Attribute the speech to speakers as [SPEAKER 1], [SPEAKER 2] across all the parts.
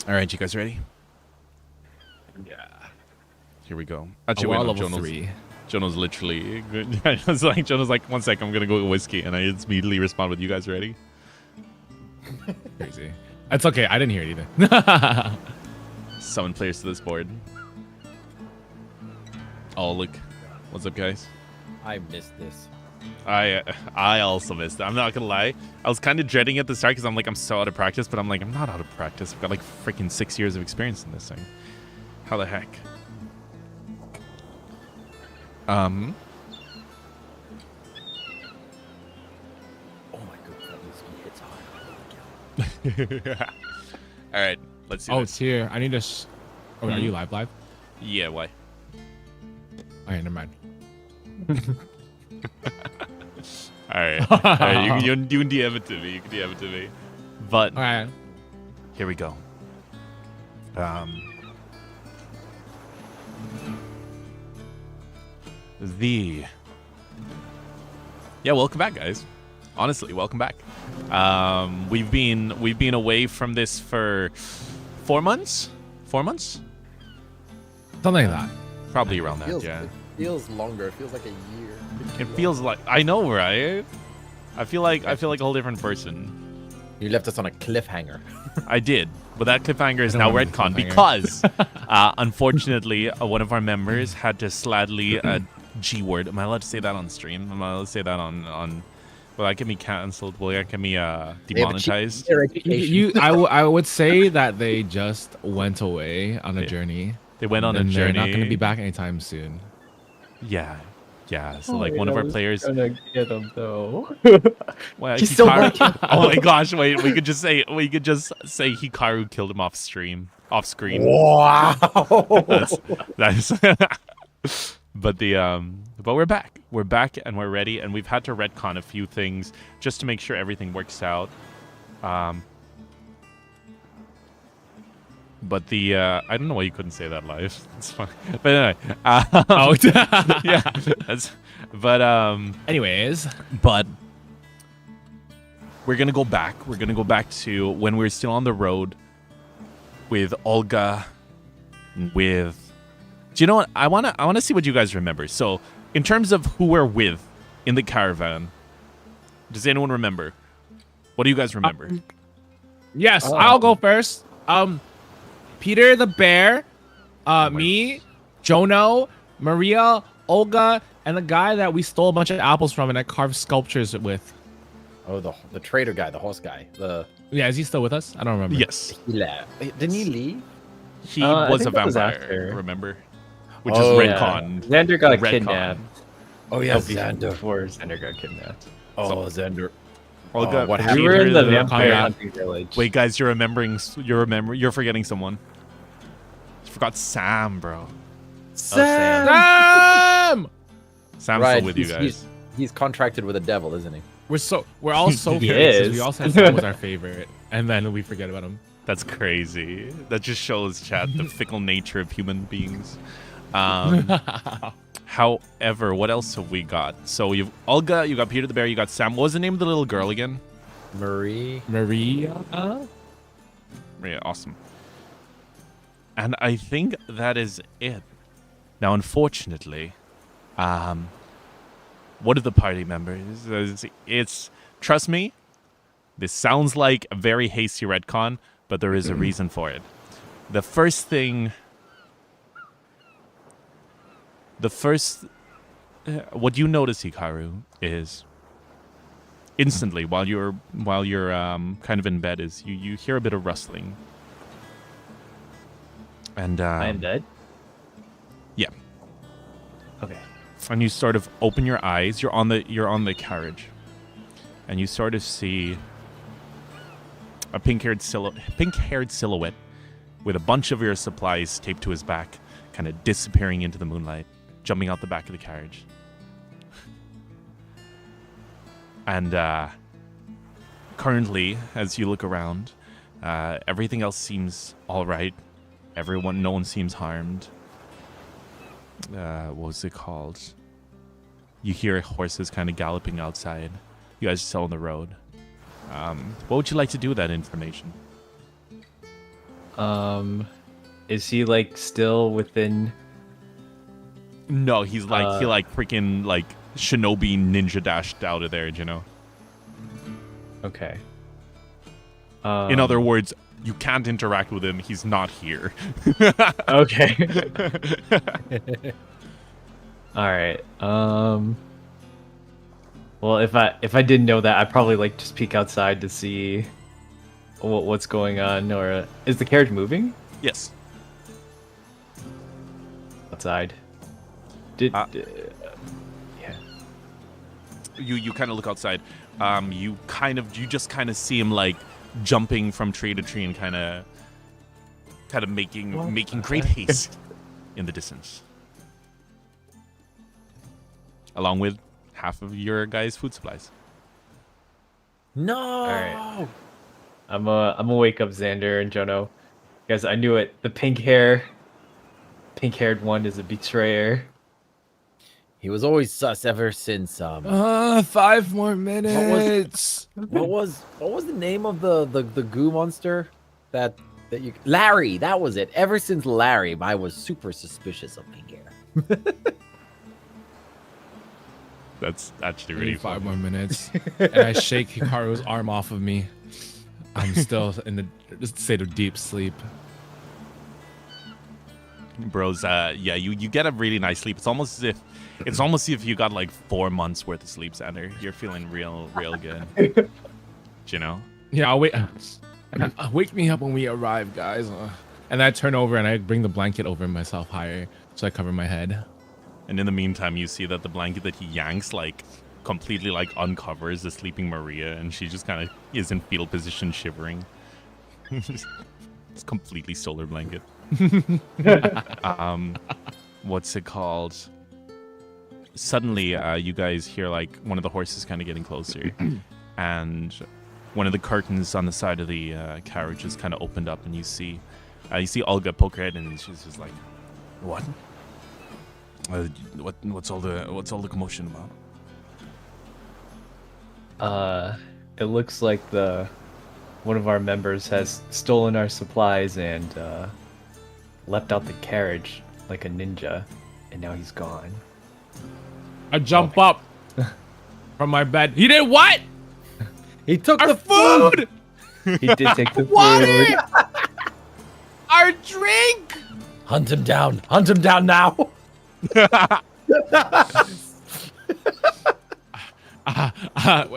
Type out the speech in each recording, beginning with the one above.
[SPEAKER 1] All right, you guys ready?
[SPEAKER 2] Yeah.
[SPEAKER 1] Here we go. Actually, wait, no,
[SPEAKER 2] level
[SPEAKER 1] Jono's,
[SPEAKER 2] 3.
[SPEAKER 1] Jono's literally. Jono's like, 1 second, I'm gonna go get whiskey, and I immediately respond with, "You guys ready?"
[SPEAKER 2] Crazy. It's okay. I didn't hear it either.
[SPEAKER 1] Summon players to this board. Oh, look. What's up, guys?
[SPEAKER 3] I missed this.
[SPEAKER 1] I also missed it. I'm not gonna lie. I was kind of dreading it at the start because I'm like, I'm so out of practice, but I'm like, I'm not out of practice. I've got like freaking 6 years of experience in this thing. How the heck?
[SPEAKER 3] Oh my god, that hits hard.
[SPEAKER 1] All right, let's do
[SPEAKER 2] Oh,
[SPEAKER 1] this.
[SPEAKER 2] it's here. I need to. Oh, are you live?
[SPEAKER 1] Yeah, why?
[SPEAKER 2] Okay, never mind.
[SPEAKER 1] All right. All right, you can DM it to me. You can DM it to me. But
[SPEAKER 2] All right.
[SPEAKER 1] here we go. Yeah, welcome back, guys. Honestly, welcome back. We've been away from this for 4 months. 4 months?
[SPEAKER 2] Something like that.
[SPEAKER 1] Probably around that.
[SPEAKER 3] Feels,
[SPEAKER 1] Yeah.
[SPEAKER 3] It feels longer. It feels like a year.
[SPEAKER 1] It feels like, I know, right? I feel like a whole different person.
[SPEAKER 3] You left us on a cliffhanger.
[SPEAKER 1] I did, but that cliffhanger is
[SPEAKER 2] I
[SPEAKER 1] now
[SPEAKER 2] don't want
[SPEAKER 1] retcon
[SPEAKER 2] the cliffhanger.
[SPEAKER 1] because, unfortunately, one of our members had to sladly G word. Am I allowed to say that on stream? Am I allowed to say that on? Will that get me cancelled? Will that get me demonetized?
[SPEAKER 2] I would say that they just went away on a journey.
[SPEAKER 1] They went on a
[SPEAKER 2] and
[SPEAKER 1] journey.
[SPEAKER 2] They're not going to be back anytime soon.
[SPEAKER 1] Yeah. So like one of our players.
[SPEAKER 4] Gonna get him though.
[SPEAKER 1] Well,
[SPEAKER 4] He's still
[SPEAKER 1] Hikaru, oh my gosh! Wait, we could just say Hikaru killed him off screen.
[SPEAKER 3] Wow.
[SPEAKER 1] That's but we're back. We're back and we're ready, and we've had to retcon a few things just to make sure everything works out. But I don't know why you couldn't say that live. It's fine. But anyway. Yeah.
[SPEAKER 2] Anyways.
[SPEAKER 1] But we're gonna go back. We're gonna go back to when we were still on the road with Olga. Do you know what? I wanna see what you guys remember. So in terms of who we're with in the caravan, does anyone remember? What do you guys remember?
[SPEAKER 2] Yes, I'll go first. Peter the bear, me, Jono, Maria, Olga, and the guy that we stole a bunch of apples from and I carved sculptures with.
[SPEAKER 3] Oh, the trader guy, the horse guy.
[SPEAKER 2] Yeah, is he still with us? I don't remember.
[SPEAKER 1] Yes.
[SPEAKER 3] He left. Didn't he leave?
[SPEAKER 1] He
[SPEAKER 4] I
[SPEAKER 1] was a
[SPEAKER 4] think that was
[SPEAKER 1] vampire,
[SPEAKER 4] after.
[SPEAKER 1] remember? Which
[SPEAKER 3] Oh,
[SPEAKER 1] is
[SPEAKER 3] yeah.
[SPEAKER 1] retcon.
[SPEAKER 4] Xander got
[SPEAKER 1] Retcon.
[SPEAKER 4] kidnapped.
[SPEAKER 3] Oh yeah,
[SPEAKER 4] Before Xander got kidnapped.
[SPEAKER 3] Oh, Xander.
[SPEAKER 1] Olga,
[SPEAKER 3] what
[SPEAKER 1] have
[SPEAKER 3] happened?
[SPEAKER 4] We
[SPEAKER 1] you
[SPEAKER 4] were
[SPEAKER 1] heard
[SPEAKER 4] in the
[SPEAKER 1] of
[SPEAKER 4] vampire
[SPEAKER 2] yeah.
[SPEAKER 4] hunting village.
[SPEAKER 1] Wait, guys, you're forgetting someone. You forgot Sam, bro.
[SPEAKER 3] Sam.
[SPEAKER 2] Sam!
[SPEAKER 1] Sam's
[SPEAKER 3] Right,
[SPEAKER 1] still with you guys.
[SPEAKER 3] He's contracted with the devil, isn't he?
[SPEAKER 2] We're all so
[SPEAKER 4] He
[SPEAKER 2] furious.
[SPEAKER 4] is.
[SPEAKER 2] We all said Sam was our favorite, and then we forget about him.
[SPEAKER 1] That's crazy. That just shows, chat, the fickle nature of human beings. However, what else have we got? So you've Olga, you got Peter the bear, you got Sam. What was the name of the little girl again?
[SPEAKER 3] Maria.
[SPEAKER 1] Yeah, awesome. And I think that is it. Now, unfortunately, one of the party members, it's trust me, this sounds like a very hasty retcon, but there is a reason for it. What you notice, Hikaru, is instantly while you're kind of in bed is you hear a bit of rustling. And
[SPEAKER 4] I am dead.
[SPEAKER 1] yeah.
[SPEAKER 4] Okay.
[SPEAKER 1] And you sort of open your eyes. You're on the carriage, and you sort of see a pink-haired silhouette with a bunch of your supplies taped to his back, kind of disappearing into the moonlight, jumping out the back of the carriage. And currently, as you look around, everything else seems all right. No one seems harmed. What was it called? You hear horses kind of galloping outside. You guys are still on the road. What would you like to do with that information?
[SPEAKER 4] Is he like still within?
[SPEAKER 1] No, he's like he like freaking like shinobi ninja dashed out of there, you know.
[SPEAKER 4] Okay.
[SPEAKER 1] In other words, you can't interact with him. He's not here.
[SPEAKER 4] Okay. All right. Well, if I didn't know that, I'd probably like just peek outside to see what's going on. Or is the carriage moving
[SPEAKER 1] Yes.
[SPEAKER 4] outside? Yeah.
[SPEAKER 1] You kind of look outside. You just kind of see him like jumping from tree to tree and kind of making great haste in the distance, along with half of your guys' food supplies.
[SPEAKER 3] No.
[SPEAKER 4] All right. I'm gonna wake up Xander and Jono. Guys, I knew it. The pink-haired one is a betrayer.
[SPEAKER 3] He was always sus ever since
[SPEAKER 2] 5 more minutes.
[SPEAKER 3] what was the name of the goo monster that you Larry, that was it. Ever since Larry, I was super suspicious of Pink Hair.
[SPEAKER 1] That's actually really
[SPEAKER 2] 5
[SPEAKER 1] fun.
[SPEAKER 2] more minutes. And I shake Hikaru's arm off of me. I'm still in the state of deep sleep.
[SPEAKER 1] Bros, yeah, you get a really nice sleep. It's almost as if you got like 4 months worth of sleep, Xander. You're feeling real good. You know?
[SPEAKER 2] Yeah, I'll wait. Wake me up when we arrive, guys. And I turn over and I bring the blanket over myself higher so I cover my head.
[SPEAKER 1] And in the meantime, you see that the blanket that he yanks like completely like uncovers the sleeping Maria, and she just kind of is in fetal position, shivering. It's completely solar blanket. What's it called? Suddenly, you guys hear like one of the horses kind of getting closer, and one of the curtains on the side of the carriage is kind of opened up, and you see Olga poke her head, and she's just like, "What? What's all the commotion about?"
[SPEAKER 4] It looks like one of our members has stolen our supplies and leapt out the carriage like a ninja, and now he's gone.
[SPEAKER 2] I jump up from my bed. He did what?
[SPEAKER 3] He took
[SPEAKER 2] Our
[SPEAKER 3] the
[SPEAKER 2] food!
[SPEAKER 4] He did take the
[SPEAKER 2] Water!
[SPEAKER 4] food.
[SPEAKER 2] Our drink!
[SPEAKER 3] Hunt him down now.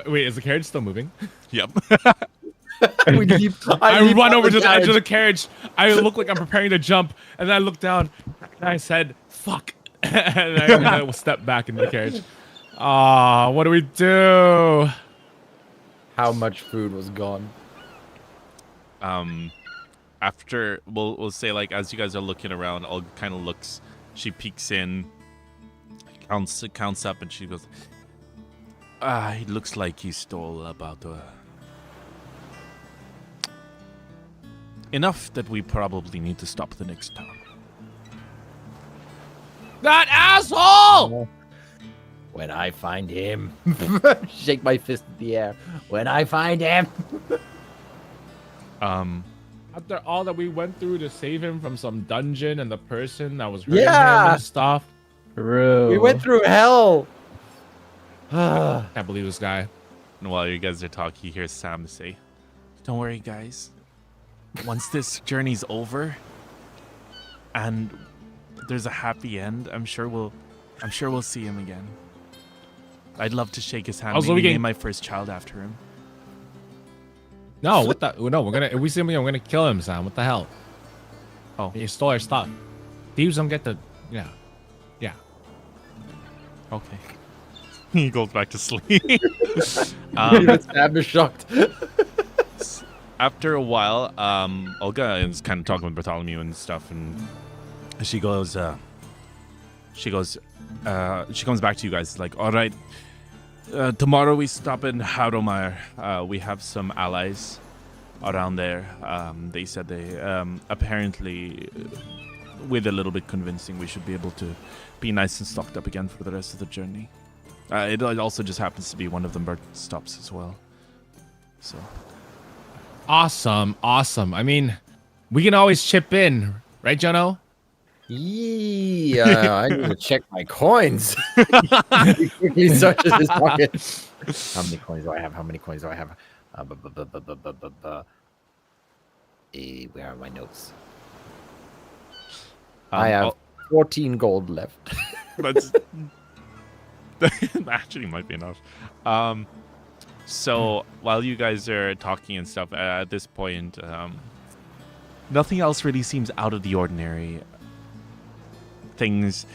[SPEAKER 2] Wait, is the carriage still moving?
[SPEAKER 1] Yep.
[SPEAKER 2] I run over to the edge of the carriage. I look like I'm preparing to jump, and then I look down, and I said, "Fuck," and I will step back into the carriage. Ah, what do we do?
[SPEAKER 3] How much food was gone?
[SPEAKER 1] After we'll say like as you guys are looking around, Olga kind of looks. She peeks in, counts up, and she goes, it looks like he stole about enough that we probably need to stop the next town.
[SPEAKER 2] That asshole!
[SPEAKER 3] When I find him, shake my fist in the air. When I find him.
[SPEAKER 2] After all that we went through to save him from some dungeon and the person that was hurting him
[SPEAKER 3] Yeah.
[SPEAKER 2] and stuff.
[SPEAKER 4] Bro.
[SPEAKER 3] We went through hell.
[SPEAKER 2] Can't believe this guy.
[SPEAKER 1] And while you guys are talking, you hear Sam say, "Don't worry, guys. Once this journey's over, and there's a happy end, I'm sure we'll see him again. I'd love to shake his hand.
[SPEAKER 2] Also,
[SPEAKER 1] Maybe
[SPEAKER 2] we can-
[SPEAKER 1] name my first child after him."
[SPEAKER 2] No, what the? No, if we see him again, we're gonna kill him, Sam. What the hell?
[SPEAKER 1] Oh.
[SPEAKER 2] He stole our stuff. Thieves don't get the. Yeah.
[SPEAKER 1] Okay. He goes back to sleep.
[SPEAKER 3] Sam is shocked.
[SPEAKER 1] After a while, Olga is kind of talking with Bartholomew and stuff, and she comes back to you guys like, "All right, tomorrow we stop in Haromar. We have some allies around there. They said they apparently, with a little bit convincing, we should be able to be nice and stocked up again for the rest of the journey. It also just happens to be one of the bird stops as well. So
[SPEAKER 2] Awesome. I mean, We can always chip in, right, Jono?
[SPEAKER 3] Yeah, I need to check my coins. He quickly searches his pocket. How many coins do I have? How many coins do I have? Where are my notes? I have 14 gold left.
[SPEAKER 1] That's that actually might be enough. So while you guys are talking and stuff, at this point, nothing else really seems out of the ordinary. Things.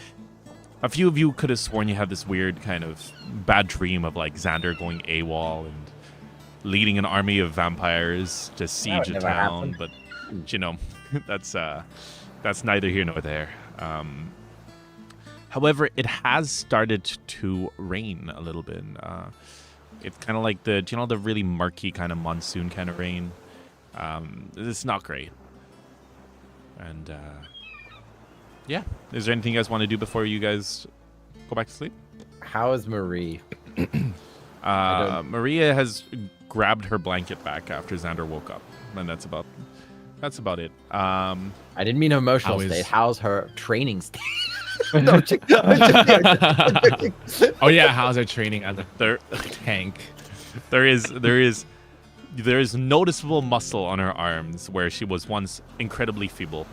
[SPEAKER 1] A few of you could have sworn you had this weird kind of bad dream of like Xander going AWOL and leading an army of vampires to siege a town, but you know, that's neither here nor there. However, it has started to rain a little bit. It's kind of like the really murky kind of monsoon kind of rain. It's not great. And yeah, is there anything you guys want to do before you guys go back to sleep?
[SPEAKER 3] How is Marie?
[SPEAKER 1] Maria has grabbed her blanket back after Xander woke up, and that's about it.
[SPEAKER 3] I didn't mean her emotional state. How's her training state?
[SPEAKER 2] Oh yeah, how's her training as a tank?
[SPEAKER 1] There is noticeable muscle on her arms where she was once incredibly feeble.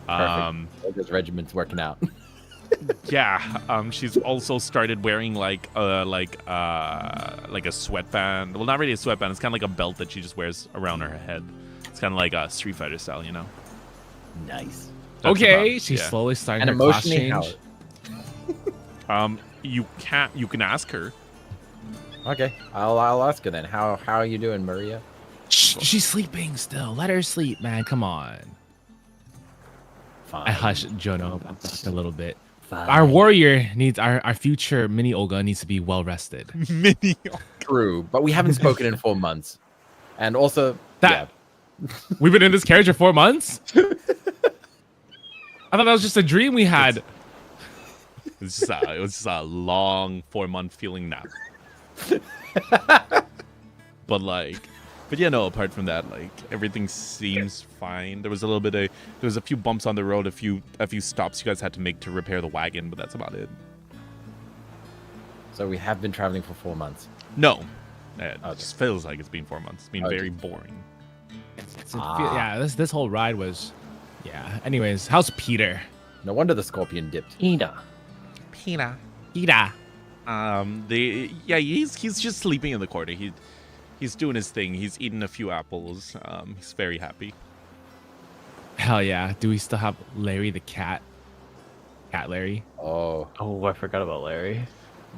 [SPEAKER 3] Perfect. This regiment's working out.
[SPEAKER 1] Yeah, she's also started wearing like a sweatband. Well, not really a sweatband. It's kind of like a belt that she just wears around her head. It's kind of like a Street Fighter style, you know.
[SPEAKER 3] Nice.
[SPEAKER 1] That's
[SPEAKER 2] She's slowly starting
[SPEAKER 3] and
[SPEAKER 2] her class
[SPEAKER 3] emotionally
[SPEAKER 2] change.
[SPEAKER 1] You can ask her.
[SPEAKER 3] Okay, I'll ask her then. How are you doing, Maria?
[SPEAKER 2] Shh, she's sleeping still. Let her sleep, man. Come on.
[SPEAKER 3] Fine.
[SPEAKER 2] I hush Jono a little bit.
[SPEAKER 3] Fine.
[SPEAKER 2] Our warrior needs our future mini Olga needs to be well rested.
[SPEAKER 1] Mini.
[SPEAKER 3] True, but we haven't spoken in 4 months, and also
[SPEAKER 2] We've been in this carriage for 4 months. I thought that was just a dream we had.
[SPEAKER 1] It was just a long 4-month feeling nap. But yeah, no, apart from that, like everything seems fine. There was a few bumps on the road, a few stops you guys had to make to repair the wagon, but that's about it.
[SPEAKER 3] So we have been traveling for 4 months.
[SPEAKER 1] No. It just feels like it's been 4 months. It's been very boring.
[SPEAKER 2] Yeah, this whole ride was Anyways, how's Peter?
[SPEAKER 3] No wonder the scorpion dipped.
[SPEAKER 1] Peter.
[SPEAKER 2] Peter.
[SPEAKER 1] He's just sleeping in the corner. He's doing his thing. He's eating a few apples. He's very happy.
[SPEAKER 2] Hell yeah. Do we still have Larry the cat? Cat Larry?
[SPEAKER 3] Oh,
[SPEAKER 4] I forgot about Larry.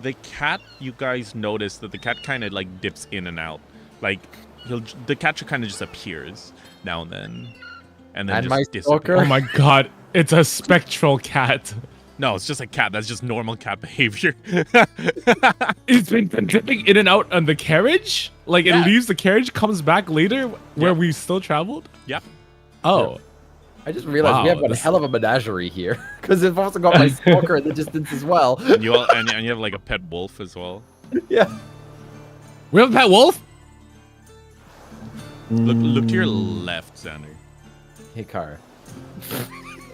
[SPEAKER 1] The cat, you guys notice that the cat kind of like dips in and out. Like the cat kind of just appears now and then. And then
[SPEAKER 3] my
[SPEAKER 1] just
[SPEAKER 3] stalker?
[SPEAKER 2] Oh my god, it's a spectral cat.
[SPEAKER 1] No, it's just a cat. That's just normal cat behavior.
[SPEAKER 2] It's been dipping in and out on the carriage? Like it leaves the carriage, comes back later where we still traveled?
[SPEAKER 1] Yep.
[SPEAKER 2] Oh.
[SPEAKER 3] I just realized we have a hell of a menagerie here, because I've also got my stalker in the distance as well.
[SPEAKER 1] And you have like a pet wolf as well.
[SPEAKER 3] Yeah.
[SPEAKER 2] We have a pet wolf?
[SPEAKER 1] Look to your left, Xander.
[SPEAKER 3] Hey, Car.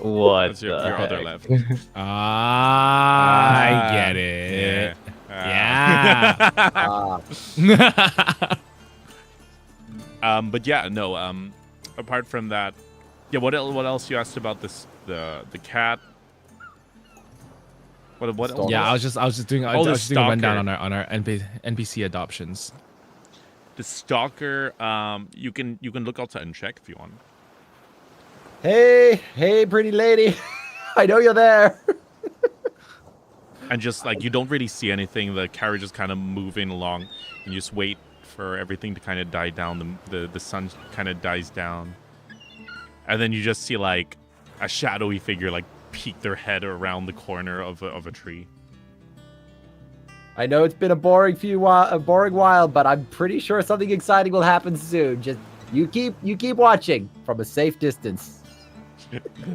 [SPEAKER 4] What?
[SPEAKER 1] That's your other left.
[SPEAKER 2] I get it. Yeah.
[SPEAKER 1] But yeah, no. Apart from that, yeah. What else you asked about this? The cat. What else?
[SPEAKER 2] Yeah, I was just doing a rundown on our NPC adoptions.
[SPEAKER 1] The stalker. You can look outside and check if you want.
[SPEAKER 3] Hey, pretty lady. I know you're there.
[SPEAKER 1] And just like you don't really see anything. The carriage is kind of moving along, and you just wait for everything to kind of die down. The sun kind of dies down, and then you just see like a shadowy figure like peek their head around the corner of a tree.
[SPEAKER 3] I know it's been a boring while, but I'm pretty sure something exciting will happen soon. Just you keep watching from a safe distance.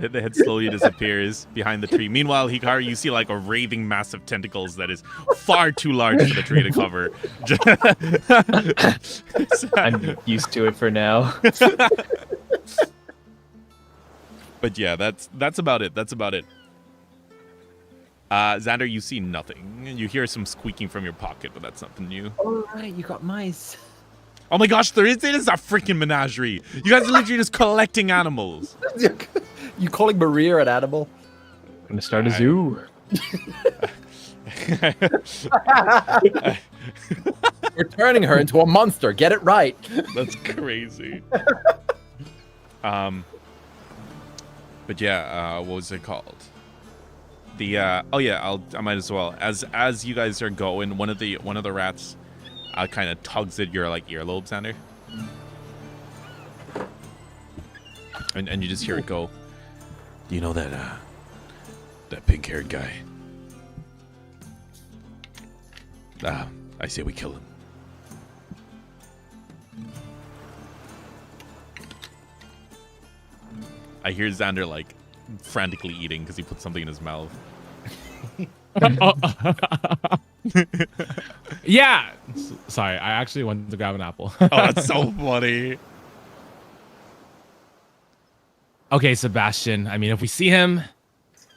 [SPEAKER 1] The head slowly disappears behind the tree. Meanwhile, Hikaru, you see like a writhing mass of tentacles that is far too large for the tree to cover.
[SPEAKER 4] I'm used to it for now.
[SPEAKER 1] But yeah, that's about it. That's about it. Xander, you see nothing. You hear some squeaking from your pocket, but that's nothing new.
[SPEAKER 3] All right, you got mice.
[SPEAKER 1] Oh my gosh, it is a freaking menagerie. You guys are literally just collecting animals.
[SPEAKER 3] You calling Maria an animal?
[SPEAKER 4] I'm gonna start a zoo.
[SPEAKER 3] We're turning her into a monster. Get it right.
[SPEAKER 1] That's crazy. But yeah, what was it called? The oh yeah, I might as well. As you guys are going, one of the rats kind of tugs at your like earlobe, Xander. And you just hear it go. Do you know that pink-haired guy? I say we kill him. I hear Xander like frantically eating because he put something in his mouth.
[SPEAKER 2] Yeah. Sorry, I actually wanted to grab an apple.
[SPEAKER 1] Oh, that's so funny.
[SPEAKER 2] Okay, Sebastian. I mean, if we see him,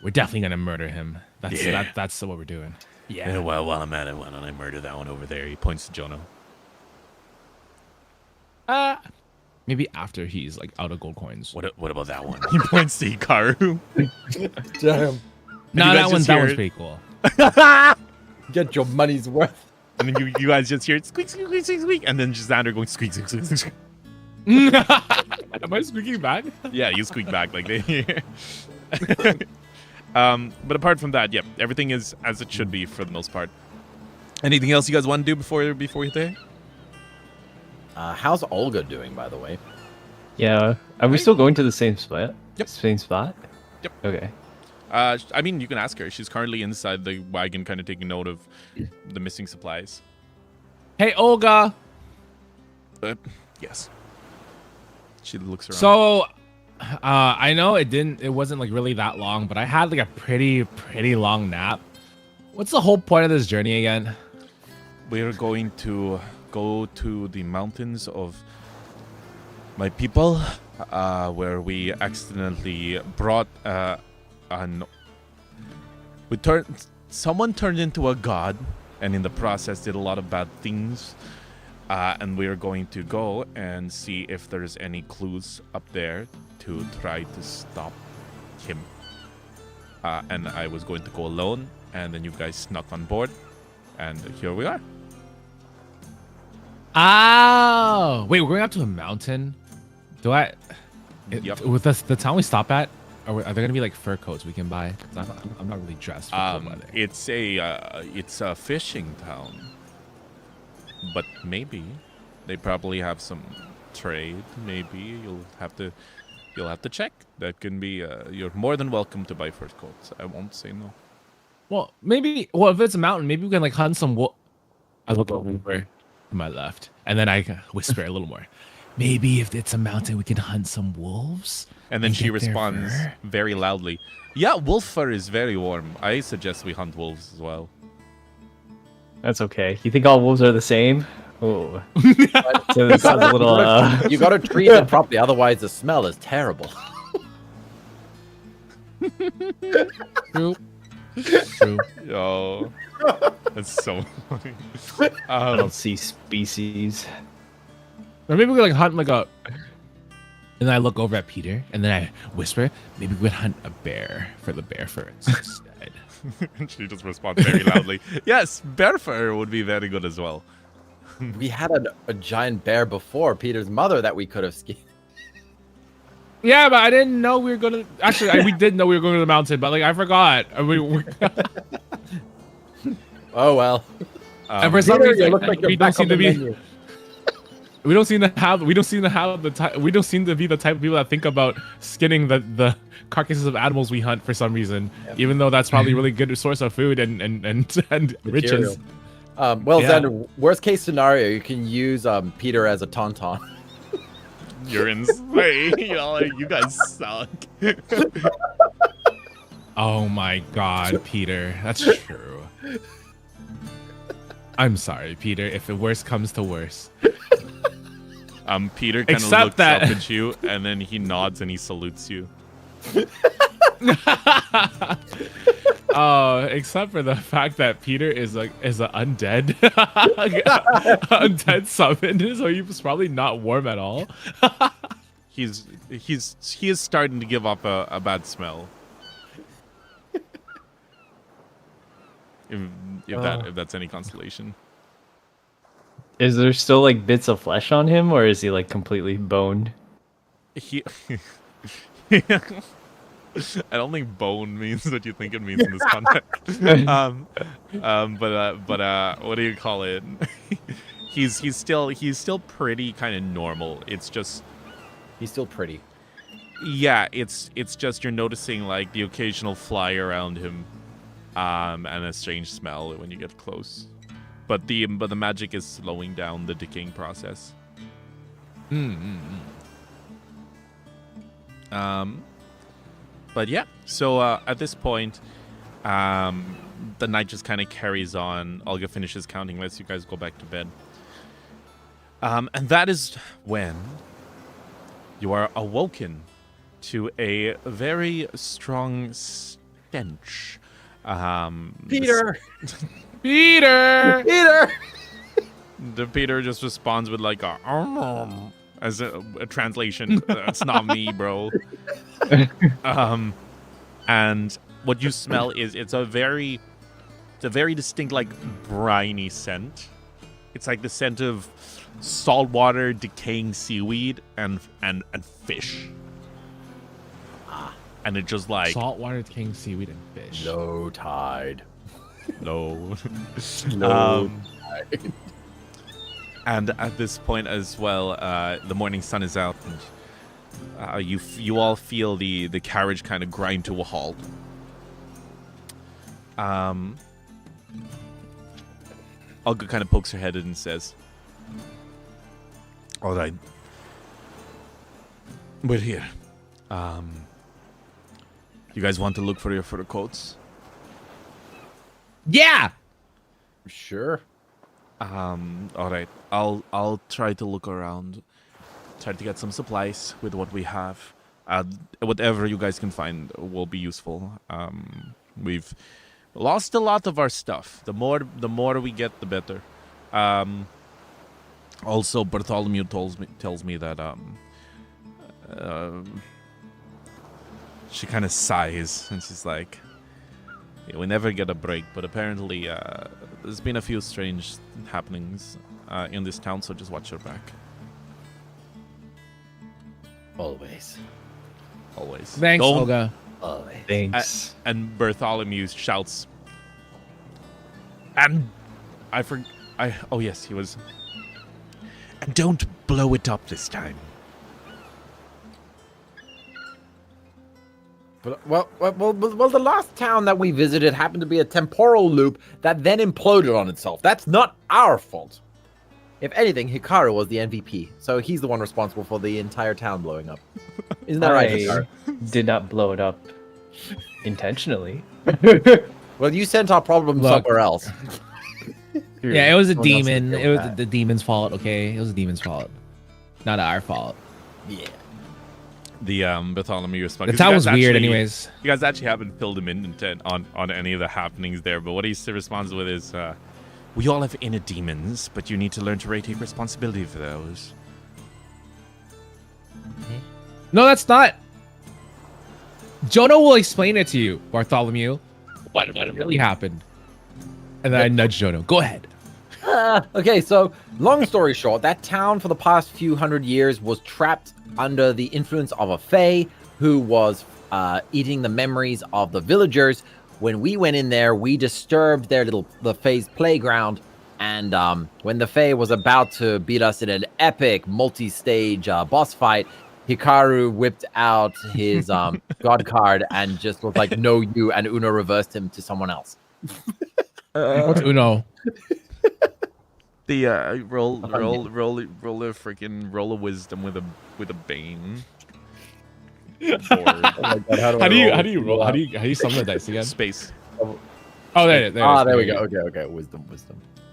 [SPEAKER 2] we're definitely gonna murder him. That's
[SPEAKER 1] Yeah.
[SPEAKER 2] that's what we're doing.
[SPEAKER 1] Yeah,
[SPEAKER 2] Yeah.
[SPEAKER 1] well, while I'm at it, why don't I murder that one over there? He points to Jono.
[SPEAKER 2] Maybe after he's like out of gold coins.
[SPEAKER 1] What about that one? He points to Hikaru.
[SPEAKER 3] Damn.
[SPEAKER 2] No,
[SPEAKER 1] you
[SPEAKER 2] that
[SPEAKER 1] guys
[SPEAKER 2] one's
[SPEAKER 1] just hear
[SPEAKER 2] pretty cool.
[SPEAKER 3] Get your money's worth.
[SPEAKER 1] And then you guys just hear it squeak, squeak, squeak, squeak, squeak, and then just Xander going squeak, squeak, squeak, squeak.
[SPEAKER 2] Am I squeaking back?
[SPEAKER 1] Yeah, you squeak back like they hear. But apart from that, yep, everything is as it should be for the most part. Anything else you guys want to do before we hit there?
[SPEAKER 3] How's Olga doing, by the way?
[SPEAKER 4] Yeah. Are we still going to the same spot?
[SPEAKER 1] Yep.
[SPEAKER 4] Same spot?
[SPEAKER 1] Yep.
[SPEAKER 4] Okay.
[SPEAKER 1] I mean, you can ask her. She's currently inside the wagon, kind of taking note of the missing supplies.
[SPEAKER 2] Hey, Olga.
[SPEAKER 1] Yes. She looks around.
[SPEAKER 2] So, I know it wasn't like really that long, but I had like a pretty long nap. What's the whole point of this journey again?
[SPEAKER 1] We're going to go to the mountains of my people, where we accidentally brought someone turned into a god, and in the process did a lot of bad things. And we're going to go and see if there's any clues up there to try to stop him. And I was going to go alone, and then you guys snuck on board, and here we are.
[SPEAKER 2] Oh, wait, we're going up to a mountain.
[SPEAKER 1] Yep.
[SPEAKER 2] With the town we stop at, are there gonna be like fur coats we can buy? 'Cause I'm not really dressed for cold weather.
[SPEAKER 1] It's a fishing town, but maybe they probably have some trade. Maybe you'll have to check. That can be. You're more than welcome to buy fur coats. I won't say no.
[SPEAKER 2] Well, maybe. Well, if it's a mountain, maybe we can like hunt some wolf. I look over to my left, and then I whisper a little more. Maybe if it's a mountain, we can hunt some wolves.
[SPEAKER 1] And then she
[SPEAKER 2] get their
[SPEAKER 1] responds
[SPEAKER 2] fur.
[SPEAKER 1] very loudly. Yeah, wolf fur is very warm. I suggest we hunt wolves as well.
[SPEAKER 4] That's okay. You think all wolves are the same? Oh. So this sounds a little.
[SPEAKER 3] You gotta treat it properly, otherwise the smell is terrible.
[SPEAKER 2] True. True.
[SPEAKER 1] Oh, that's so funny.
[SPEAKER 4] I don't see species.
[SPEAKER 2] Or maybe we could like hunt like a. And then I look over at Peter, and then I whisper, maybe we could hunt a bear for the bear fur instead.
[SPEAKER 1] She just responds very loudly. Yes, bear fur would be very good as well.
[SPEAKER 3] We had a giant bear before, Peter's mother, that we could have skinned.
[SPEAKER 2] Yeah, but I didn't know we were gonna. Actually, we did know we were going to the mountain, but like I forgot.
[SPEAKER 3] Oh well.
[SPEAKER 2] And for some
[SPEAKER 3] Peter,
[SPEAKER 2] reason,
[SPEAKER 3] you look like you're
[SPEAKER 2] we don't
[SPEAKER 3] back on
[SPEAKER 2] seem to
[SPEAKER 3] the
[SPEAKER 2] be.
[SPEAKER 3] menu.
[SPEAKER 2] We don't seem to have the type. We don't seem to be the type of people that think about skinning the carcasses of animals we hunt for some reason.
[SPEAKER 3] Yeah.
[SPEAKER 2] Even though that's probably a really good source of food and riches.
[SPEAKER 3] Well,
[SPEAKER 2] Yeah.
[SPEAKER 3] Xander, worst case scenario, you can use Peter as a tauntaun.
[SPEAKER 1] You're insane. You guys suck.
[SPEAKER 2] Oh my God, Peter, that's true. I'm sorry, Peter. If the worst comes to worst.
[SPEAKER 1] Peter kind of
[SPEAKER 2] Except
[SPEAKER 1] looks
[SPEAKER 2] that-
[SPEAKER 1] up at you, and then he nods and he salutes you.
[SPEAKER 2] Except for the fact that Peter is an undead, undead summon, so he's probably not warm at all.
[SPEAKER 1] He is starting to give off a bad smell. If that's any consolation.
[SPEAKER 4] Is there still like bits of flesh on him, or is he like completely boned?
[SPEAKER 1] He I don't think bone means what you think it means in this context. But what do you call it? he's still pretty kind of normal. It's just
[SPEAKER 3] He's still pretty.
[SPEAKER 1] yeah, it's just you're noticing like the occasional fly around him, and a strange smell when you get close. But the magic is slowing down the decaying process. But yeah, so at this point, the night just kind of carries on. Olga finishes counting, lets you guys go back to bed. And that is when you are awoken to a very strong stench.
[SPEAKER 3] Peter!
[SPEAKER 2] Peter!
[SPEAKER 1] The Peter just responds with like a as a translation. That's not me, bro. And what you smell is it's a very distinct like briny scent. It's like the scent of saltwater, decaying seaweed, and fish. And it just like
[SPEAKER 2] Saltwater, king, seaweed, and fish.
[SPEAKER 3] Low tide.
[SPEAKER 1] low.
[SPEAKER 3] Low tide.
[SPEAKER 1] And at this point as well, the morning sun is out, and you all feel the carriage kind of grind to a halt. Olga kind of pokes her head in and says, "All right, we're here. You guys want to look for your fur coats?
[SPEAKER 2] Yeah!
[SPEAKER 3] Sure.
[SPEAKER 1] All right. I'll try to look around, try to get some supplies with what we have. Whatever you guys can find will be useful. We've lost a lot of our stuff. The more we get, the better. Also, Bartholomew tells me that she kind of sighs and she's like, yeah, we never get a break, but apparently there's been a few strange happenings in this town, so just watch your back.
[SPEAKER 3] Always.
[SPEAKER 1] Always.
[SPEAKER 2] Thanks,
[SPEAKER 1] Don't-
[SPEAKER 2] Olga.
[SPEAKER 3] Always.
[SPEAKER 4] Thanks.
[SPEAKER 1] And Bartholomew shouts, oh yes, he was. And don't blow it up this time.
[SPEAKER 3] Well, the last town that we visited happened to be a temporal loop that then imploded on itself. That's not our fault. If anything, Hikaru was the MVP, so he's the one responsible for the entire town blowing up. Isn't that right, Hikaru?
[SPEAKER 4] Did not blow it up intentionally.
[SPEAKER 3] Well, you sent our problem somewhere else.
[SPEAKER 2] Yeah, it was a
[SPEAKER 4] Someone else
[SPEAKER 2] demon.
[SPEAKER 4] had
[SPEAKER 2] It was
[SPEAKER 4] that.
[SPEAKER 2] the demon's fault, okay? It was the demon's fault. Not our fault.
[SPEAKER 3] Yeah.
[SPEAKER 1] The Bartholomew response.
[SPEAKER 2] The town was weird anyways.
[SPEAKER 1] You guys actually haven't filled him in on any of the happenings there, but what he responds with is, we all have inner demons, but you need to learn to take responsibility for those.
[SPEAKER 2] No, that's not. Jonah will explain it to you, Bartholomew. What really happened? And then I nudged Jonah. Go ahead.
[SPEAKER 3] Okay, so long story short, that town for the past few hundred years was trapped under the influence of a fae who was eating the memories of the villagers. When we went in there, we disturbed the fae's playground, and when the fae was about to beat us in an epic multi-stage boss fight, Hikaru whipped out his god card and just was like, "No, you," and Uno reversed him to someone else.
[SPEAKER 2] What's Uno?
[SPEAKER 1] The roll a wisdom with a bane.
[SPEAKER 2] How do you roll? How do you summon the dice again?
[SPEAKER 1] Space.
[SPEAKER 2] Oh, there
[SPEAKER 3] we go. Okay. Wisdom.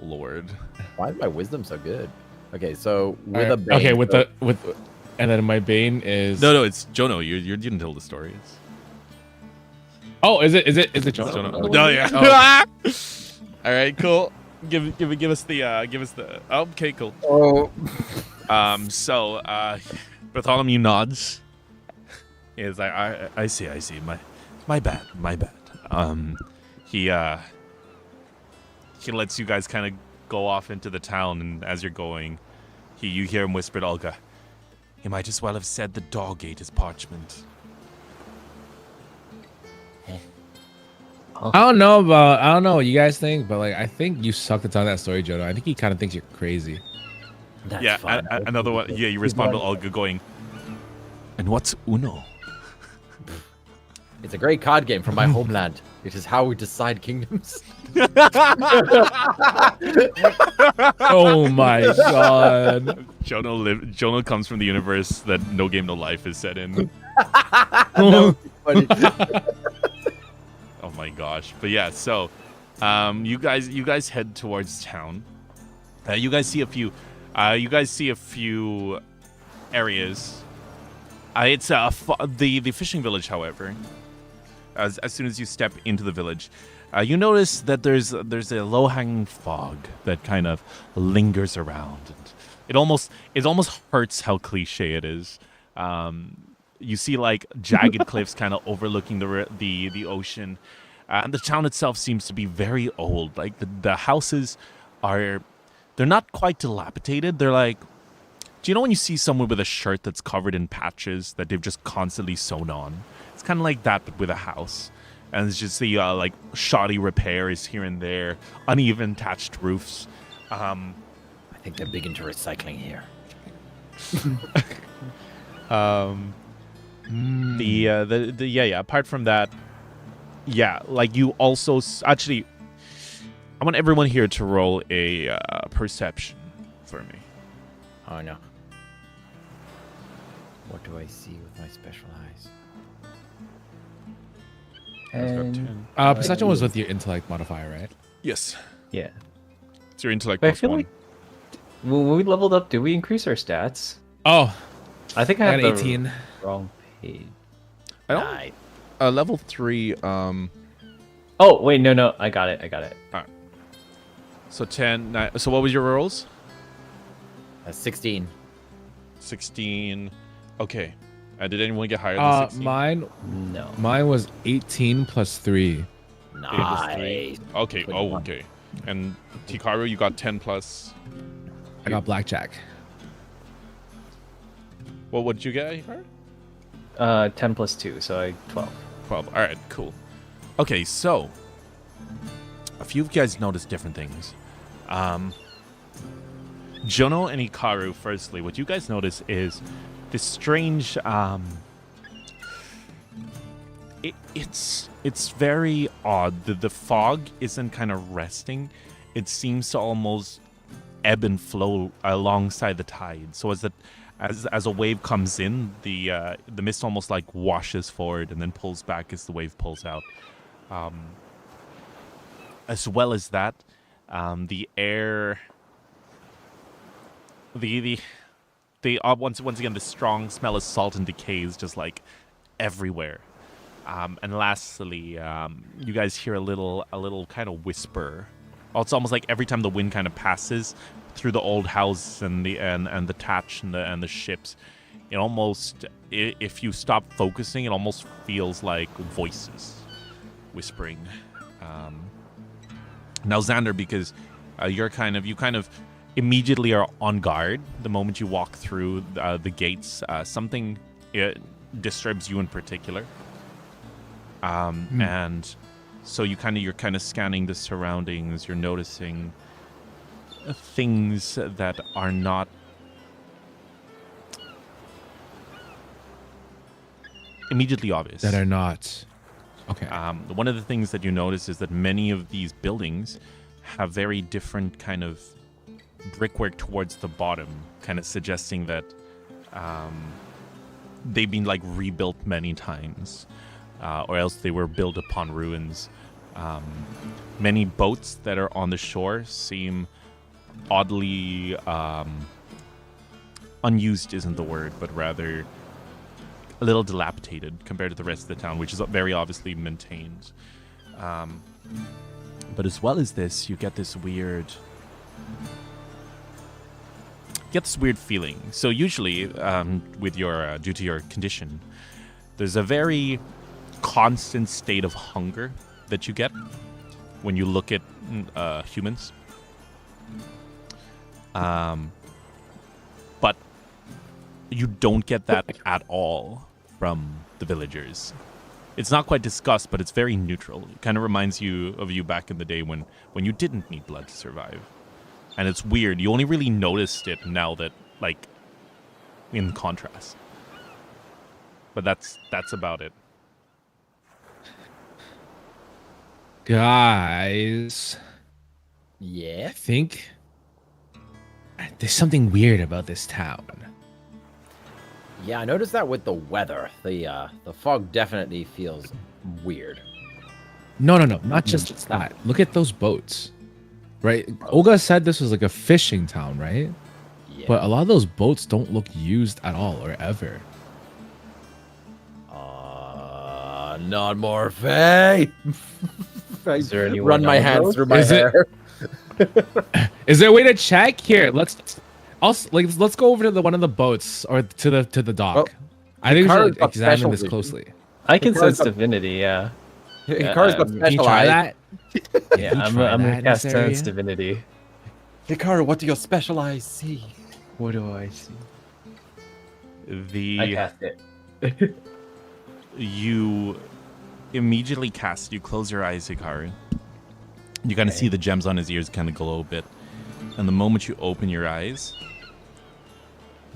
[SPEAKER 1] Lord.
[SPEAKER 3] Why is my wisdom so good? Okay, so with
[SPEAKER 2] Alright,
[SPEAKER 3] a bane.
[SPEAKER 2] okay, and then my bane is
[SPEAKER 1] No, it's Jono. You didn't tell the story.
[SPEAKER 2] Oh, is it Jonah?
[SPEAKER 1] Jonah. Oh yeah.
[SPEAKER 2] Oh.
[SPEAKER 1] All right, cool. Give us the. Okay, cool.
[SPEAKER 3] Oh.
[SPEAKER 1] So Bartholomew nods. Is like I see. My bad. He lets you guys kind of go off into the town, and as you're going, you hear him whisper to Olga, "He might as well have said the dog ate his parchment."
[SPEAKER 2] I don't know what you guys think, but like I think you sucked to tell that story, Jonah. I think he kind of thinks you're crazy.
[SPEAKER 3] That's
[SPEAKER 1] Yeah,
[SPEAKER 3] fine.
[SPEAKER 1] another one. Yeah, you respond to Olga going, "And what's Uno?"
[SPEAKER 3] It's a great card game from my homeland. It is how we decide kingdoms.
[SPEAKER 2] Oh my god.
[SPEAKER 1] Jonah comes from the universe that No Game No Life is set in.
[SPEAKER 3] No, funny.
[SPEAKER 1] Oh my gosh! But yeah, so you guys head towards town. You guys see a few areas. It's the fishing village, however. As soon as you step into the village, you notice that there's a low-hanging fog that kind of lingers around. And it almost hurts how cliche it is. You see like jagged cliffs kind of overlooking the ocean, and the town itself seems to be very old. Like the houses they're not quite dilapidated. They're like, do you know when you see someone with a shirt that's covered in patches that they've just constantly sewn on? It's kind of like that, but with a house. And it's just the like shoddy repairs here and there, uneven thatched roofs.
[SPEAKER 3] I think they're big into recycling here.
[SPEAKER 1] Apart from that, yeah, like you also actually, I want everyone here to roll a perception for me.
[SPEAKER 3] Oh no. What do I see with my special eyes?
[SPEAKER 4] And
[SPEAKER 2] Perception was with your intellect modifier, right?
[SPEAKER 1] Yes,
[SPEAKER 4] yeah.
[SPEAKER 1] it's your intellect
[SPEAKER 4] But I
[SPEAKER 1] plus
[SPEAKER 4] feel
[SPEAKER 1] one.
[SPEAKER 4] like when we leveled up, did we increase our stats?
[SPEAKER 2] Oh,
[SPEAKER 4] I think I
[SPEAKER 2] I
[SPEAKER 4] have
[SPEAKER 2] got
[SPEAKER 4] the
[SPEAKER 2] 18.
[SPEAKER 4] wrong page.
[SPEAKER 1] I don't. Level 3.
[SPEAKER 4] Oh wait, no, I got it.
[SPEAKER 1] So 10. 9, so what was your rolls?
[SPEAKER 3] 16.
[SPEAKER 1] 16. Okay. Did anyone get higher than 16?
[SPEAKER 4] No.
[SPEAKER 2] Mine was 18 plus 3.
[SPEAKER 3] Nice.
[SPEAKER 1] Okay.
[SPEAKER 3] 21.
[SPEAKER 1] Oh, okay. And Tikaru, you got 10 plus.
[SPEAKER 2] I got blackjack.
[SPEAKER 1] Well, what did you get, Hikaru?
[SPEAKER 4] 10 plus 2, so 12.
[SPEAKER 1] 12. All right, cool. Okay, so a few of you guys noticed different things. Jono and Hikaru, firstly, what you guys notice is this strange. It's very odd. The fog isn't kind of resting. It seems to almost ebb and flow alongside the tide. So as a wave comes in, the mist almost like washes forward and then pulls back as the wave pulls out. As well as that, the air, once again, the strong smell of salt and decay is just like everywhere. And lastly, you guys hear a little kind of whisper. It's almost like every time the wind kind of passes through the old house and the thatch and the ships, it almost, if you stop focusing, it almost feels like voices whispering. Now, Xander, because you kind of immediately are on guard the moment you walk through the gates. Something disturbs you in particular. And so you're kind of scanning the surroundings. You're noticing things that are not immediately obvious.
[SPEAKER 2] That are not. Okay.
[SPEAKER 1] One of the things that you notice is that many of these buildings have very different kind of brickwork towards the bottom, kind of suggesting that they've been like rebuilt many times. Or else they were built upon ruins. Many boats that are on the shore seem oddly unused isn't the word, but rather a little dilapidated compared to the rest of the town, which is very obviously maintained. But as well as this, you get this weird feeling. So usually, with your due to your condition, there's a very constant state of hunger that you get when you look at humans. But you don't get that at all from the villagers. It's not quite disgust, but it's very neutral. It kind of reminds you of you back in the day when you didn't need blood to survive. And it's weird. You only really noticed it now that, like, in contrast. But that's about it.
[SPEAKER 2] Guys,
[SPEAKER 3] Yeah.
[SPEAKER 2] I think there's something weird about this town.
[SPEAKER 3] Yeah, I noticed that with the weather. The fog definitely feels weird.
[SPEAKER 2] No, not just that. Look at those boats, right? Olga said this was like a fishing town, right?
[SPEAKER 3] Yeah.
[SPEAKER 2] But a lot of those boats don't look used at all or ever.
[SPEAKER 3] Not more Faye.
[SPEAKER 4] Is there anyone
[SPEAKER 3] Run my
[SPEAKER 4] on
[SPEAKER 3] hands
[SPEAKER 4] those?
[SPEAKER 3] through my
[SPEAKER 2] Is it-
[SPEAKER 3] hair.
[SPEAKER 2] Is there a way to check here? Let's go over to the one of the boats or to the dock.
[SPEAKER 3] Well,
[SPEAKER 2] I think we
[SPEAKER 3] Hikaru's
[SPEAKER 2] should
[SPEAKER 3] got
[SPEAKER 2] examine
[SPEAKER 3] special
[SPEAKER 2] this
[SPEAKER 3] vision.
[SPEAKER 2] closely.
[SPEAKER 4] I can
[SPEAKER 3] Hikaru's
[SPEAKER 4] sense
[SPEAKER 3] got-
[SPEAKER 4] divinity, yeah.
[SPEAKER 3] Hikaru's got
[SPEAKER 2] Can you
[SPEAKER 3] special
[SPEAKER 2] try
[SPEAKER 3] eyes.
[SPEAKER 2] that?
[SPEAKER 4] Yeah,
[SPEAKER 2] Can you
[SPEAKER 4] I'm
[SPEAKER 2] try
[SPEAKER 4] gonna
[SPEAKER 2] that in
[SPEAKER 4] cast
[SPEAKER 2] this area?
[SPEAKER 4] sense divinity.
[SPEAKER 3] Hikaru, what do your special eyes see?
[SPEAKER 4] What do I see? I
[SPEAKER 1] The
[SPEAKER 4] cast it.
[SPEAKER 1] you immediately cast. You close your eyes, Hikaru. You kind of see the gems on his ears kind of glow a bit, and the moment you open your eyes,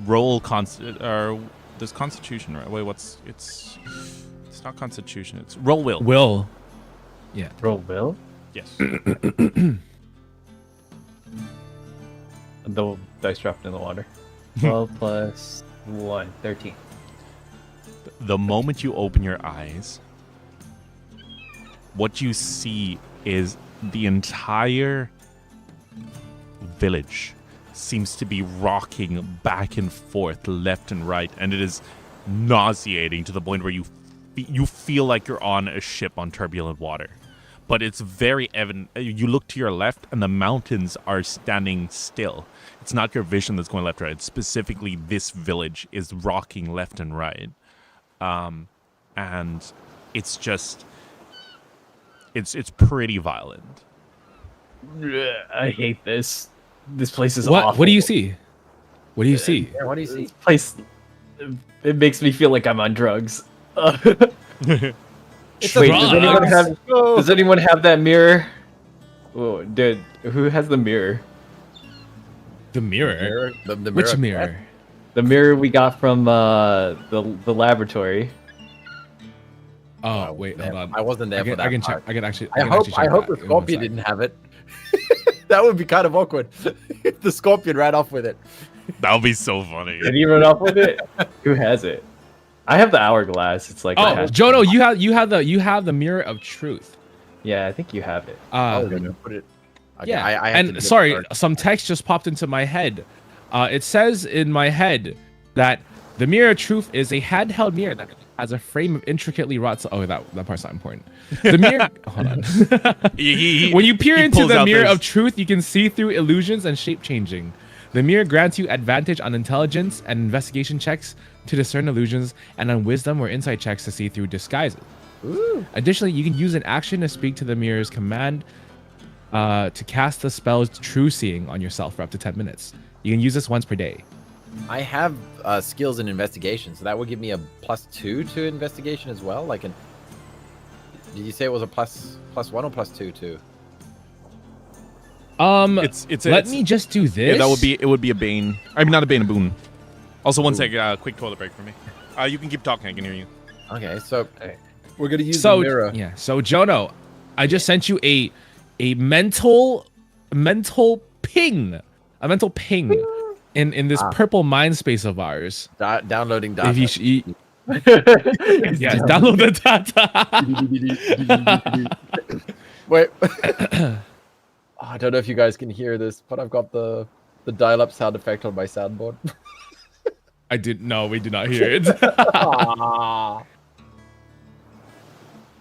[SPEAKER 1] roll there's Constitution, right? Wait, it's not Constitution. It's roll will.
[SPEAKER 2] Will. Yeah.
[SPEAKER 4] Roll will?
[SPEAKER 1] Yes.
[SPEAKER 4] The dice dropped in the water. 12 plus 1, 13.
[SPEAKER 1] The moment you open your eyes, what you see is the entire village seems to be rocking back and forth, left and right, and it is nauseating to the point where you feel like you're on a ship on turbulent water. But it's very evident. You look to your left, and the mountains are standing still. It's not your vision that's going left and right. It's specifically this village is rocking left and right. And it's just... It's pretty violent.
[SPEAKER 4] I hate this. This place is
[SPEAKER 2] What?
[SPEAKER 4] awful.
[SPEAKER 2] What do you see? What do you see?
[SPEAKER 3] Yeah, what do you see?
[SPEAKER 4] This place, it makes me feel like I'm on drugs.
[SPEAKER 3] It's
[SPEAKER 4] Wait,
[SPEAKER 2] Drugs?
[SPEAKER 4] does anyone have that mirror? Oh, dude, who has the mirror?
[SPEAKER 2] The mirror.
[SPEAKER 3] The
[SPEAKER 2] Which
[SPEAKER 3] of
[SPEAKER 2] mirror?
[SPEAKER 3] death?
[SPEAKER 4] The mirror we got from the laboratory.
[SPEAKER 2] Oh wait, hold on.
[SPEAKER 3] I wasn't there for that.
[SPEAKER 2] I can
[SPEAKER 3] part.
[SPEAKER 2] check. I can actually.
[SPEAKER 3] I
[SPEAKER 2] can
[SPEAKER 3] hope
[SPEAKER 2] actually check
[SPEAKER 3] the
[SPEAKER 2] that. Give me one
[SPEAKER 3] scorpion
[SPEAKER 2] sec.
[SPEAKER 3] didn't have it. That would be kind of awkward if the scorpion ran off with it.
[SPEAKER 1] That would be so funny.
[SPEAKER 4] Did he run off with it? Who has it? I have the hourglass. It's like
[SPEAKER 2] Oh,
[SPEAKER 4] a
[SPEAKER 2] Jono, you have the mirror of truth.
[SPEAKER 4] yeah, I think you have it.
[SPEAKER 3] I was gonna put it. Okay,
[SPEAKER 2] Yeah,
[SPEAKER 3] I have to
[SPEAKER 2] and
[SPEAKER 3] get
[SPEAKER 2] sorry,
[SPEAKER 3] started.
[SPEAKER 2] some text just popped into my head. It says in my head that the mirror of truth is a handheld mirror that has a frame of intricately wrought. Oh, that part's not important. The mirror. Hold on. When you peer
[SPEAKER 1] he
[SPEAKER 2] into
[SPEAKER 1] pulls
[SPEAKER 2] the
[SPEAKER 1] out
[SPEAKER 2] mirror
[SPEAKER 1] this-
[SPEAKER 2] of truth, you can see through illusions and shape changing. The mirror grants you advantage on intelligence and investigation checks to discern illusions, and on wisdom or insight checks to see through disguises. Additionally, you can use an action to speak to the mirror's command to cast the spell True Seeing on yourself for up to 10 minutes. You can use this once per day.
[SPEAKER 3] I have skills in investigation, so that would give me a +2 to investigation as well. Like, did you say it was a +1 or +2 too?
[SPEAKER 2] Let me just do this.
[SPEAKER 1] Yeah, it would be a bane. I mean, not a bane, a boon. Also, one sec, quick toilet break for me. You can keep talking. I can hear you.
[SPEAKER 3] Okay, so we're gonna use
[SPEAKER 2] so
[SPEAKER 3] the mirror.
[SPEAKER 2] yeah. So Jono, I just sent you a mental ping, in this purple mind space of ours.
[SPEAKER 3] Downloading data.
[SPEAKER 2] If you yes, download the data.
[SPEAKER 3] Wait. Oh, I don't know if you guys can hear this, but I've got the dial-up sound effect on my soundboard.
[SPEAKER 2] I did no, we did not hear it.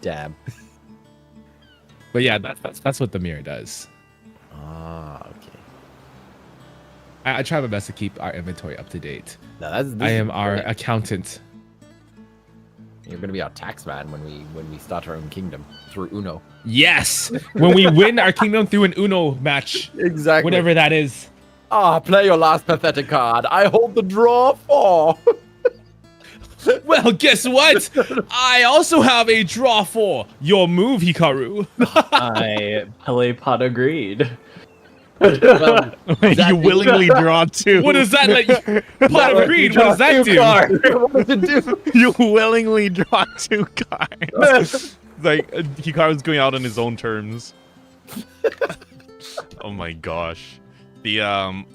[SPEAKER 3] Damn.
[SPEAKER 2] But yeah, that's what the mirror does.
[SPEAKER 3] Okay.
[SPEAKER 2] I try my best to keep our inventory up to date.
[SPEAKER 3] No,
[SPEAKER 2] I am our accountant.
[SPEAKER 3] You're gonna be our tax man when we start our own kingdom through Uno.
[SPEAKER 2] Yes, when we win our kingdom through an Uno match,
[SPEAKER 3] Exactly.
[SPEAKER 2] whatever that is.
[SPEAKER 3] Play your last pathetic card. I hold the draw 4.
[SPEAKER 2] Well, guess what? I also have a draw 4. Your move, Hikaru.
[SPEAKER 4] I play pot of greed.
[SPEAKER 1] You willingly draw 2.
[SPEAKER 2] What is that like? Pot of greed. What does that do?
[SPEAKER 3] What does it do?
[SPEAKER 1] You willingly draw 2 cards. Like Hikaru's going out on his own terms. Oh my gosh. The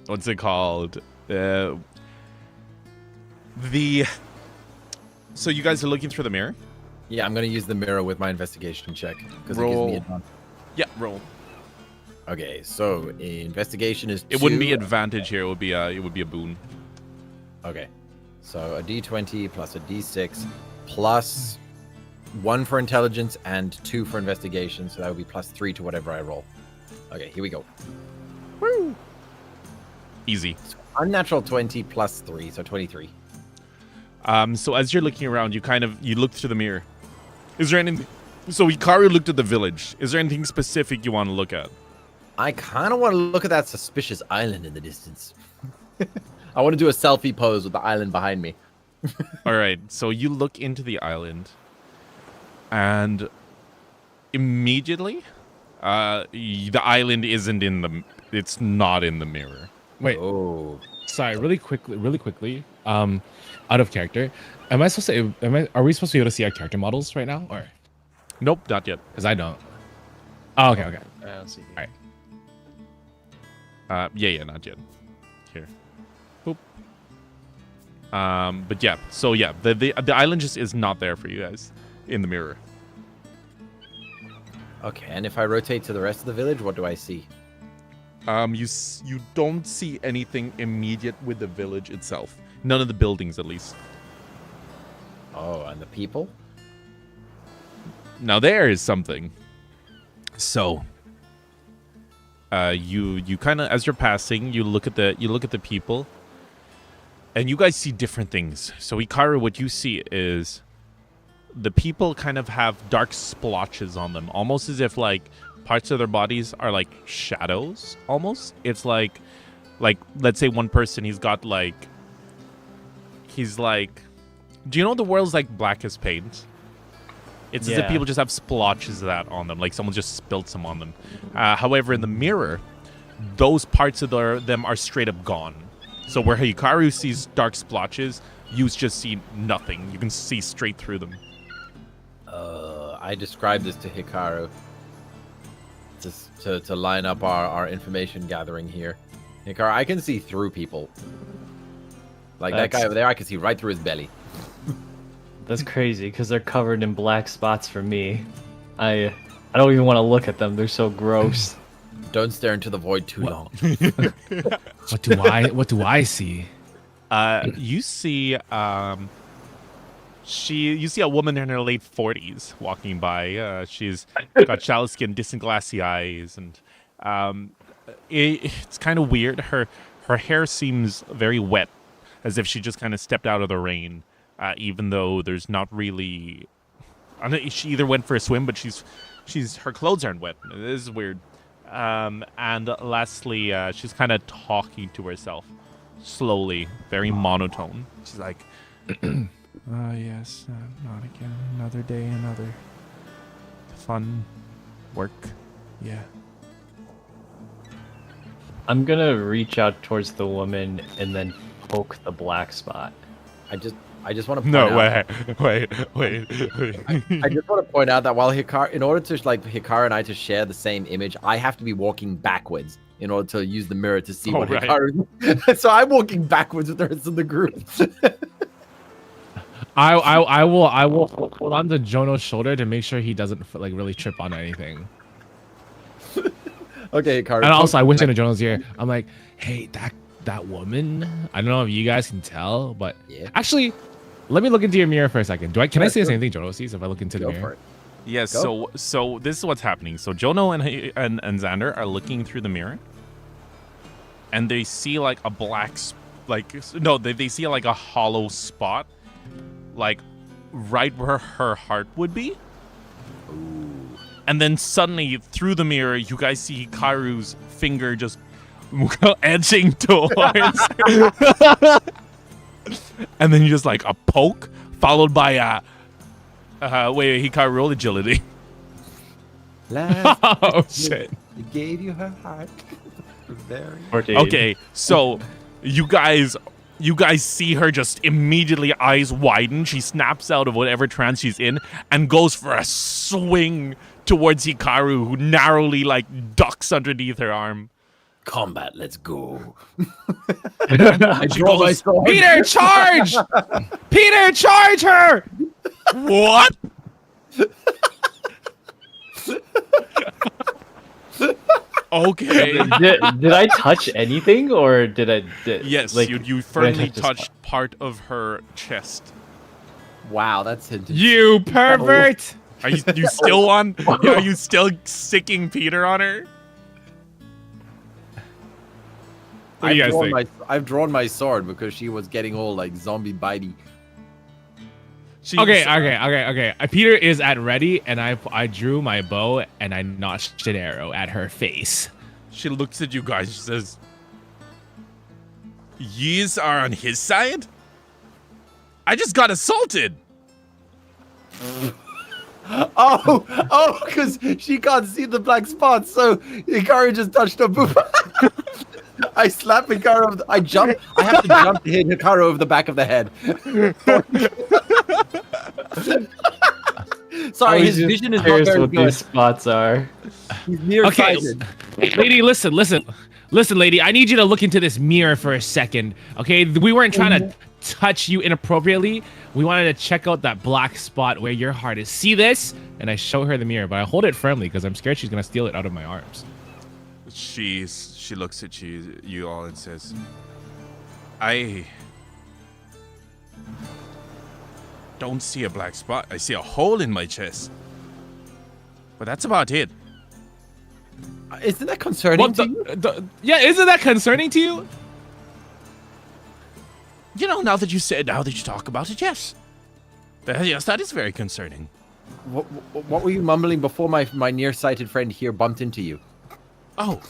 [SPEAKER 1] what's it called? So you guys are looking through the mirror?
[SPEAKER 3] Yeah, I'm gonna use the mirror with my investigation check because it gives
[SPEAKER 1] Roll.
[SPEAKER 3] me advantage.
[SPEAKER 1] Yeah, roll.
[SPEAKER 3] Okay, so investigation is 2.
[SPEAKER 1] It wouldn't be advantage here. It would be a boon.
[SPEAKER 3] Okay, so a d20 plus a d6 plus 1 for intelligence and 2 for investigation. So that would be plus 3 to whatever I roll. Okay, here we go.
[SPEAKER 1] Woo! Easy.
[SPEAKER 3] So unnatural 20 plus 3, so 23.
[SPEAKER 1] So as you're looking around, you look through the mirror. Is there anything? So Hikaru looked at the village. Is there anything specific you want to look at?
[SPEAKER 3] I kind of want to look at that suspicious island in the distance. I want to do a selfie pose with the island behind me.
[SPEAKER 1] All right. So you look into the island, and immediately, the island isn't in the. It's not in the mirror.
[SPEAKER 2] Wait.
[SPEAKER 3] Oh.
[SPEAKER 2] Sorry. Really quickly. Out of character. Am I supposed to? Are we supposed to be able to see our character models right now, or?
[SPEAKER 1] Nope, not yet.
[SPEAKER 2] Because I don't. Oh, okay.
[SPEAKER 4] I don't see.
[SPEAKER 2] All right.
[SPEAKER 1] Yeah, not yet. Here. Boop. But yeah, so yeah, the island just is not there for you guys in the mirror.
[SPEAKER 3] Okay, and if I rotate to the rest of the village, what do I see?
[SPEAKER 1] You don't see anything immediate with the village itself. None of the buildings, at least.
[SPEAKER 3] Oh, and the people?
[SPEAKER 1] Now there is something. So, you kind of, as you're passing, you look at the people, and you guys see different things. So Hikaru, what you see is the people kind of have dark splotches on them, almost as if like parts of their bodies are like shadows. Almost, it's like let's say one person, he's like, do you know the world's like black as paint? It's as if people just have splotches of that on them, like someone just spilled some on them. However, in the mirror, those parts of them are straight up gone. So where Hikaru sees dark splotches, you just see nothing. You can see straight through them.
[SPEAKER 3] I described this to Hikaru just to line up our information gathering here. Hikaru, I can see through people. Like that guy over there, I can see right through his belly.
[SPEAKER 4] That's crazy because they're covered in black spots for me. I don't even want to look at them. They're so gross.
[SPEAKER 3] Don't stare into the void too long.
[SPEAKER 2] What do I see?
[SPEAKER 1] You see, you see a woman in her late 40s walking by. She's got shallow skin, distant glassy eyes, and it's kind of weird. Her hair seems very wet, as if she just kind of stepped out of the rain. Even though there's not really, she either went for a swim, but her clothes aren't wet. This is weird. And lastly, she's kind of talking to herself, slowly, very monotone. She's like, yes, not again. Another day, another fun work. Yeah.
[SPEAKER 4] I'm gonna reach out towards the woman and then poke the black spot.
[SPEAKER 3] I just want to point out.
[SPEAKER 1] Wait.
[SPEAKER 3] I just want to point out that while Hikaru, in order to like Hikaru and I to share the same image, I have to be walking backwards in order to use the mirror to see what
[SPEAKER 1] right.
[SPEAKER 3] Hikaru. So I'm walking backwards with the rest of the group.
[SPEAKER 2] I will hold on to Jono's shoulder to make sure he doesn't like really trip on anything.
[SPEAKER 3] Okay, Hikaru.
[SPEAKER 2] And also, I whisper into Jono's ear. I'm like, hey, that woman. I don't know if you guys can tell, but
[SPEAKER 3] Yeah.
[SPEAKER 2] actually, let me look into your mirror for a second. Can I say the
[SPEAKER 3] sure.
[SPEAKER 2] same thing Jono sees if I look into the
[SPEAKER 3] Go
[SPEAKER 2] mirror?
[SPEAKER 3] for it.
[SPEAKER 1] Yes.
[SPEAKER 3] Go.
[SPEAKER 1] So this is what's happening. So Jono and Xander are looking through the mirror, and they see like a black, they see like a hollow spot, like right where her heart would be. And then suddenly through the mirror, you guys see Hikaru's finger just edging towards, and then just like a poke followed by a. Wait, Hikaru, roll agility.
[SPEAKER 2] Oh shit!
[SPEAKER 3] He gave you her heart. Very.
[SPEAKER 4] 14.
[SPEAKER 1] Okay, so you guys see her just immediately eyes widen. She snaps out of whatever trance she's in and goes for a swing towards Hikaru, who narrowly like ducks underneath her arm.
[SPEAKER 3] Combat, let's go.
[SPEAKER 1] I
[SPEAKER 3] draw my sword.
[SPEAKER 2] Peter, charge! Peter, charge her!
[SPEAKER 1] What? Okay.
[SPEAKER 4] Did I touch anything, or did I?
[SPEAKER 1] Yes,
[SPEAKER 4] like,
[SPEAKER 1] you firmly
[SPEAKER 4] touch this
[SPEAKER 1] touched part of her chest.
[SPEAKER 3] Wow, that's hinted.
[SPEAKER 2] You pervert!
[SPEAKER 1] Are you still on? Are you still sicking Peter on her?
[SPEAKER 2] What do you guys think?
[SPEAKER 3] I've drawn my sword because she was getting all like zombie bitey.
[SPEAKER 2] Okay. Peter is at ready, and I drew my bow and I notched an arrow at her face.
[SPEAKER 1] She looks at you guys. She says, "Yous are on his side? I just got assaulted."
[SPEAKER 3] Oh, because she can't see the black spots, so Hikaru just touched her boob. I slap Hikaru. I jump. I have to jump to hit Hikaru over the back of the head. Sorry, his vision is not very
[SPEAKER 4] what
[SPEAKER 3] good.
[SPEAKER 4] these spots are.
[SPEAKER 3] He's nearsighted.
[SPEAKER 2] Lady, listen, lady. I need you to look into this mirror for a second. Okay, we weren't trying to touch you inappropriately. We wanted to check out that black spot where your heart is. See this? And I show her the mirror, but I hold it firmly because I'm scared she's gonna steal it out of my arms.
[SPEAKER 1] She looks at you all and says, "I don't see a black spot. I see a hole in my chest. But that's about it."
[SPEAKER 3] Isn't that concerning to you?
[SPEAKER 2] Yeah, isn't that concerning to you?
[SPEAKER 1] You know, now that you talk about it, yes. Yes, that is very concerning.
[SPEAKER 3] What were you mumbling before my nearsighted friend here bumped into you?
[SPEAKER 1] Oh.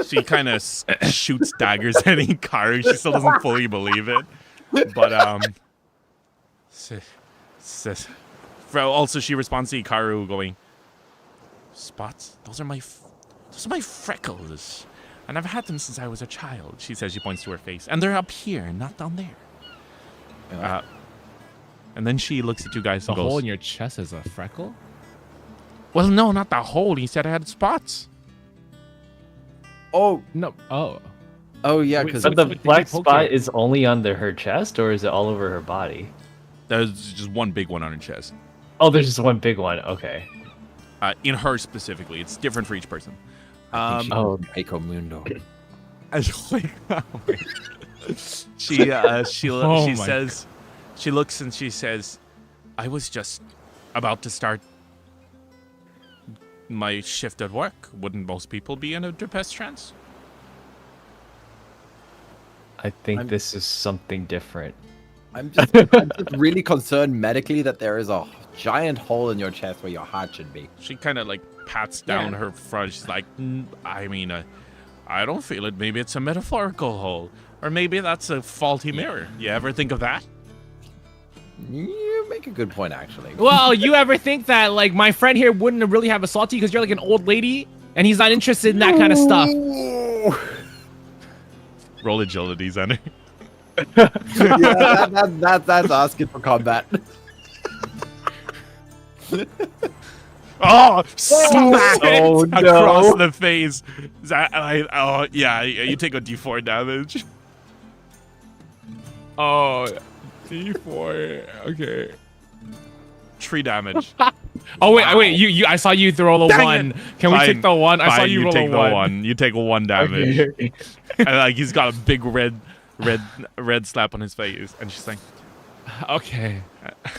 [SPEAKER 1] She kind of shoots daggers at Hikaru. She still doesn't fully believe it. But, also she responds to Hikaru going, "Spots? Those are my freckles. And I've had them since I was a child," she says. She points to her face. "And they're up here, not down there." And then she looks at you guys
[SPEAKER 2] The
[SPEAKER 1] and goes,
[SPEAKER 2] hole in your chest is a freckle?
[SPEAKER 1] "Well, no, not the hole. He said I had spots."
[SPEAKER 3] Oh,
[SPEAKER 2] No. Oh.
[SPEAKER 3] oh yeah,
[SPEAKER 2] Wait,
[SPEAKER 3] because
[SPEAKER 4] But the
[SPEAKER 2] Did you
[SPEAKER 4] black
[SPEAKER 2] poke
[SPEAKER 4] spot
[SPEAKER 2] her?
[SPEAKER 4] is only under her chest, or is it all over her body?
[SPEAKER 1] There's just one big one on her chest.
[SPEAKER 4] Oh, there's just one big one. Okay.
[SPEAKER 1] In her specifically. It's different for each person.
[SPEAKER 4] Oh.
[SPEAKER 3] Eiko Mundo.
[SPEAKER 1] She
[SPEAKER 2] Oh my
[SPEAKER 1] says, she looks and she says, "I was just about to start my shift at work. Wouldn't most people be in a depressed trance?"
[SPEAKER 4] I think this is something different.
[SPEAKER 3] I'm just really concerned medically that there is a giant hole in your chest where your heart should be.
[SPEAKER 1] She kind of like pats down her front. She's like, I mean, I don't feel it. Maybe it's a metaphorical hole. Or maybe that's a faulty mirror. You ever think of that?
[SPEAKER 3] You make a good point, actually.
[SPEAKER 2] Well, you ever think that like my friend here wouldn't really have assaulted you because you're like an old lady and he's not interested in that kind of stuff?
[SPEAKER 1] Roll agility, Xander.
[SPEAKER 3] Yeah, that's asking for combat.
[SPEAKER 1] Oh, smack
[SPEAKER 4] Oh,
[SPEAKER 1] it
[SPEAKER 4] no.
[SPEAKER 1] across the face. Yeah, you take a d4 damage.
[SPEAKER 2] Oh, D4. Okay.
[SPEAKER 1] 3 damage.
[SPEAKER 2] Oh wait, you I saw you throw the
[SPEAKER 1] Dang
[SPEAKER 2] one.
[SPEAKER 1] it.
[SPEAKER 2] Can we
[SPEAKER 1] Fine,
[SPEAKER 2] take the one? I saw
[SPEAKER 1] fine,
[SPEAKER 2] you roll
[SPEAKER 1] take
[SPEAKER 2] a
[SPEAKER 1] the
[SPEAKER 2] one.
[SPEAKER 1] one. You take 1 damage. And like he's got a big red slap on his face, and she's like,
[SPEAKER 2] Okay.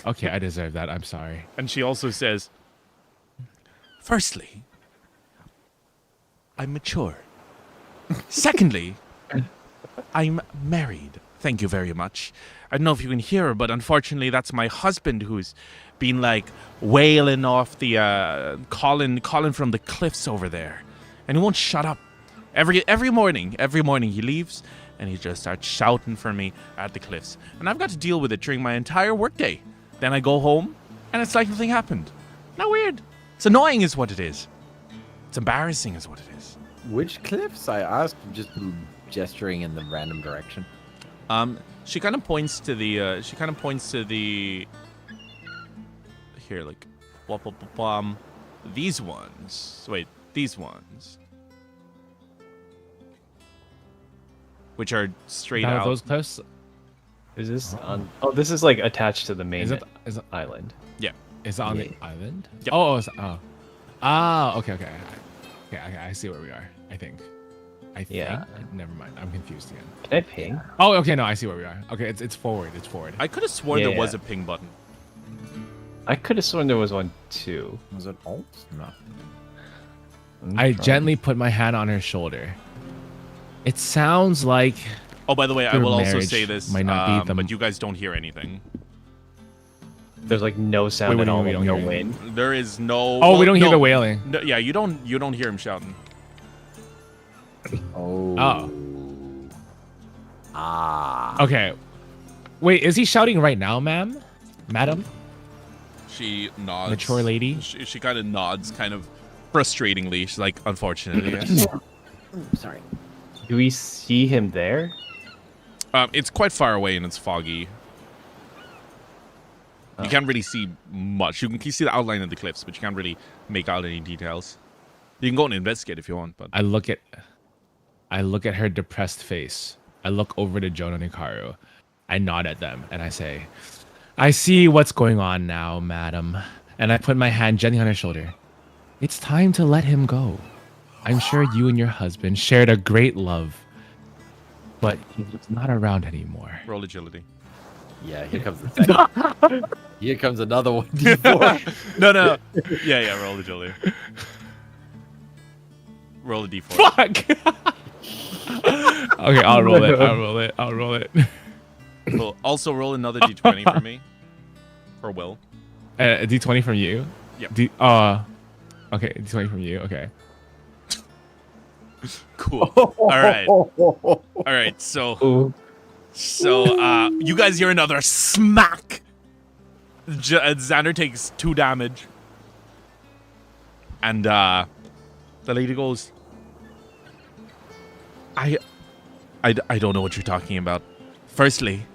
[SPEAKER 2] Okay, I deserve that. I'm sorry.
[SPEAKER 1] and she also says, firstly, I'm mature. Secondly, I'm married. Thank you very much. I don't know if you can hear her, but unfortunately, that's my husband who's been like wailing off the calling from the cliffs over there, and he won't shut up. Every morning he leaves and he just starts shouting for me at the cliffs, and I've got to deal with it during my entire workday. Then I go home, and it's like nothing happened. Not weird. It's annoying, is what it is. It's embarrassing, is what it is.
[SPEAKER 3] Which cliffs? I asked, just gesturing in the random direction.
[SPEAKER 1] She kind of points to the. Here, like, these ones. Wait, these ones. Which are straight
[SPEAKER 2] Now
[SPEAKER 1] out.
[SPEAKER 2] those cliffs.
[SPEAKER 4] Is this on? Oh, this is like attached to the main
[SPEAKER 2] Is it
[SPEAKER 4] island.
[SPEAKER 1] Yeah.
[SPEAKER 2] is it on
[SPEAKER 3] Yeah.
[SPEAKER 2] the island?
[SPEAKER 1] Yep.
[SPEAKER 2] Oh. Ah, okay. Okay, I see where we are. I think.
[SPEAKER 4] Yeah.
[SPEAKER 2] Never mind. I'm confused again.
[SPEAKER 4] Can I ping?
[SPEAKER 2] Oh, okay. No, I see where we are. Okay, it's forward. It's forward.
[SPEAKER 1] I could have sworn there
[SPEAKER 4] Yeah.
[SPEAKER 1] was a ping button.
[SPEAKER 4] I could have sworn there was one too.
[SPEAKER 3] Was it alt? No.
[SPEAKER 2] I gently put my hand on her shoulder. It sounds like
[SPEAKER 1] Oh, by the way, I
[SPEAKER 2] Their
[SPEAKER 1] will also
[SPEAKER 2] marriage
[SPEAKER 1] say this,
[SPEAKER 2] might not be the-
[SPEAKER 1] but you guys don't hear anything.
[SPEAKER 4] There's like no sound
[SPEAKER 2] Wait,
[SPEAKER 4] at all.
[SPEAKER 2] we don't
[SPEAKER 4] No
[SPEAKER 2] hear
[SPEAKER 4] wind.
[SPEAKER 1] There is no.
[SPEAKER 2] Oh, we don't hear
[SPEAKER 1] no,
[SPEAKER 2] the wailing.
[SPEAKER 1] No, yeah, you don't hear him shouting.
[SPEAKER 3] Oh.
[SPEAKER 2] Oh.
[SPEAKER 3] Ah.
[SPEAKER 2] Okay. Wait, is he shouting right now, ma'am? Madam?
[SPEAKER 1] She nods.
[SPEAKER 2] Mature lady?
[SPEAKER 1] She kind of nods, kind of frustratingly. She's like, unfortunately, yes.
[SPEAKER 3] Sorry.
[SPEAKER 4] Do we see him there?
[SPEAKER 1] It's quite far away and it's foggy. You can't really see much. You can see the outline of the cliffs, but you can't really make out any details. You can go and investigate if you want, but
[SPEAKER 2] I look at her depressed face. I look over to Jonah and Hikaru. I nod at them and I say, I see what's going on now, madam. And I put my hand gently on her shoulder. It's time to let him go. I'm sure you and your husband shared a great love, but he's not around anymore.
[SPEAKER 1] roll agility.
[SPEAKER 3] Yeah, here comes the second. Here comes another one. D4.
[SPEAKER 1] No. Yeah, roll agility. Roll a d4.
[SPEAKER 2] Fuck! Okay, I'll roll it.
[SPEAKER 1] Cool. Also, roll another d20 for me. For Will.
[SPEAKER 2] A D20 from you?
[SPEAKER 1] Yep.
[SPEAKER 2] Okay, D20 from you. Okay.
[SPEAKER 1] Cool. All right. So you guys hear another smack. Xander takes 2 damage, and the lady goes, I don't know what you're talking about. Firstly,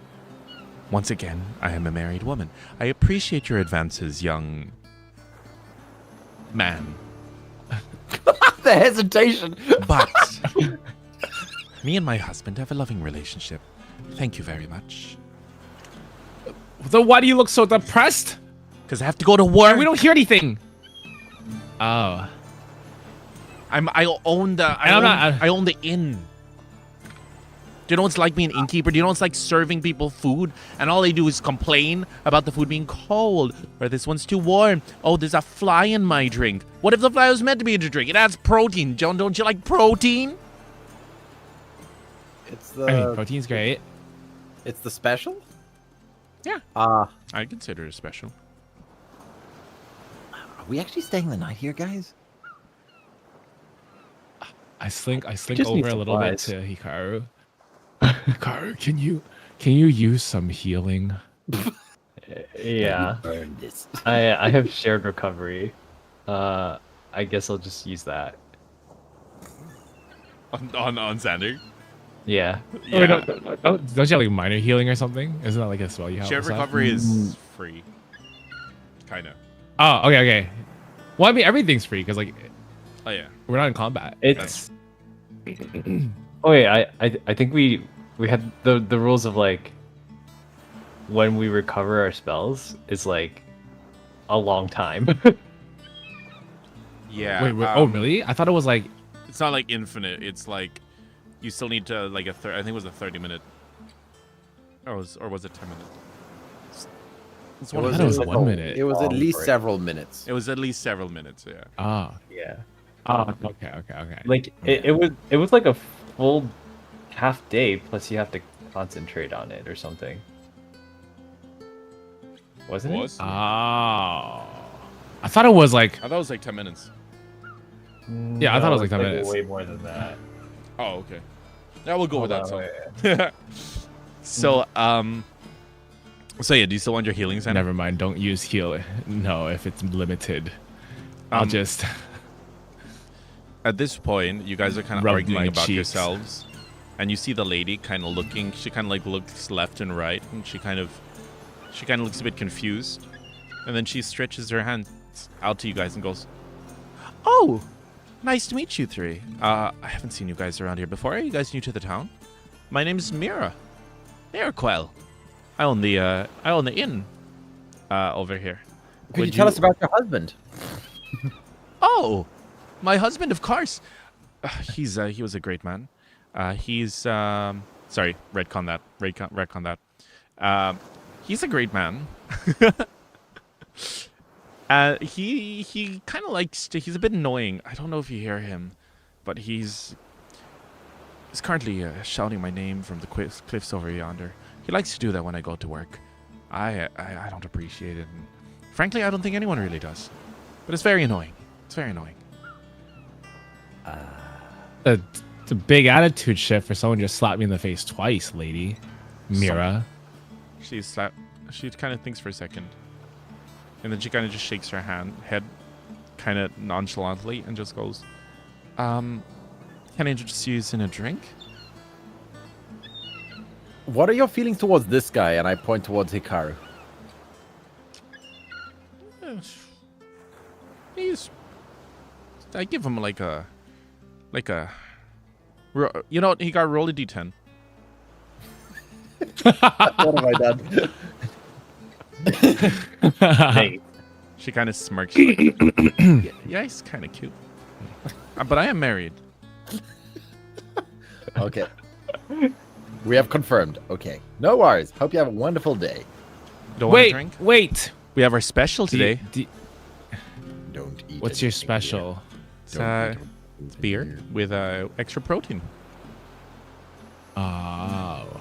[SPEAKER 1] once again, I am a married woman. I appreciate your advances, young man.
[SPEAKER 3] The hesitation.
[SPEAKER 1] But me and my husband have a loving relationship. Thank you very much.
[SPEAKER 2] So why do you look so depressed?
[SPEAKER 1] Because I have to go to work.
[SPEAKER 2] We don't hear anything. Oh.
[SPEAKER 1] I own the inn. Do you know what it's like being an innkeeper? Do you know what it's like serving people food? And all they do is complain about the food being cold. Or this one's too warm. Oh, there's a fly in my drink. What if the fly was meant to be in your drink? It adds protein. John, don't you like protein?
[SPEAKER 3] It's the.
[SPEAKER 2] I mean, protein's great.
[SPEAKER 3] It's the special.
[SPEAKER 1] Yeah.
[SPEAKER 3] Are
[SPEAKER 1] I consider it special.
[SPEAKER 3] we actually staying the night here, guys?
[SPEAKER 2] I slink
[SPEAKER 4] just
[SPEAKER 2] over
[SPEAKER 4] need
[SPEAKER 2] a little bit
[SPEAKER 4] supplies.
[SPEAKER 2] to Hikaru. Hikaru, can you use some healing?
[SPEAKER 4] Yeah.
[SPEAKER 3] Burn this.
[SPEAKER 4] I have shared recovery. I guess I'll just use that.
[SPEAKER 1] On Xander?
[SPEAKER 4] Yeah.
[SPEAKER 2] Oh, wait, don't you have like minor healing or something? Isn't that like a spell you have?
[SPEAKER 1] Shared
[SPEAKER 2] or stuff?
[SPEAKER 1] recovery is free. Kind of.
[SPEAKER 2] Oh, okay. Well, I mean, everything's free because like
[SPEAKER 1] Oh, yeah.
[SPEAKER 2] we're not in combat.
[SPEAKER 4] It's. Oh wait, I think we had the rules of like when we recover our spells is like a long time.
[SPEAKER 1] Yeah.
[SPEAKER 2] Wait, oh really? I thought it was like.
[SPEAKER 1] It's not like infinite. It's like you still need to like I think it was a 30-minute. Or was it 10 minutes? It's one
[SPEAKER 2] I
[SPEAKER 1] of
[SPEAKER 2] thought it was
[SPEAKER 1] those.
[SPEAKER 2] 1 minute.
[SPEAKER 3] It was at
[SPEAKER 4] Long
[SPEAKER 3] least
[SPEAKER 4] break.
[SPEAKER 3] several minutes.
[SPEAKER 1] It was at least several minutes. Yeah.
[SPEAKER 2] Oh.
[SPEAKER 4] Yeah.
[SPEAKER 2] Oh. Okay.
[SPEAKER 4] Like it was like a full half day plus you have to concentrate on it or something. Wasn't
[SPEAKER 1] Was?
[SPEAKER 2] Oh. I thought it was like.
[SPEAKER 1] I thought it was like 10 minutes.
[SPEAKER 4] it?
[SPEAKER 2] Yeah, I thought it was
[SPEAKER 4] No,
[SPEAKER 2] like 10 minutes.
[SPEAKER 4] Way more than that.
[SPEAKER 1] Oh, okay. Yeah, we'll go with that.
[SPEAKER 4] Hold
[SPEAKER 1] So.
[SPEAKER 4] on,
[SPEAKER 1] So, so yeah, do you still want your healing center?
[SPEAKER 2] Never mind. Don't use heal. No, if it's limited, I'll
[SPEAKER 1] Um,
[SPEAKER 2] just.
[SPEAKER 1] At this point, you guys are kind of
[SPEAKER 2] Rub
[SPEAKER 1] arguing
[SPEAKER 2] my
[SPEAKER 1] about
[SPEAKER 2] cheeks.
[SPEAKER 1] yourselves, and you see the lady kind of looking. She kind of like looks left and right, and she kind of looks a bit confused, and then she stretches her hand out to you guys and goes, "Oh, nice to meet you three. I haven't seen you guys around here before. Are you guys new to the town? My name's Mira. Quell. I own the inn over here.
[SPEAKER 3] Could
[SPEAKER 1] Would
[SPEAKER 3] you tell us about your husband?
[SPEAKER 1] Oh, my husband, of course. He was a great man. He's sorry, retcon that. Retcon that. He's a great man. He kind of likes to. He's a bit annoying. I don't know if you hear him, but he's currently shouting my name from the cliffs over yonder. He likes to do that when I go to work. I don't appreciate it. And frankly, I don't think anyone really does. But it's very annoying. It's very annoying.
[SPEAKER 2] It's a big attitude shift for someone just slapped me in the face twice, lady. Mira.
[SPEAKER 1] She kind of thinks for a second, and then she kind of just shakes her head, kind of nonchalantly, and just goes, "Can I introduce you in a drink?"
[SPEAKER 3] What are your feelings towards this guy? And I point towards Hikaru.
[SPEAKER 1] I give him like a, you know, he got roll a d10.
[SPEAKER 3] What have I done?
[SPEAKER 4] Hey,
[SPEAKER 1] She kind of smirks. She's like, yeah, he's kind of cute. But I am married.
[SPEAKER 3] Okay. We have confirmed. Okay. No worries. Hope you have a wonderful day.
[SPEAKER 1] Don't want a
[SPEAKER 2] Wait,
[SPEAKER 1] drink?
[SPEAKER 2] wait.
[SPEAKER 1] We have our special today.
[SPEAKER 3] Don't eat.
[SPEAKER 2] What's your
[SPEAKER 3] anything
[SPEAKER 2] special?
[SPEAKER 1] It's
[SPEAKER 3] Don't
[SPEAKER 1] beer with extra protein.
[SPEAKER 2] Oh.
[SPEAKER 3] here.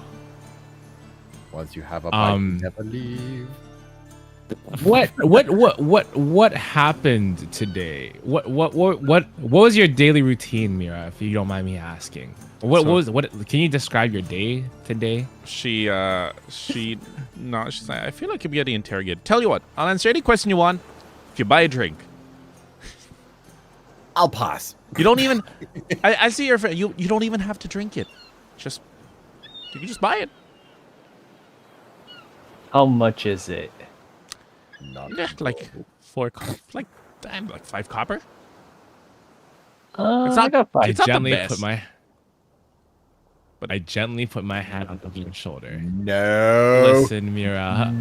[SPEAKER 3] Once you have a bite, you never leave.
[SPEAKER 2] What happened today? What was your daily routine, Mira? If you don't mind me asking, what can you describe your day today?
[SPEAKER 1] She's like, I feel like you're getting interrogated. Tell you what, I'll answer any question you want if you buy a drink.
[SPEAKER 3] I'll pass.
[SPEAKER 1] You don't even. I see your friend. You don't even have to drink it. You can just buy it.
[SPEAKER 4] how much is it?
[SPEAKER 3] Not
[SPEAKER 1] Yeah, like 5 copper.
[SPEAKER 4] It's
[SPEAKER 1] not-
[SPEAKER 4] I got
[SPEAKER 1] I
[SPEAKER 4] five.
[SPEAKER 1] not the
[SPEAKER 2] gently
[SPEAKER 1] best.
[SPEAKER 2] I gently put my hand on your shoulder.
[SPEAKER 3] No.
[SPEAKER 2] Listen, Mira.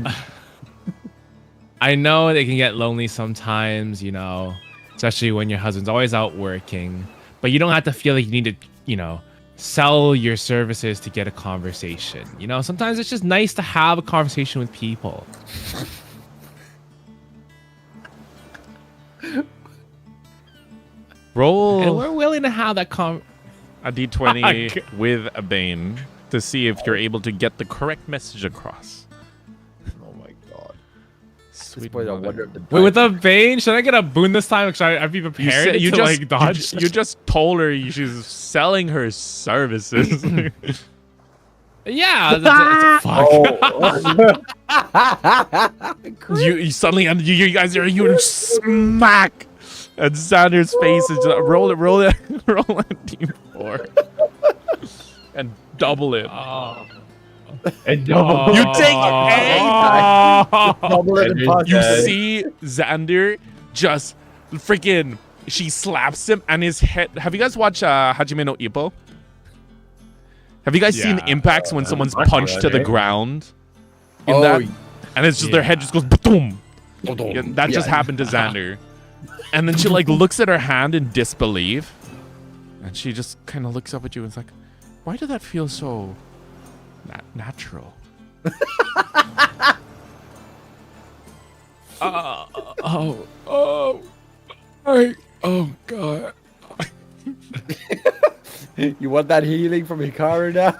[SPEAKER 2] I know it can get lonely sometimes, you know, especially when your husband's always out working. But you don't have to feel like you need to, you know, sell your services to get a conversation. You know, sometimes it's just nice to have a conversation with people. And
[SPEAKER 1] Roll
[SPEAKER 2] we're willing to have that
[SPEAKER 1] a d20 with a bane to see if you're able to get the correct message across.
[SPEAKER 3] Oh my god.
[SPEAKER 1] Sweet
[SPEAKER 3] Boy, I
[SPEAKER 1] mother.
[SPEAKER 3] wonder if the
[SPEAKER 2] Wait, with a Bane, should I get a boon this time? Should I be prepared to like dodge?
[SPEAKER 1] You just told her she's selling her services.
[SPEAKER 2] Yeah, fuck.
[SPEAKER 1] you suddenly you guys are you smack, and Xander's face is just, roll it, roll a d4, and double it.
[SPEAKER 4] And double.
[SPEAKER 1] You take a.
[SPEAKER 3] double it and pass
[SPEAKER 1] You
[SPEAKER 3] it.
[SPEAKER 1] see Xander just freaking. She slaps him and his head. Have you guys watched Hajime no Ippo? Have you guys seen
[SPEAKER 2] Yeah.
[SPEAKER 1] impacts when someone's
[SPEAKER 4] watching
[SPEAKER 1] punched
[SPEAKER 4] that,
[SPEAKER 1] to the
[SPEAKER 4] eh?
[SPEAKER 1] ground? In
[SPEAKER 3] Oh,
[SPEAKER 1] that, and it's just their head just goes boom. Yeah, that just happened to Xander. And then she like looks at her hand in disbelief. And she just kind of looks up at you and is like, why did that feel so natural? Oh God.
[SPEAKER 3] You want that healing from Hikaru now?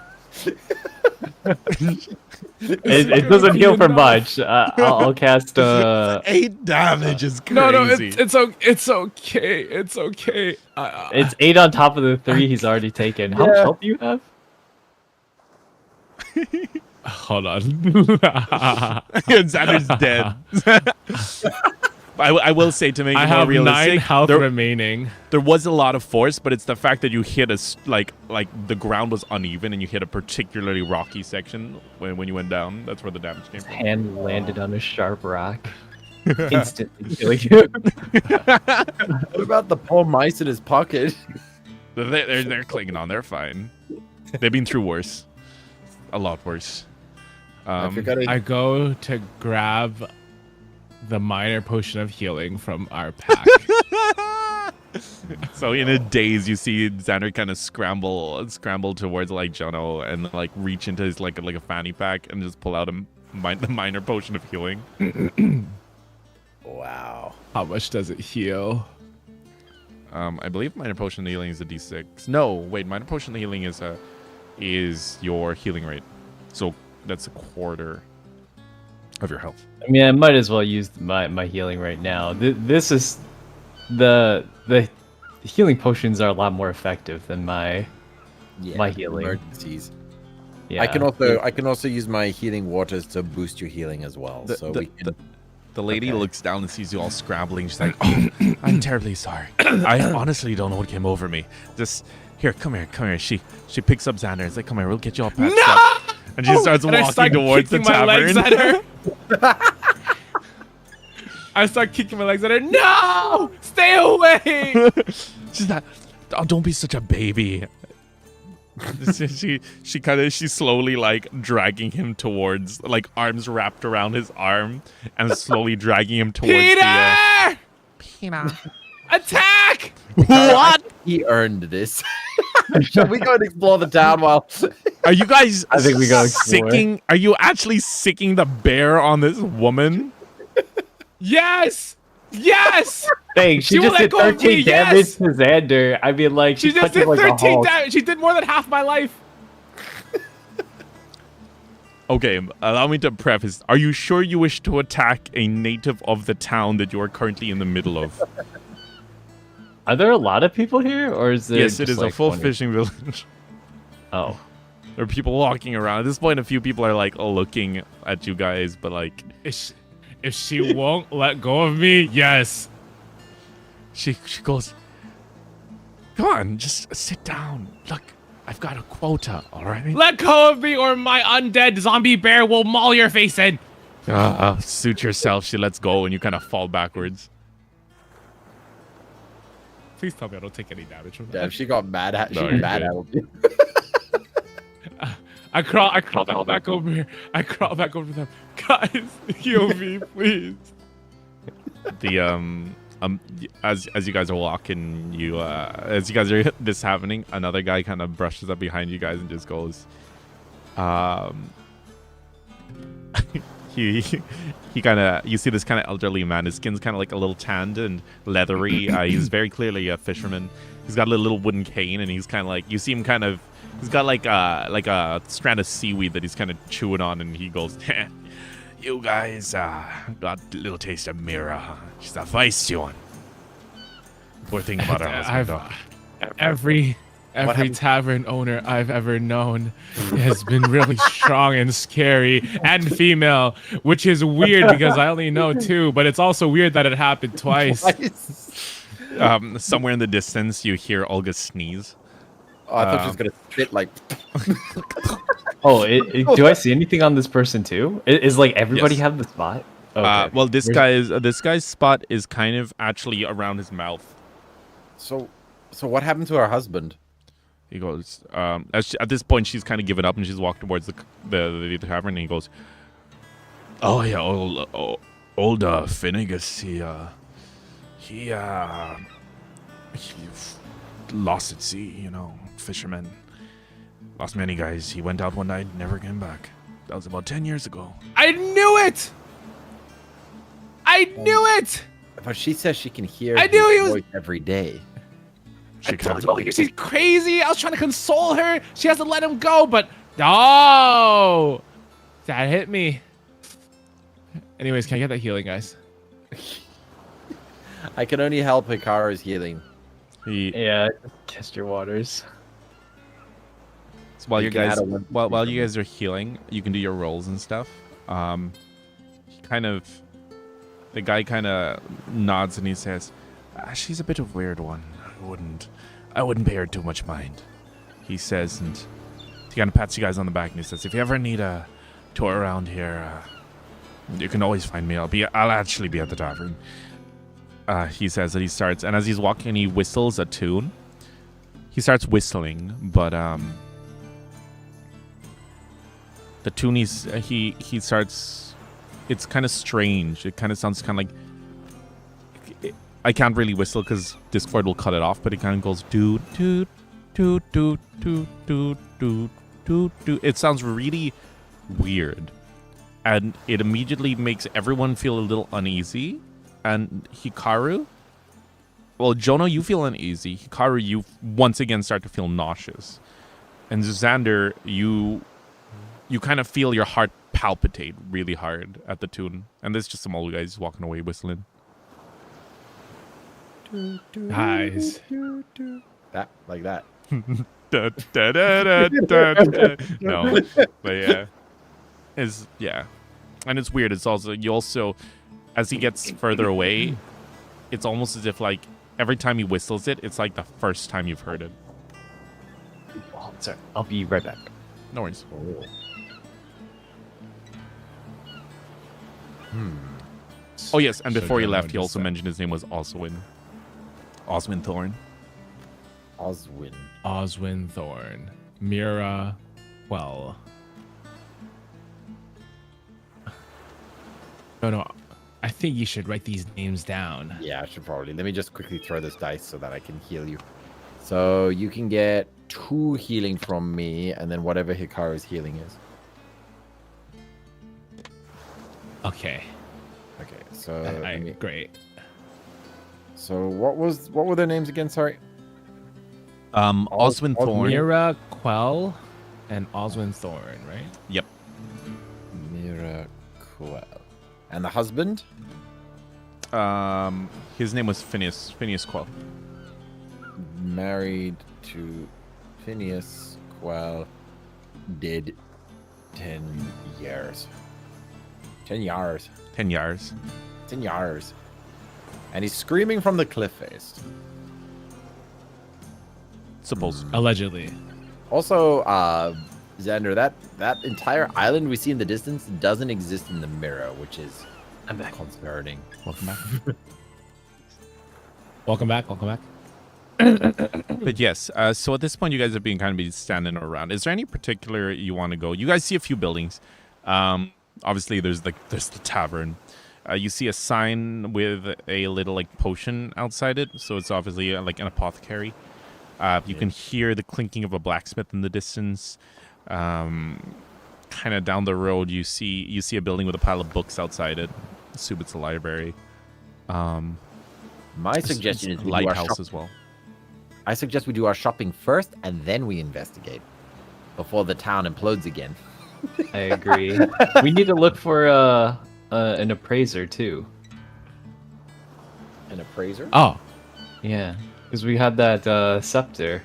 [SPEAKER 4] It doesn't heal for much. I'll cast
[SPEAKER 1] 8 damage is crazy.
[SPEAKER 2] No, it's okay. It's okay.
[SPEAKER 4] It's 8 on top of the 3 he's already taken. How much health do you have?
[SPEAKER 2] Hold on.
[SPEAKER 1] Xander's dead. I will say, to make it
[SPEAKER 2] I
[SPEAKER 1] more
[SPEAKER 2] have 9
[SPEAKER 1] realistic,
[SPEAKER 2] health remaining.
[SPEAKER 1] there was a lot of force, but it's the fact that you hit like the ground was uneven and you hit a particularly rocky section when you went down. That's where the damage came from.
[SPEAKER 4] Hand landed on a sharp rock. Instantly killing you.
[SPEAKER 3] What about the poor mice in his pocket?
[SPEAKER 1] They're clinging on. They're fine. They've been through worse. A lot worse.
[SPEAKER 2] I go to grab the minor potion of healing from our pack.
[SPEAKER 1] So in a daze, you see Xander kind of scramble towards like Jono and like reach into his like a fanny pack and just pull out the minor potion of healing.
[SPEAKER 3] Wow.
[SPEAKER 2] How much does it heal?
[SPEAKER 1] I believe minor potion of healing is a d6. No, wait, minor potion of healing is your healing rate. So that's a quarter of your health.
[SPEAKER 4] I mean, I might as well use my healing right now. This is the healing potions are a lot more effective than my healing.
[SPEAKER 3] Emergencies.
[SPEAKER 4] Yeah.
[SPEAKER 3] I can also use my healing waters to boost your healing as well.
[SPEAKER 1] The lady looks down and sees you all scrambling. She's like, "Oh, I'm terribly sorry. I honestly don't know what came over me. Just here, come here. She picks up Xander. It's like, come here, we'll get you all patched up." And she starts walking towards the tavern.
[SPEAKER 2] I start kicking my legs at her. No! Stay away!
[SPEAKER 1] She's not. Oh, don't be such a baby. she slowly like dragging him towards, like arms wrapped around his arm and slowly dragging him towards
[SPEAKER 2] Peter!
[SPEAKER 1] Peter.
[SPEAKER 2] Attack!
[SPEAKER 1] What?
[SPEAKER 3] He earned this. Shall we go and explore the town while...
[SPEAKER 1] Are you guys
[SPEAKER 4] I think we gotta explore.
[SPEAKER 1] sicking? Are you actually sicking the bear on this woman?
[SPEAKER 2] Yes! Yes!
[SPEAKER 4] Dang, she
[SPEAKER 2] will
[SPEAKER 4] just
[SPEAKER 2] let
[SPEAKER 4] did
[SPEAKER 2] go of me,
[SPEAKER 4] 13 damage
[SPEAKER 2] yes!
[SPEAKER 4] to Xander. I mean, like,
[SPEAKER 2] She just did 13 damage. She did more than half my life.
[SPEAKER 1] Okay, allow me to preface. Are you sure you wish to attack a native of the town that you are currently in the middle of?
[SPEAKER 4] Are there a lot of people here, or is there?
[SPEAKER 1] Yes, it
[SPEAKER 4] just,
[SPEAKER 1] is
[SPEAKER 4] like,
[SPEAKER 1] a full
[SPEAKER 4] 20?
[SPEAKER 1] fishing village.
[SPEAKER 4] Oh,
[SPEAKER 1] There are people walking around. At this point, a few people are like looking at you guys, but like
[SPEAKER 2] If she won't let go of me, yes.
[SPEAKER 1] she goes, "Come on, just sit down. Look, I've got a quota, all right?"
[SPEAKER 2] Let go of me or my undead zombie bear will maul your face in.
[SPEAKER 1] Suit yourself. She lets go and you kind of fall backwards.
[SPEAKER 2] Please tell me I don't take any damage from
[SPEAKER 3] Damn,
[SPEAKER 2] that.
[SPEAKER 3] she got mad at
[SPEAKER 1] No,
[SPEAKER 3] she
[SPEAKER 1] you're
[SPEAKER 3] mad
[SPEAKER 1] good.
[SPEAKER 2] I
[SPEAKER 3] at you.
[SPEAKER 2] crawl down back over here. I crawl back over to them. Guys, heal me, please.
[SPEAKER 1] As you guys are walking, as you guys are this happening, another guy kind of brushes up behind you guys and just goes, he kind of, you see this kind of elderly man. His skin's kind of like a little tanned and leathery. He's very clearly a fisherman. He's got a little wooden cane, and he's kind of like, you see him kind of, he's got like a strand of seaweed that he's kind of chewing on, and he goes, "You guys got a little taste of Mira, huh? She's a feisty one. Poor thing about her husband, though."
[SPEAKER 2] Every tavern owner I've ever known has been really strong and scary and female, which is weird because I only know 2, but it's also weird that it happened twice.
[SPEAKER 1] Somewhere in the distance, you hear Olga sneeze.
[SPEAKER 3] Oh, I thought she was gonna spit like.
[SPEAKER 4] Oh, do I see anything on this person too? Is like everybody
[SPEAKER 1] Yes.
[SPEAKER 4] have the spot? Okay.
[SPEAKER 1] Well, this guy's spot is kind of actually around his mouth.
[SPEAKER 3] So what happened to her husband?
[SPEAKER 1] He goes, at this point, she's kind of given up and she's walked towards the tavern, and he goes, "Oh yeah, old Finnegas, he lost at sea, you know, fisherman. Lost many guys. He went out one night, never came back. That was about 10 years ago.
[SPEAKER 2] I knew it. I knew it.
[SPEAKER 3] But she says she can hear
[SPEAKER 2] I knew
[SPEAKER 3] his
[SPEAKER 2] he was-
[SPEAKER 3] voice every day.
[SPEAKER 1] She
[SPEAKER 2] I told
[SPEAKER 1] can't.
[SPEAKER 2] you, she's crazy. I was trying to console her. She has to let him go, but no, that hit me. Anyways, can I get that healing, guys?
[SPEAKER 3] I can only help Hikaru's healing.
[SPEAKER 4] Yeah, test your waters.
[SPEAKER 1] So while
[SPEAKER 3] You
[SPEAKER 1] you
[SPEAKER 3] can
[SPEAKER 1] guys
[SPEAKER 3] add a one-
[SPEAKER 1] while you guys are healing, you can do your rolls and stuff. The guy kind of nods and he says, "She's a bit of a weird one. I wouldn't pay her too much mind." He says, and he kind of pats you guys on the back and he says, "If you ever need a tour around here, you can always find me. I'll actually be at the tavern." He says that he starts, and as he's walking, he whistles a tune. He starts whistling, but the tune he starts, it's kind of strange. It kind of sounds kind of like, I can't really whistle because Discord will cut it off, but it kind of goes doo doo doo doo doo doo doo doo doo. It sounds really weird, and it immediately makes everyone feel a little uneasy. And Hikaru, well, Jono, you feel uneasy. Hikaru, you once again start to feel nauseous, and Xander, you kind of feel your heart palpitate really hard at the tune. And there's just some old guys walking away whistling.
[SPEAKER 2] Nice.
[SPEAKER 3] That like that.
[SPEAKER 1] Da, da, da, da, da, da. No, but yeah, and it's weird. It's also as he gets further away, it's almost as if like every time he whistles it, it's like the first time you've heard it.
[SPEAKER 4] Oh, sorry. I'll be right back.
[SPEAKER 1] No worries. Oh yes, and before he left, he also mentioned his name was Oswin Thorn.
[SPEAKER 3] Oswin.
[SPEAKER 2] Oswin Thorn. Mira. Well. No. I think you should write these names down.
[SPEAKER 3] Yeah, I should probably. Let me just quickly throw this dice so that I can heal you. So you can get 2 healing from me, and then whatever Hikaru's healing is.
[SPEAKER 2] Okay.
[SPEAKER 3] Okay, so let me-
[SPEAKER 2] Great.
[SPEAKER 3] so what were their names again? Sorry.
[SPEAKER 1] Oswin Thorn.
[SPEAKER 2] Mira Quell and Oswin Thorn, right?
[SPEAKER 1] Yep.
[SPEAKER 3] Miracle. And the husband?
[SPEAKER 1] His name was Phineas Quell.
[SPEAKER 3] Married to Phineas Quell. Dead 10 years. 10 years.
[SPEAKER 1] 10 years.
[SPEAKER 3] 10 years. And he's screaming from the cliff face.
[SPEAKER 1] Supposedly.
[SPEAKER 2] Allegedly.
[SPEAKER 3] Also, Xander, that entire island we see in the distance doesn't exist in the mirror, which is
[SPEAKER 4] I'm back.
[SPEAKER 3] concerning.
[SPEAKER 1] Welcome back.
[SPEAKER 2] Welcome back. Welcome back.
[SPEAKER 1] But yes, so at this point, you guys have been kind of standing around. Is there any particular you want to go? You guys see a few buildings. Obviously, there's the tavern. You see a sign with a little like potion outside it, so it's obviously like an apothecary. You can hear the clinking of a blacksmith in the distance. Kind of down the road, you see a building with a pile of books outside it. Assume it's a library.
[SPEAKER 3] My suggestion is we do our
[SPEAKER 1] lighthouse
[SPEAKER 3] shop-
[SPEAKER 1] as well.
[SPEAKER 3] I suggest we do our shopping first, and then we investigate before the town implodes again.
[SPEAKER 4] I agree. We need to look for an appraiser too.
[SPEAKER 3] An appraiser?
[SPEAKER 2] Oh.
[SPEAKER 4] Yeah, because we had that scepter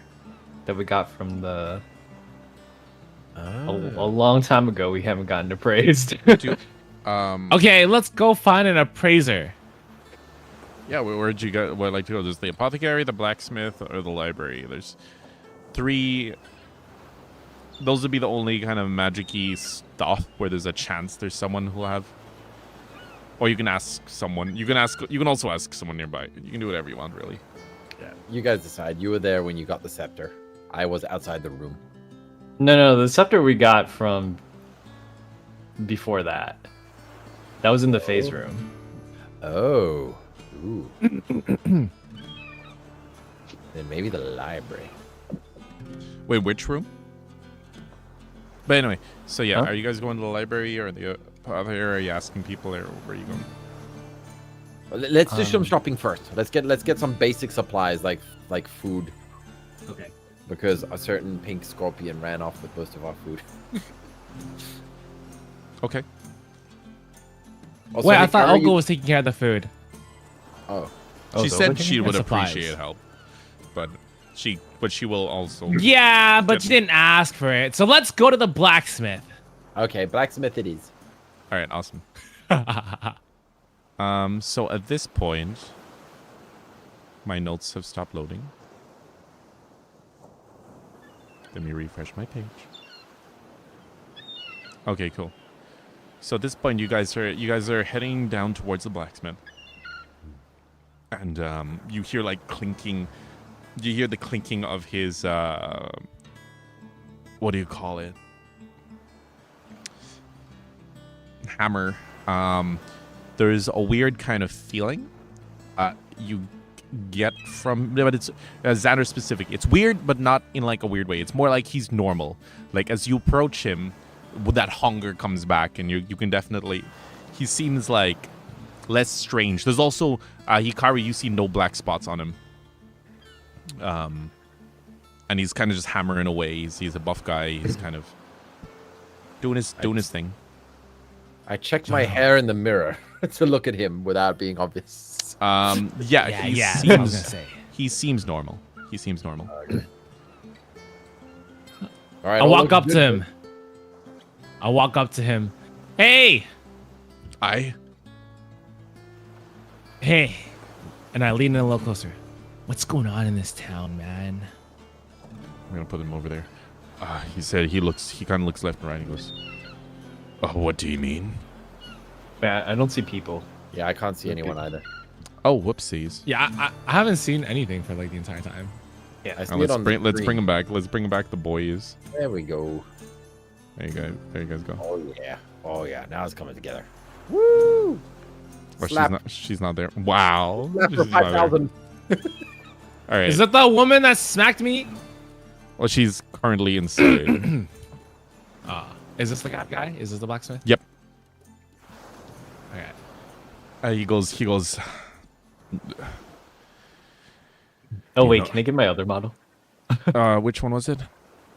[SPEAKER 4] that we got from the a long time ago. We haven't gotten appraised.
[SPEAKER 2] Okay, let's go find an appraiser.
[SPEAKER 1] Yeah, where'd you go? Where'd like to go? There's the apothecary, the blacksmith, or the library. There's 3. Those would be the only kind of magic-y stuff where there's a chance there's someone who'll have. Or you can ask someone. You can also ask someone nearby. You can do whatever you want, really.
[SPEAKER 3] Yeah. You guys decide. You were there when you got the scepter. I was outside the room.
[SPEAKER 4] No, the scepter we got from before that. That was in the phase room.
[SPEAKER 3] Oh. Ooh. Then maybe the library.
[SPEAKER 1] Wait, which room? But anyway, so yeah,
[SPEAKER 4] Huh?
[SPEAKER 1] are you guys going to the library or the other area? Are you asking people, or where are you going?
[SPEAKER 3] Let's do some shopping first. Let's get some basic supplies like food.
[SPEAKER 2] Okay.
[SPEAKER 3] Because a certain pink scorpion ran off with most of our food.
[SPEAKER 1] Okay.
[SPEAKER 3] Also,
[SPEAKER 2] Wait, I
[SPEAKER 3] Nick,
[SPEAKER 2] thought
[SPEAKER 3] how are
[SPEAKER 2] Olga
[SPEAKER 3] you-
[SPEAKER 2] was taking care of the food.
[SPEAKER 3] Oh.
[SPEAKER 1] She
[SPEAKER 4] so
[SPEAKER 1] said
[SPEAKER 4] what do
[SPEAKER 1] she
[SPEAKER 4] you
[SPEAKER 1] would
[SPEAKER 2] mean? Supplies.
[SPEAKER 1] appreciate help, but she will also.
[SPEAKER 2] Yeah, but she didn't ask for it. So let's go to the blacksmith.
[SPEAKER 3] Okay, blacksmith it is.
[SPEAKER 1] All right, awesome. So at this point, my notes have stopped loading. Let me refresh my page. Okay, cool. So at this point, you guys are heading down towards the blacksmith, and you hear like clinking. You hear the clinking of his what do you call it? Hammer. There's a weird kind of feeling you get from, but it's Xander specific. It's weird, but not in like a weird way. It's more like he's normal. Like as you approach him, that hunger comes back, and you can definitely. He seems like less strange. There's also Hikari. You see no black spots on him. And he's kind of just hammering away. He's a buff guy. He's kind of doing his thing.
[SPEAKER 3] I checked my hair in the mirror to look at him without being obvious.
[SPEAKER 1] Yeah, he
[SPEAKER 2] that's what I was
[SPEAKER 1] seems
[SPEAKER 2] gonna say.
[SPEAKER 1] he seems normal. He seems normal.
[SPEAKER 3] Okay. All right,
[SPEAKER 2] I
[SPEAKER 3] all
[SPEAKER 2] walk
[SPEAKER 3] looking
[SPEAKER 2] up to
[SPEAKER 3] good.
[SPEAKER 2] him. I walk up to him. Hey, hey, and I lean in a little closer. What's going on in this town, man?
[SPEAKER 1] I'm gonna put him over there. He said he kind of looks left and right. And he goes, "Oh, what do you mean?"
[SPEAKER 4] I don't see people.
[SPEAKER 3] Yeah, I can't see anyone either.
[SPEAKER 1] Oh, whoopsies.
[SPEAKER 2] Yeah, I haven't seen anything for like the entire time.
[SPEAKER 4] Yeah.
[SPEAKER 3] I see
[SPEAKER 1] Let's
[SPEAKER 3] it on
[SPEAKER 1] bring
[SPEAKER 3] the
[SPEAKER 1] let's bring
[SPEAKER 3] screen.
[SPEAKER 1] him back. Let's bring back the boys.
[SPEAKER 3] There we go.
[SPEAKER 1] There you guys go.
[SPEAKER 3] Oh yeah. Oh yeah. Now it's coming together. Woo!
[SPEAKER 1] Oh,
[SPEAKER 3] Slap.
[SPEAKER 1] she's not there. Wow.
[SPEAKER 3] Slap for
[SPEAKER 1] She's not there.
[SPEAKER 3] 5,000.
[SPEAKER 1] All right.
[SPEAKER 2] Is that the woman that smacked me?
[SPEAKER 1] Well, she's currently inside.
[SPEAKER 2] Is this the guy? Is this the blacksmith?
[SPEAKER 1] Yep.
[SPEAKER 2] Okay.
[SPEAKER 1] He goes.
[SPEAKER 4] Oh
[SPEAKER 1] You
[SPEAKER 4] wait,
[SPEAKER 1] know-
[SPEAKER 4] can I get my other model?
[SPEAKER 1] Which one was it?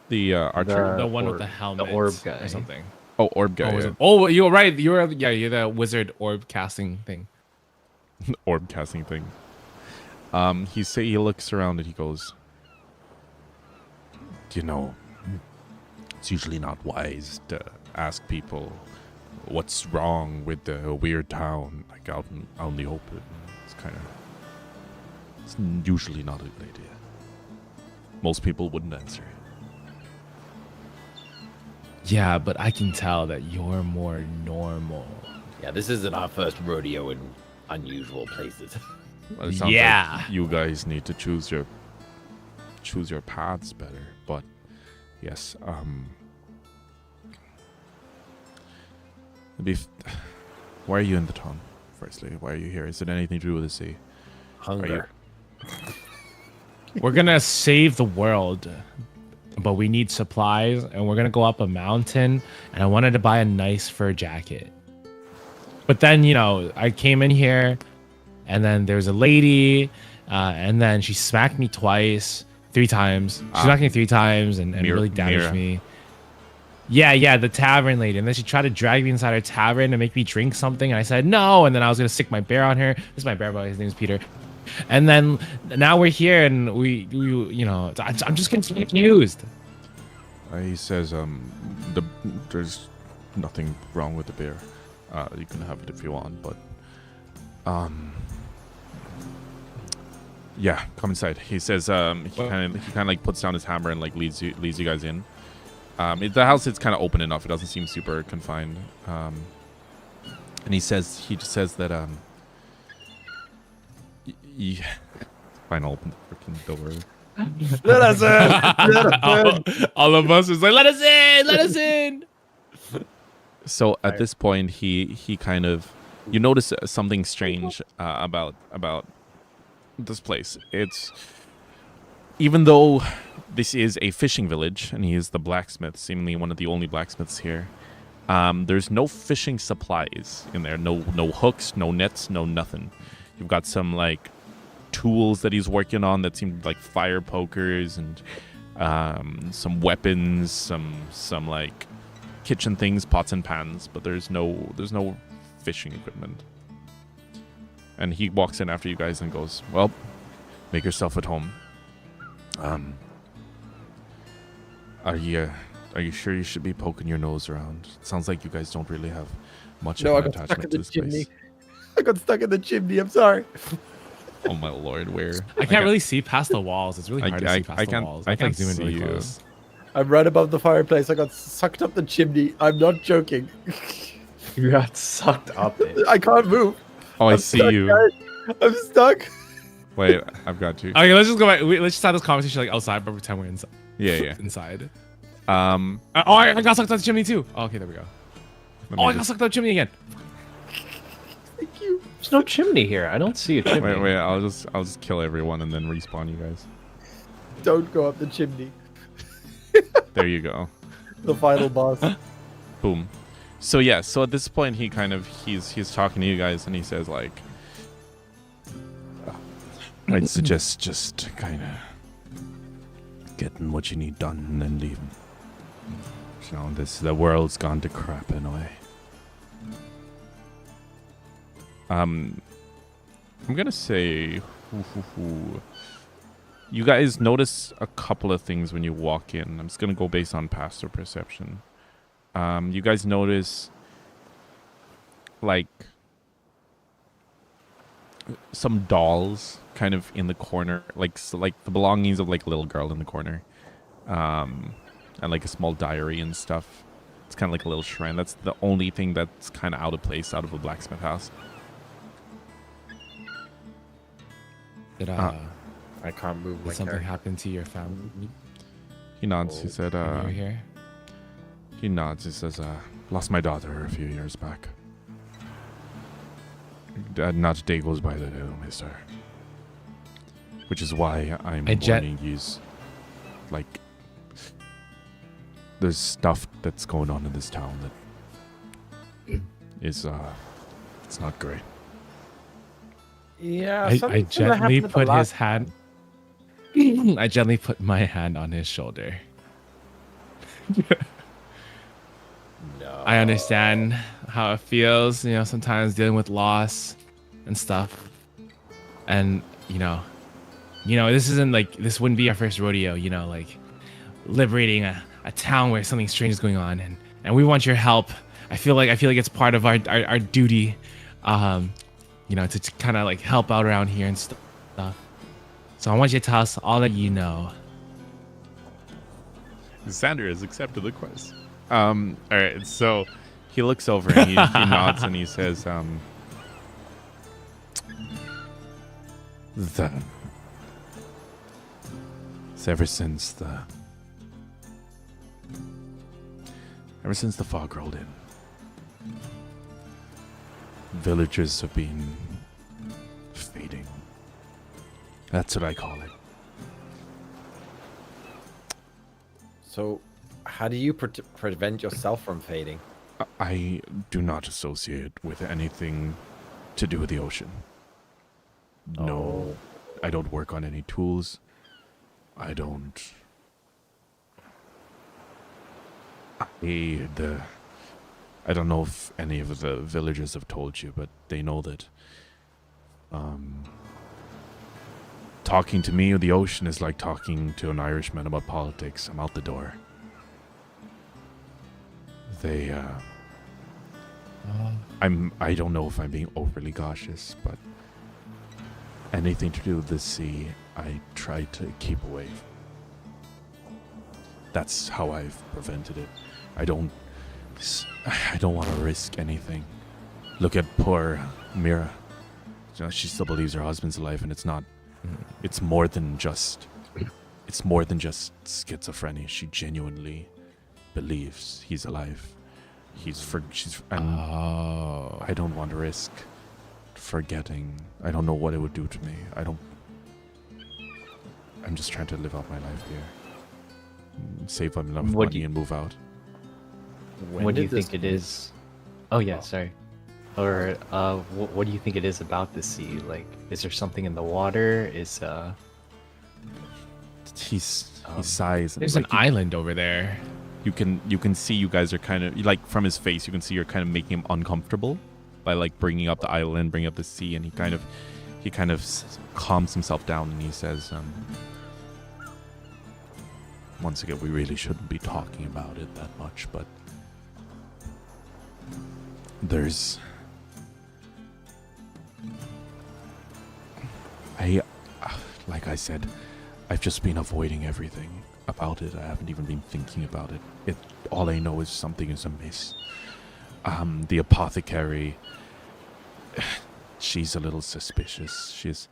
[SPEAKER 1] The archer.
[SPEAKER 2] The one with
[SPEAKER 4] orb-
[SPEAKER 2] the helmet
[SPEAKER 4] orb guy.
[SPEAKER 2] or something.
[SPEAKER 1] Oh, orb guy.
[SPEAKER 2] Oh, was
[SPEAKER 1] yeah.
[SPEAKER 2] it- oh, you were right. You're the wizard orb casting thing.
[SPEAKER 1] Orb casting thing. He looks around and he goes, "You know, it's usually not wise to ask people what's wrong with the weird town, like out in the open. It's usually not a good idea. Most people wouldn't answer it."
[SPEAKER 2] Yeah, but I can tell that you're more normal.
[SPEAKER 3] Yeah, this isn't our first rodeo in unusual places.
[SPEAKER 1] Well, it sounds
[SPEAKER 2] Yeah.
[SPEAKER 1] like you guys need to choose your paths better. But yes, why are you in the town? Firstly, why are you here? Is it anything to do with the sea?
[SPEAKER 3] Hunger.
[SPEAKER 2] We're gonna save the world, but we need supplies, and we're gonna go up a mountain. And I wanted to buy a nice fur jacket, but then I came in here, and then there's a lady, and then she smacked me three times. She smacked me 3 times, and really damaged
[SPEAKER 1] Mira.
[SPEAKER 2] me. Yeah, the tavern lady. And then she tried to drag me inside her tavern and make me drink something. And I said no. And then I was gonna stick my bear on her. This is my bear boy. His name's Peter. And then now we're here, and we I'm just confused.
[SPEAKER 1] He says, there's nothing wrong with the beer. You can have it if you want, but, yeah, come inside. He says, he kind of like puts down his hammer and like leads you guys in. The house is kind of open enough. It doesn't seem super confined. And he just says that, fine, I'll open the freaking door.
[SPEAKER 3] Let us in! Let us in!
[SPEAKER 2] All of us is like, let us in.
[SPEAKER 1] So at this point, he kind of You notice something strange about this place. It's even though this is a fishing village and he is the blacksmith, seemingly one of the only blacksmiths here. There's no fishing supplies in there. No hooks, no nets, no nothing. You've got some like tools that he's working on that seem like fire pokers and some weapons, some like kitchen things, pots and pans, but there's no fishing equipment. And he walks in after you guys and goes, "Well, make yourself at home. Are you sure you should be poking your nose around? It sounds like you guys don't really have much of an attachment to this place."
[SPEAKER 3] I got stuck in the chimney. I'm sorry.
[SPEAKER 1] Oh my lord, where?
[SPEAKER 2] I can't really see past the walls. It's really hard to see past the walls.
[SPEAKER 1] I can't
[SPEAKER 2] zoom in
[SPEAKER 1] see
[SPEAKER 2] really
[SPEAKER 1] you.
[SPEAKER 2] close.
[SPEAKER 3] I'm right above the fireplace. I got sucked up the chimney. I'm not joking.
[SPEAKER 4] You got sucked up it.
[SPEAKER 3] I can't move.
[SPEAKER 1] Oh, I
[SPEAKER 3] I'm
[SPEAKER 1] see
[SPEAKER 3] stuck,
[SPEAKER 1] you.
[SPEAKER 3] guys. I'm stuck.
[SPEAKER 1] Wait, I've got you.
[SPEAKER 2] Okay, let's just go back. Let's just have this conversation like outside, but pretend we're inside.
[SPEAKER 1] Yeah.
[SPEAKER 2] Inside.
[SPEAKER 1] Um,
[SPEAKER 2] I got sucked up the chimney too. Oh, okay, there we go.
[SPEAKER 1] let me
[SPEAKER 2] I got
[SPEAKER 1] just-
[SPEAKER 2] sucked up the chimney again.
[SPEAKER 3] Thank you.
[SPEAKER 4] There's no chimney here. I don't see a chimney.
[SPEAKER 1] wait. I'll just kill everyone and then respawn you guys.
[SPEAKER 3] Don't go up the chimney.
[SPEAKER 1] There you go.
[SPEAKER 3] The final boss.
[SPEAKER 1] Boom. So yeah, so at this point he kind of he's talking to you guys and he says like, "I'd suggest just kind of getting what you need done and then leaving. You know, the world's gone to crap in a way." I'm gonna say, you guys notice a couple of things when you walk in. I'm just gonna go based on past or perception. You guys notice like some dolls kind of in the corner, like the belongings of like a little girl in the corner, and like a small diary and stuff. It's kind of like a little shrine. That's the only thing that's kind of out of place out of a blacksmith house.
[SPEAKER 2] Did
[SPEAKER 3] I can't move.
[SPEAKER 2] did something happen to your family
[SPEAKER 1] He nods. He said,
[SPEAKER 2] when you were here?
[SPEAKER 1] He nods. He says, "Lost my daughter a few years back. Not a day goes by that I don't miss her. Which is why I'm warning yous. Like, there's stuff that's going on in this town that is, it's not great."
[SPEAKER 3] Yeah.
[SPEAKER 2] I gently put his hand. I gently put my hand on his shoulder.
[SPEAKER 3] No.
[SPEAKER 2] I understand how it feels, you know, sometimes dealing with loss and stuff. And, you know, this wouldn't be our first rodeo, you know, like liberating a town where something strange is going on, and we want your help. I feel like it's part of our duty, you know, to kind of like help out around here and stuff. So I want you to tell us all that you know.
[SPEAKER 1] Xander has accepted the quest. All right, so he looks over and he nods and he says, it's ever since the fog rolled in, villagers have been fading. That's what I call it.
[SPEAKER 3] So, how do you prevent yourself from fading?
[SPEAKER 1] I do not associate with anything to do with the ocean. No, I don't work on any tools. I don't. I don't know if any of the villagers have told you, but they know that talking to me or the ocean is like talking to an Irishman about politics. I'm out the door. I don't know if I'm being overly cautious, but anything to do with the sea, I try to keep away. That's how I've prevented it. I don't want to risk anything. Look at poor Mira. You know, she still believes her husband's alive, and it's not. It's more than just. It's more than just schizophrenia. She genuinely believes he's alive.
[SPEAKER 2] Oh.
[SPEAKER 1] I don't want to risk forgetting. I don't know what it would do to me. I'm just trying to live out my life here. Save up enough money and move out.
[SPEAKER 4] What do you think it is? Oh yeah, sorry. Or what do you think it is about the sea? Like, is there something in the water?
[SPEAKER 1] He sighs. And
[SPEAKER 2] There's an island over there.
[SPEAKER 1] You can see you guys are kind of like from his face. You can see you're kind of making him uncomfortable by like bringing up the island, bringing up the sea, and he kind of calms himself down and he says, once again, we really shouldn't be talking about it that much, but like I said, I've just been avoiding everything about it. I haven't even been thinking about it. All I know is something is amiss. The apothecary, she's a little suspicious.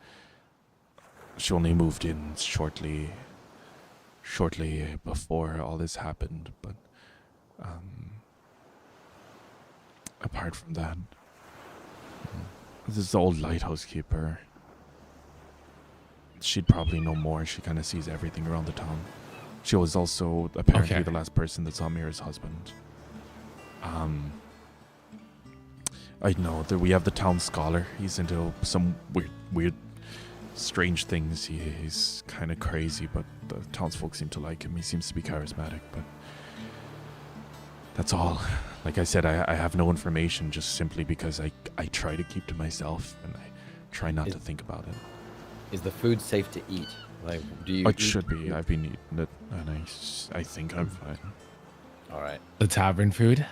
[SPEAKER 1] She only moved in shortly before all this happened, but apart from that, this is the old lighthouse keeper. She'd probably know more. She kind of sees everything around the town. She was also apparently the last person that saw Mira's husband. I know that we have the town scholar. He's into some weird, strange things. He's kind of crazy, but the townsfolk seem to like him. He seems to be charismatic, but that's all. Like I said, I have no information just simply because I try to keep to myself and I try not to think about it.
[SPEAKER 3] Is the food safe to eat? Like, do you?
[SPEAKER 1] It should be. I've been eating it, and I think I'm fine.
[SPEAKER 3] All right.
[SPEAKER 2] The tavern food?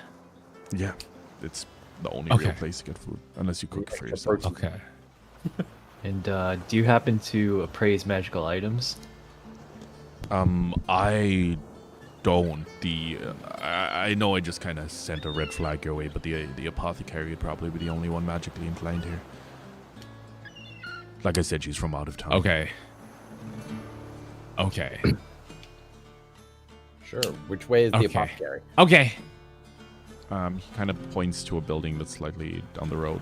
[SPEAKER 1] Yeah, it's the only real place to get food, unless you cook for yourself.
[SPEAKER 2] Okay.
[SPEAKER 4] And do you happen to appraise magical items?
[SPEAKER 1] I don't. I know I just kind of sent a red flag your way, but the apothecary would probably be the only one magically inclined here. Like I said, she's from out of town.
[SPEAKER 2] Okay.
[SPEAKER 3] Sure. Which way is the apothecary?
[SPEAKER 2] Okay.
[SPEAKER 1] He kind of points to a building that's slightly down the road.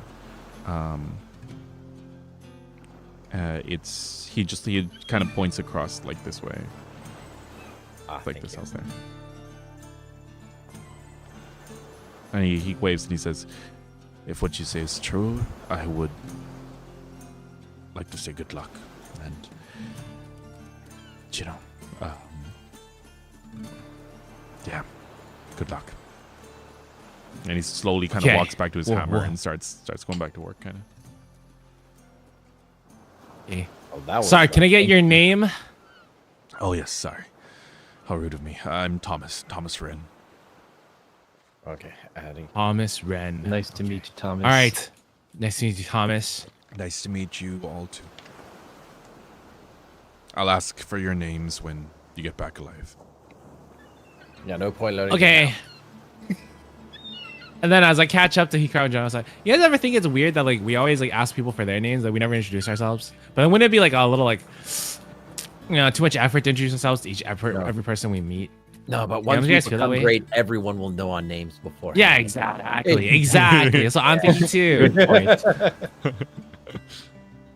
[SPEAKER 1] He kind of points across like this way. Like this house there. And he waves and he says, if what you say is true, I would like to say good luck. And, yeah, good luck. And he slowly kind of walks back to his hammer and starts going back to work, kind of.
[SPEAKER 2] Oh, sorry, can I get your name?
[SPEAKER 1] Oh, yes, sorry. How rude of me. I'm Thomas Wren.
[SPEAKER 3] Okay, adding.
[SPEAKER 2] Thomas Wren.
[SPEAKER 4] Nice to meet you, Thomas.
[SPEAKER 2] All right. Nice to meet you, Thomas.
[SPEAKER 1] Nice to meet you all, too. I'll ask for your names when you get back alive.
[SPEAKER 3] Yeah, no point loading.
[SPEAKER 2] Okay. And then as I catch up to Hikaru and John, I was like, you guys ever think it's weird that like we always like ask people for their names, like we never introduce ourselves? But then wouldn't it be like a little like, too much effort to introduce ourselves to every person we meet?
[SPEAKER 3] No, but once we become great, everyone will know our names before.
[SPEAKER 2] Yeah, exactly. So I'm thinking too.
[SPEAKER 4] Good point.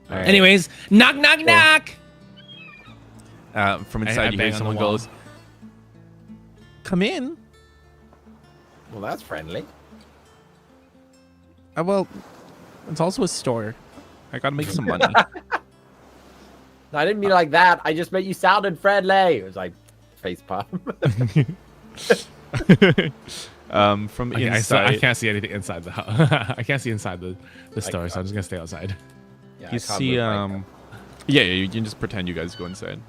[SPEAKER 2] Right. Anyways, knock.
[SPEAKER 1] From inside, you hear someone goes, "Come in."
[SPEAKER 3] Well, that's friendly.
[SPEAKER 1] Well, it's also a store. I gotta make some money.
[SPEAKER 3] No, I didn't mean like that. I just meant you sounded friendly. It was like face palm.
[SPEAKER 1] From inside,
[SPEAKER 2] I can't see anything inside the house. I can't see inside the store, so I'm just gonna stay outside.
[SPEAKER 3] Yeah,
[SPEAKER 1] you see, you can just pretend you guys go inside.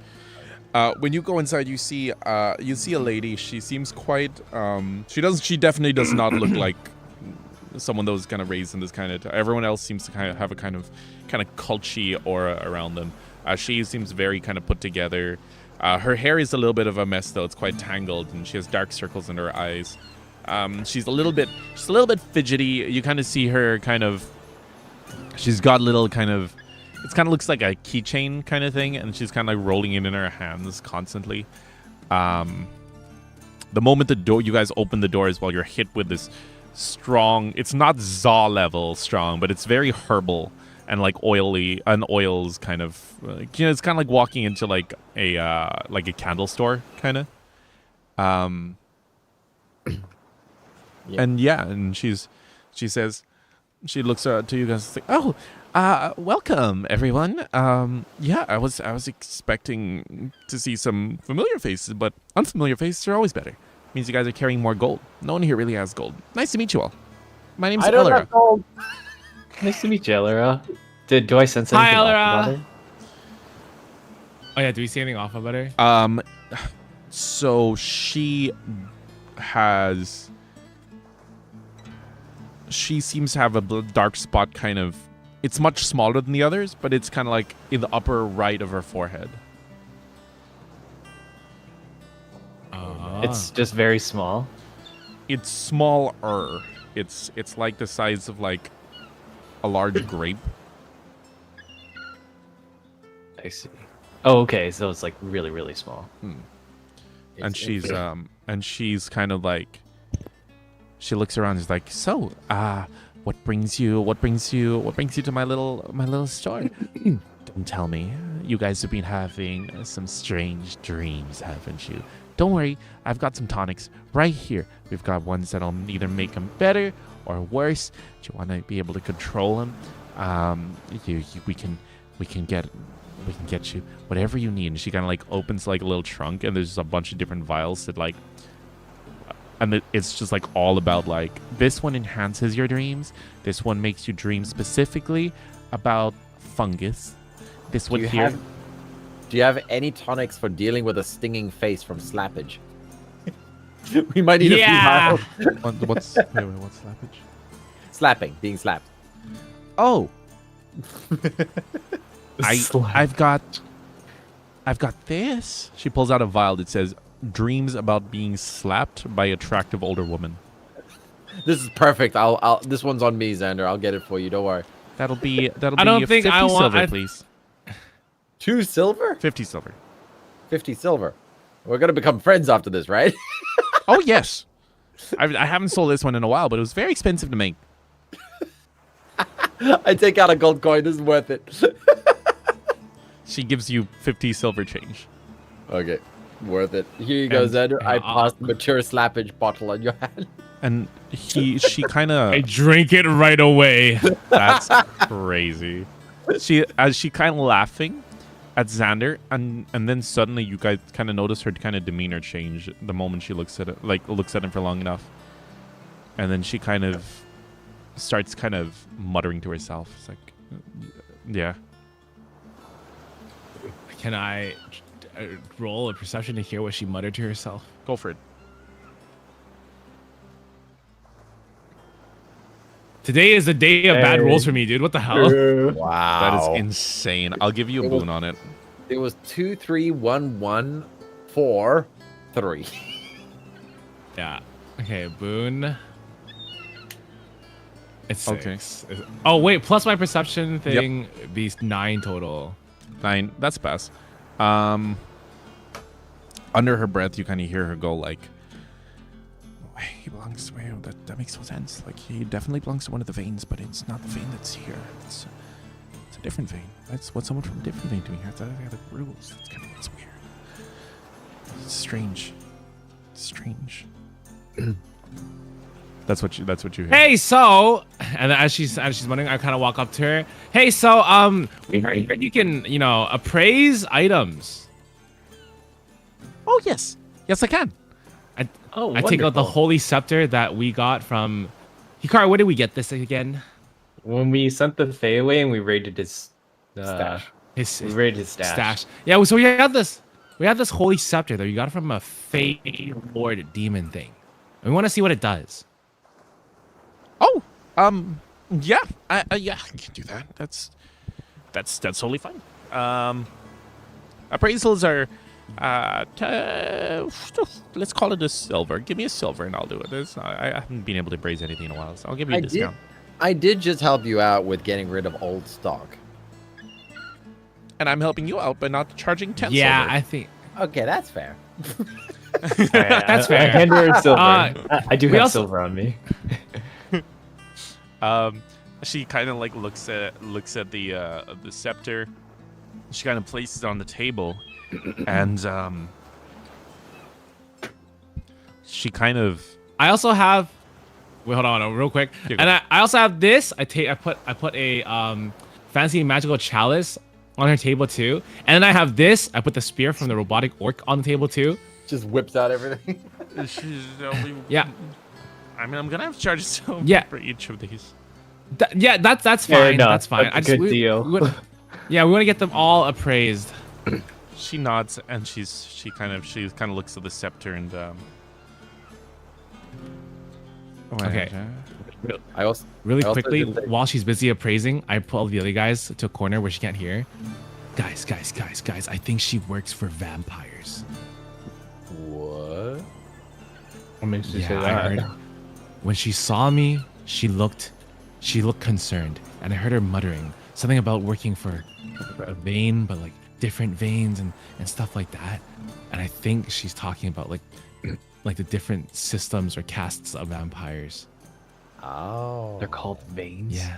[SPEAKER 1] When you go inside, you see a lady. She seems quite. She definitely does not look like someone that was kind of raised in this kind of. Everyone else seems to kind of have a kind of culty aura around them. She seems very kind of put together. Her hair is a little bit of a mess though. It's quite tangled, and she has dark circles under her eyes. She's a little bit fidgety. You kind of see her kind of. She's got little kind of. It kind of looks like a keychain kind of thing, and she's kind of like rolling it in her hands constantly. the moment you guys open the doors, while you're hit with this strong, it's not Zaw level strong, but it's very herbal and like oily, and oils kind of, it's kind of like walking into like a candle store kind of. And she says, she looks to you guys and says, "Oh, welcome everyone. I was expecting to see some familiar faces, but unfamiliar faces are always better. Means you guys are carrying more gold. No one here really has gold. Nice to meet you all. My name's
[SPEAKER 3] I don't
[SPEAKER 1] Elora."
[SPEAKER 3] have gold.
[SPEAKER 4] Nice to meet you, Elora. Do I sense anything
[SPEAKER 2] Hi,
[SPEAKER 4] off
[SPEAKER 2] Elora.
[SPEAKER 4] about her?
[SPEAKER 2] Oh yeah, do we see anything off about her?
[SPEAKER 1] So she seems to have a dark spot kind of, it's much smaller than the others, but it's kind of like in the upper right of her forehead.
[SPEAKER 4] It's just very small.
[SPEAKER 1] It's smaller. It's like the size of like a large grape.
[SPEAKER 4] I see. Oh, okay. So it's like really, really small.
[SPEAKER 1] And she's kind of like, she looks around and is like, "So, what brings you to my little store?" "Don't tell me. You guys have been having some strange dreams, haven't you? Don't worry, I've got some tonics right here. We've got ones that'll either make them better or worse. Do you want to be able to control them? We can get you whatever you need." And she kind of like opens like a little trunk, and there's a bunch of different vials that like, and it's just like all about like, this one enhances your dreams. This one makes you dream specifically about fungus. This one here.
[SPEAKER 3] Do you have any tonics for dealing with a stinging face from slappage? We might need a few vials.
[SPEAKER 1] What's slappage?
[SPEAKER 3] Slapping, being slapped.
[SPEAKER 1] Oh, I've got this. She pulls out a vial that says, "Dreams about being slapped by attractive older woman."
[SPEAKER 3] This is perfect. This one's on me, Xander. I'll get it for you. Don't worry.
[SPEAKER 1] That'll be
[SPEAKER 2] I don't think
[SPEAKER 1] 50
[SPEAKER 2] I want-
[SPEAKER 1] silver,
[SPEAKER 2] I-
[SPEAKER 1] please.
[SPEAKER 3] 2 silver?
[SPEAKER 1] 50 silver.
[SPEAKER 3] 50 silver. We're gonna become friends after this, right?
[SPEAKER 1] Oh yes. I haven't sold this one in a while, but it was very expensive to make.
[SPEAKER 3] I take out a gold coin. This is worth it.
[SPEAKER 1] She gives you 50 silver change.
[SPEAKER 3] Okay, worth it. Here you go,
[SPEAKER 1] And-
[SPEAKER 3] Xander. I passed the mature slappage bottle on your hand.
[SPEAKER 1] And she kind
[SPEAKER 2] I
[SPEAKER 1] of,
[SPEAKER 2] drink it right away.
[SPEAKER 1] that's crazy. She kind of laughing at Xander, and then suddenly you guys kind of notice her kind of demeanor change the moment she looks at him for long enough, and then she kind of starts kind of muttering to herself. It's like, yeah.
[SPEAKER 2] Can I roll a perception to hear what she muttered to herself?
[SPEAKER 1] Go for it.
[SPEAKER 2] Today is the day of bad rolls for me, dude. What the hell?
[SPEAKER 3] Wow.
[SPEAKER 1] That is insane. I'll give you a boon on it.
[SPEAKER 3] It was 2, 3, 1, 1, 4, 3.
[SPEAKER 2] Yeah. Okay, boon. It's
[SPEAKER 1] Okay.
[SPEAKER 2] 6. Oh wait, plus my perception thing be 9 total.
[SPEAKER 1] 9. That's a pass. Under her breath, you kind of hear her go like, "He belongs to where? That makes no sense. Like, he definitely belongs to one of the veins, but it's not the vein that's here. It's a different vein. That's what someone from a different vein doing here. That's the rules. It's weird. It's strange. It's strange." That's what you hear.
[SPEAKER 2] Hey, so, and as she's wondering, I kind of walk up to her. Hey, so, we heard you can, appraise items.
[SPEAKER 1] Oh yes, yes I can.
[SPEAKER 2] I take out the holy scepter that we got from Hikaru. Where did we get this again?
[SPEAKER 4] When we sent the Fae away and we raided his
[SPEAKER 3] Stash.
[SPEAKER 4] we raided his stash.
[SPEAKER 2] Yeah, so we had this holy scepter that you got from a Fae Lord demon thing. And we want to see what it does.
[SPEAKER 1] Oh, yeah, yeah, I can do that. That's totally fine. Appraisals are, let's call it a silver. Give me a silver and I'll do it. I haven't been able to appraise anything in a while, so I'll give you a discount.
[SPEAKER 3] I did just help you out with getting rid of old stock.
[SPEAKER 1] And I'm helping you out by not charging 10
[SPEAKER 2] Yeah,
[SPEAKER 1] silver.
[SPEAKER 2] I think.
[SPEAKER 3] Okay, that's fair.
[SPEAKER 2] That's fair.
[SPEAKER 4] I hand her silver. I do
[SPEAKER 2] we
[SPEAKER 4] have
[SPEAKER 2] also-
[SPEAKER 4] silver on me.
[SPEAKER 1] She kind of like looks at the scepter. She kind of places it on the table, and she kind of.
[SPEAKER 2] I also have. Wait, hold on, real quick.
[SPEAKER 1] Here you go.
[SPEAKER 2] And I also have this. I put a fancy magical chalice on her table too. And then I have this. I put the spear from the robotic orc on the table too.
[SPEAKER 3] Just whips out everything.
[SPEAKER 2] Yeah.
[SPEAKER 1] I mean, I'm gonna have to charge silver
[SPEAKER 2] Yeah.
[SPEAKER 1] for each of these.
[SPEAKER 2] That's
[SPEAKER 4] Fair
[SPEAKER 2] fine.
[SPEAKER 4] enough.
[SPEAKER 2] That's fine.
[SPEAKER 4] That's a good deal.
[SPEAKER 2] we want to get them all appraised.
[SPEAKER 1] She nods and she kind of looks at the scepter and
[SPEAKER 2] Okay.
[SPEAKER 3] I also
[SPEAKER 2] Really
[SPEAKER 3] I also
[SPEAKER 2] quickly,
[SPEAKER 3] did the-
[SPEAKER 2] while she's busy appraising, I pull the other guys to a corner where she can't hear. Guys, I think she works for vampires.
[SPEAKER 3] What?
[SPEAKER 4] What makes you say
[SPEAKER 2] Yeah, I
[SPEAKER 4] that?
[SPEAKER 2] heard. When she saw me, she looked concerned, and I heard her muttering something about working for a vein, but like different veins and stuff like that. And I think she's talking about like the different systems or castes of vampires.
[SPEAKER 3] Oh.
[SPEAKER 4] They're called veins.
[SPEAKER 2] Yeah,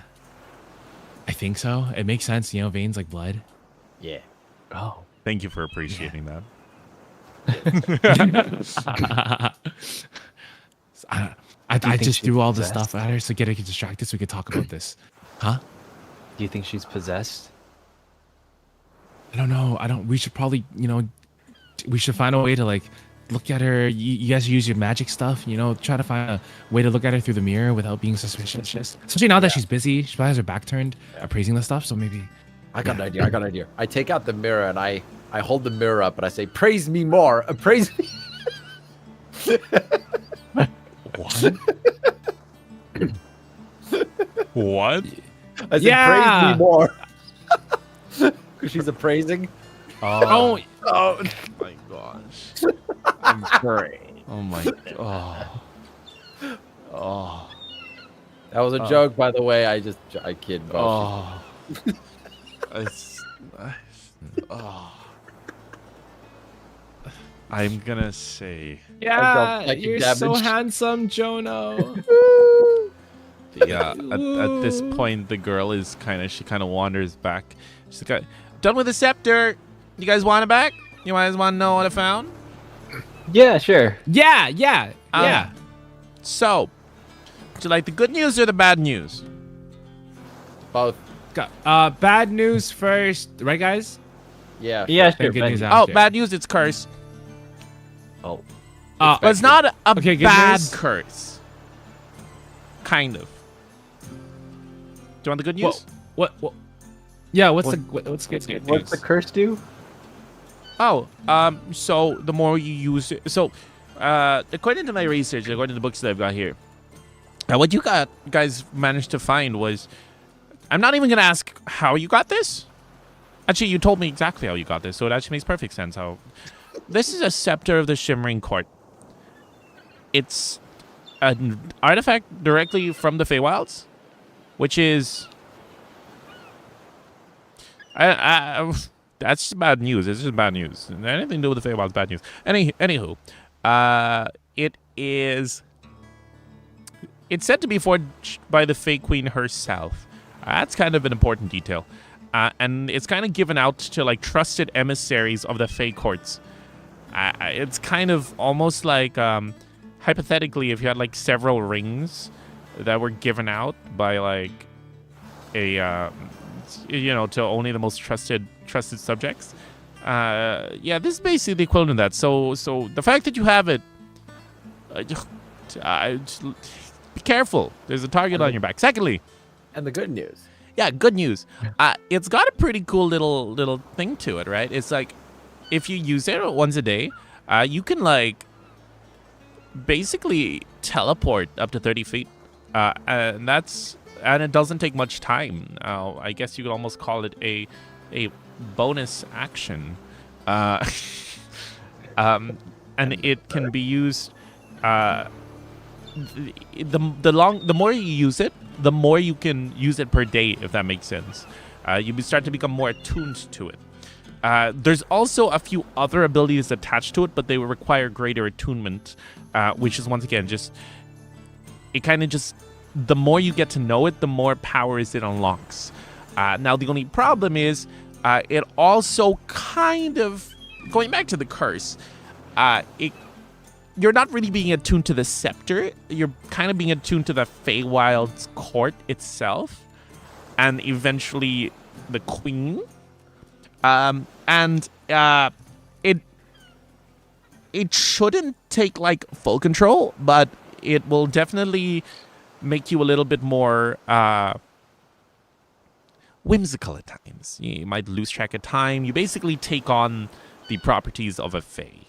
[SPEAKER 2] I think so. It makes sense, you know, veins like blood.
[SPEAKER 3] Yeah.
[SPEAKER 4] Oh.
[SPEAKER 1] thank you for appreciating that.
[SPEAKER 2] I
[SPEAKER 4] Do you think
[SPEAKER 2] just
[SPEAKER 4] she's
[SPEAKER 2] threw all this
[SPEAKER 4] possessed?
[SPEAKER 2] stuff at her to get her distracted so we could talk about this. Huh?
[SPEAKER 4] Do you think she's possessed?
[SPEAKER 2] I don't know. We should probably, we should find a way to like look at her. You guys use your magic stuff, try to find a way to look at her through the mirror without being suspicious. Especially now that she's busy, she probably has her back turned, appraising the stuff. So maybe.
[SPEAKER 3] I got an idea. I take out the mirror and I hold the mirror up and I say, "Praise me more. Praise me."
[SPEAKER 1] What? What?
[SPEAKER 3] I said,
[SPEAKER 2] Yeah.
[SPEAKER 3] "Praise me more." Because she's appraising.
[SPEAKER 2] Oh,
[SPEAKER 3] Oh.
[SPEAKER 1] my gosh.
[SPEAKER 3] I'm sorry.
[SPEAKER 1] Oh my. Oh.
[SPEAKER 3] That was a joke, by the way. I kid. Bro.
[SPEAKER 1] Oh. Oh. I'm gonna say.
[SPEAKER 2] yeah.
[SPEAKER 3] psychic
[SPEAKER 2] You're so
[SPEAKER 3] damage.
[SPEAKER 2] handsome, Jono.
[SPEAKER 1] Yeah. At this point, the girl is she kind of wanders back. She's like, "Done with the scepter. You guys want it back? You guys want to know what I found?"
[SPEAKER 4] Yeah, sure.
[SPEAKER 2] Yeah.
[SPEAKER 1] So, would you like the good news or the bad news?
[SPEAKER 3] Both.
[SPEAKER 2] Bad news first, right, guys?
[SPEAKER 3] Yeah.
[SPEAKER 4] Yeah,
[SPEAKER 2] Then
[SPEAKER 4] sure.
[SPEAKER 2] good
[SPEAKER 4] Ben.
[SPEAKER 2] news
[SPEAKER 1] Oh,
[SPEAKER 2] after.
[SPEAKER 1] bad news. It's cursed.
[SPEAKER 4] Oh.
[SPEAKER 1] But it's not a
[SPEAKER 2] Okay, good
[SPEAKER 1] bad
[SPEAKER 2] news.
[SPEAKER 1] curse. Kind of. Do you want the good news?
[SPEAKER 2] What? Yeah. What's good
[SPEAKER 4] What's
[SPEAKER 2] news?
[SPEAKER 4] the curse do?
[SPEAKER 1] Oh, so the more you use it, so, according to my research, according to the books that I've got here, what you guys managed to find was, I'm not even gonna ask how you got this. Actually, you told me exactly how you got this, so it actually makes perfect sense. How this is a scepter of the Shimmering Court. It's an artifact directly from the Feywilds, which is. That's just bad news. It's just bad news. Anything to do with the Feywild is bad news. Anywho, it is. It's said to be forged by the Fey Queen herself. That's kind of an important detail, and it's kind of given out to like trusted emissaries of the Fey courts. It's kind of almost like, hypothetically, if you had like several rings that were given out by like a. To only the most trusted subjects. Yeah, this is basically the equivalent of that. So the fact that you have it, be careful. There's a target on your back. Secondly,
[SPEAKER 3] And the good news.
[SPEAKER 1] yeah, good news. It's got a pretty cool little thing to it, right? It's like if you use it once a day, you can like basically teleport up to 30 feet, and it doesn't take much time. I guess you could almost call it a bonus action, and it can be used. The more you use it, the more you can use it per day, if that makes sense. You start to become more attuned to it. There's also a few other abilities attached to it, but they will require greater attunement, which is once again just it kind of just the more you get to know it, the more powers it unlocks. Now the only problem is it also kind of going back to the curse. You're not really being attuned to the scepter. You're kind of being attuned to the Feywild's court itself, and eventually the queen. It shouldn't take like full control, but it will definitely make you a little bit more whimsical at times. You might lose track of time. You basically take on the properties of a Fey.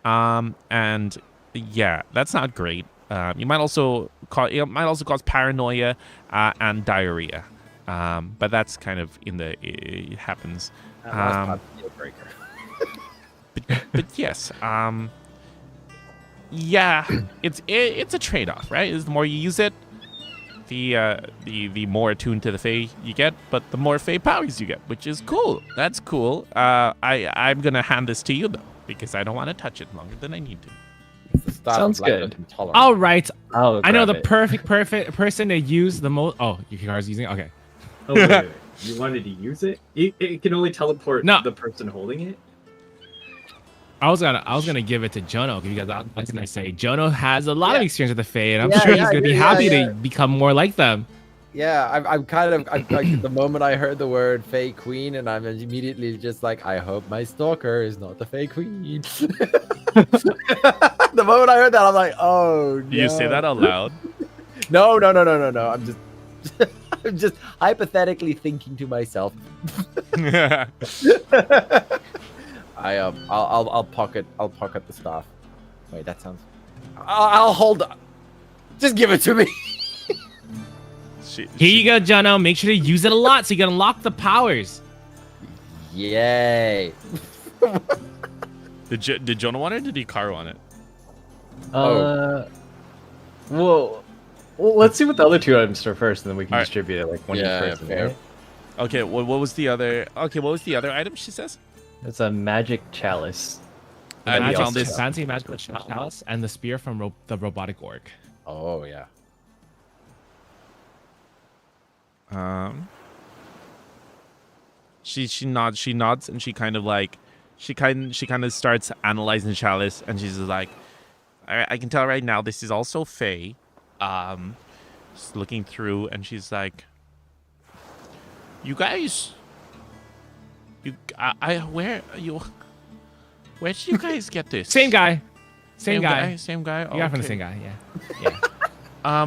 [SPEAKER 1] And yeah, that's not great. It might also cause paranoia and diarrhea. But that's kind of it happens.
[SPEAKER 3] That last part's a deal breaker.
[SPEAKER 1] but yes, yeah, it's a trade-off, right? The more you use it, the more attuned to the Fae you get, but the more Fae powers you get, which is cool. That's cool. I'm gonna hand this to you though, because I don't want to touch it longer than I need to.
[SPEAKER 4] Sounds good.
[SPEAKER 2] All right.
[SPEAKER 4] I
[SPEAKER 2] know the perfect person to use the most. Oh, your car's using it? Okay.
[SPEAKER 5] Oh, wait. You wanted to use it? It can only teleport the person holding it?
[SPEAKER 2] I was gonna give it to Jono because I was gonna say Jono has a lot of experience with the Fae, and I'm sure he's gonna be happy to become more like them.
[SPEAKER 3] Yeah, I'm like the moment I heard the word Fae Queen, and I'm immediately just like, I hope my stalker is not the Fae Queen. The moment I heard that, I'm like, oh no.
[SPEAKER 1] You say that out loud?
[SPEAKER 3] No. I'm just hypothetically thinking to myself. I'll pocket the staff. Wait, that sounds. I'll hold. Just give it to me.
[SPEAKER 2] Here you go, Jono. Make sure to use it a lot so you can unlock the powers.
[SPEAKER 3] Yay.
[SPEAKER 1] Did Jono want it or did Hikaru want it?
[SPEAKER 4] Well, let's see what the other two items are first, and then we can distribute it like one each person.
[SPEAKER 3] Fair.
[SPEAKER 4] Right?
[SPEAKER 1] Okay, what was the other? Okay, what was the other item she says?
[SPEAKER 4] It's a magic chalice.
[SPEAKER 1] I found this
[SPEAKER 2] fancy magical chalice and the spear from the robotic orc.
[SPEAKER 3] Oh yeah.
[SPEAKER 1] She nods and she kind of starts analyzing the chalice, and she's just like, I can tell right now this is also Fae. Just looking through, and she's like, you guys, where did you guys get this?
[SPEAKER 2] Same guy.
[SPEAKER 1] Same guy.
[SPEAKER 2] You got from the same guy. Yeah.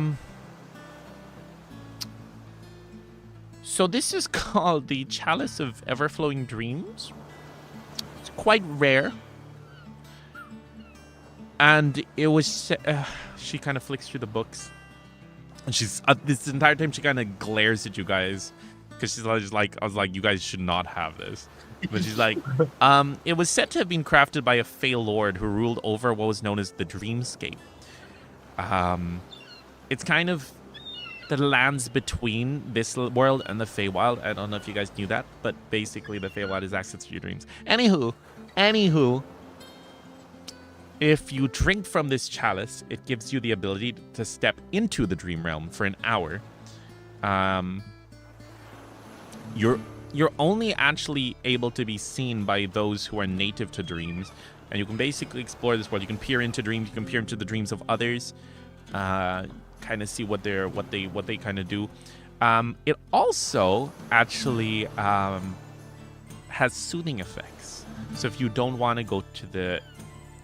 [SPEAKER 1] So this is called the Chalice of Ever-Flowing Dreams. It's quite rare. And it was... she kind of flicks through the books. And she's... this entire time she kind of glares at you guys. Because she's just like... I was like, you guys should not have this. But she's like... it was said to have been crafted by a Fey Lord who ruled over what was known as the Dreamscape. It's kind of... the lands between this world and the Feywild. I don't know if you guys knew that, but basically the Feywild is access to your dreams. Anywho, if you drink from this chalice, it gives you the ability to step into the dream realm for an hour. You're only actually able to be seen by those who are native to dreams, and you can basically explore this world. You can peer into dreams. You can peer into the dreams of others. Kind of see what they kind of do. It also actually has soothing effects. So if you don't want to go to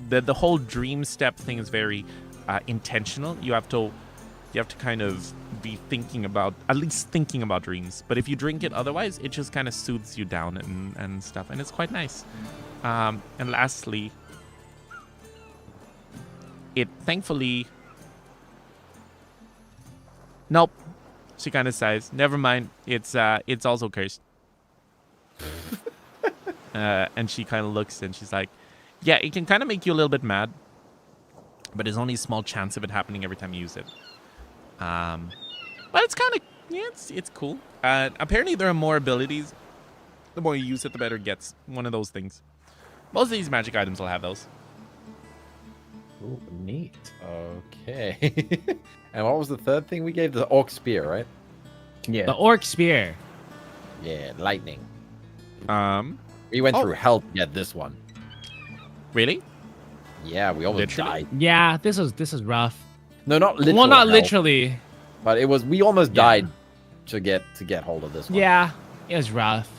[SPEAKER 1] the whole dream step thing is very intentional. You have to kind of be thinking about dreams. But if you drink it otherwise, it just kind of soothes you down and stuff, and it's quite nice. And lastly, it thankfully. Nope. She kind of sighs. Never mind. It's also cursed. And she kind of looks and she's like, yeah, it can kind of make you a little bit mad, but there's only a small chance of it happening every time you use it. But it's kind of, yeah, it's cool. Apparently there are more abilities The more you use it, the better it gets. One of those things. Most of these magic items will have those.
[SPEAKER 4] Ooh, neat.
[SPEAKER 3] Okay. And what was the third thing we gave? The orc spear, right?
[SPEAKER 4] Yeah.
[SPEAKER 2] The orc spear.
[SPEAKER 3] Yeah, lightning.
[SPEAKER 1] Um,
[SPEAKER 3] We went through hell to get this one.
[SPEAKER 1] really?
[SPEAKER 3] Yeah, we almost
[SPEAKER 1] Literally?
[SPEAKER 3] died.
[SPEAKER 2] Yeah, this is rough.
[SPEAKER 3] No, not literally.
[SPEAKER 2] Well, not literally.
[SPEAKER 3] But it was. We almost
[SPEAKER 2] Yeah.
[SPEAKER 3] died to get hold of this one.
[SPEAKER 2] Yeah, it was rough.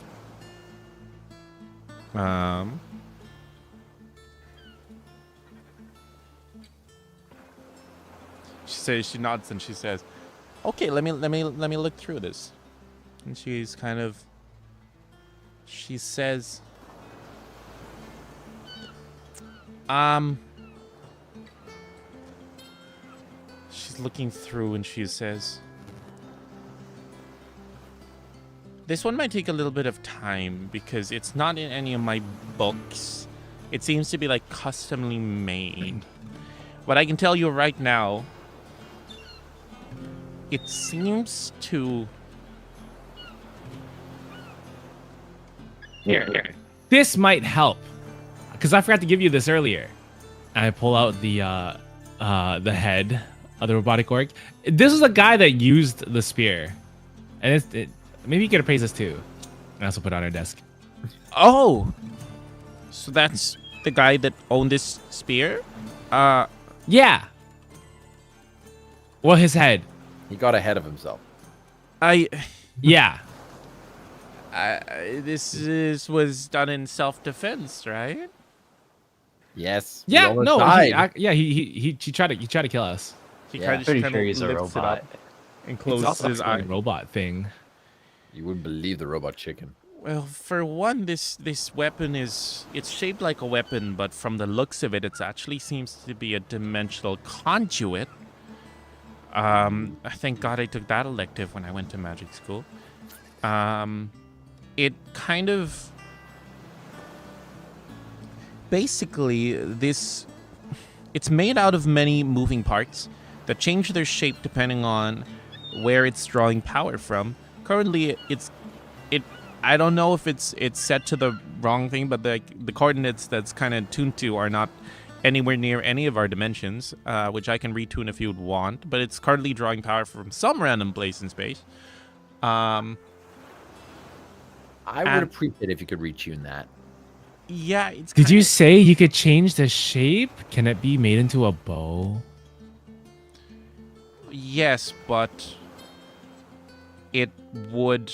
[SPEAKER 1] She nods and she says, "Okay, let me look through this." And she's kind of. She says, She's looking through and she says, "This one might take a little bit of time because it's not in any of my books. It seems to be like customly made. But I can tell you right now, it seems to..."
[SPEAKER 2] Here. This might help, because I forgot to give you this earlier. I pull out the head of the robotic orc. This is the guy that used the spear, and maybe you could appraise this too. And also put it on our desk.
[SPEAKER 1] Oh! So that's the guy that owned this spear?
[SPEAKER 2] Yeah. Well, his head.
[SPEAKER 3] He got ahead of himself.
[SPEAKER 2] Yeah.
[SPEAKER 1] This was done in self-defense, right?
[SPEAKER 3] Yes. we
[SPEAKER 2] Yeah.
[SPEAKER 3] almost
[SPEAKER 2] No.
[SPEAKER 3] died.
[SPEAKER 2] He tried to kill us.
[SPEAKER 1] He
[SPEAKER 3] Yeah.
[SPEAKER 1] kind of
[SPEAKER 4] Pretty sure he's a
[SPEAKER 1] lifts it
[SPEAKER 4] robot.
[SPEAKER 1] up and
[SPEAKER 2] It's
[SPEAKER 1] closes
[SPEAKER 2] also
[SPEAKER 1] his
[SPEAKER 2] a
[SPEAKER 1] eye.
[SPEAKER 2] robot thing.
[SPEAKER 3] You wouldn't believe the robot chicken.
[SPEAKER 1] Well, for one, this weapon it's shaped like a weapon, but from the looks of it, it actually seems to be a dimensional conduit. Thank God I took that elective when I went to magic school. It kind of... Basically, it's made out of many moving parts that change their shape depending on where it's drawing power from. Currently, I don't know if it's set to the wrong thing, but the coordinates that's kind of tuned to are not anywhere near any of our dimensions, which I can retune if you'd want. But it's currently drawing power from some random place in space.
[SPEAKER 3] I would appreciate if you could retune that.
[SPEAKER 1] Yeah, it's.
[SPEAKER 2] Did you
[SPEAKER 1] kinda-
[SPEAKER 2] say you could change the shape? Can it be made into a bow?
[SPEAKER 1] Yes, but it would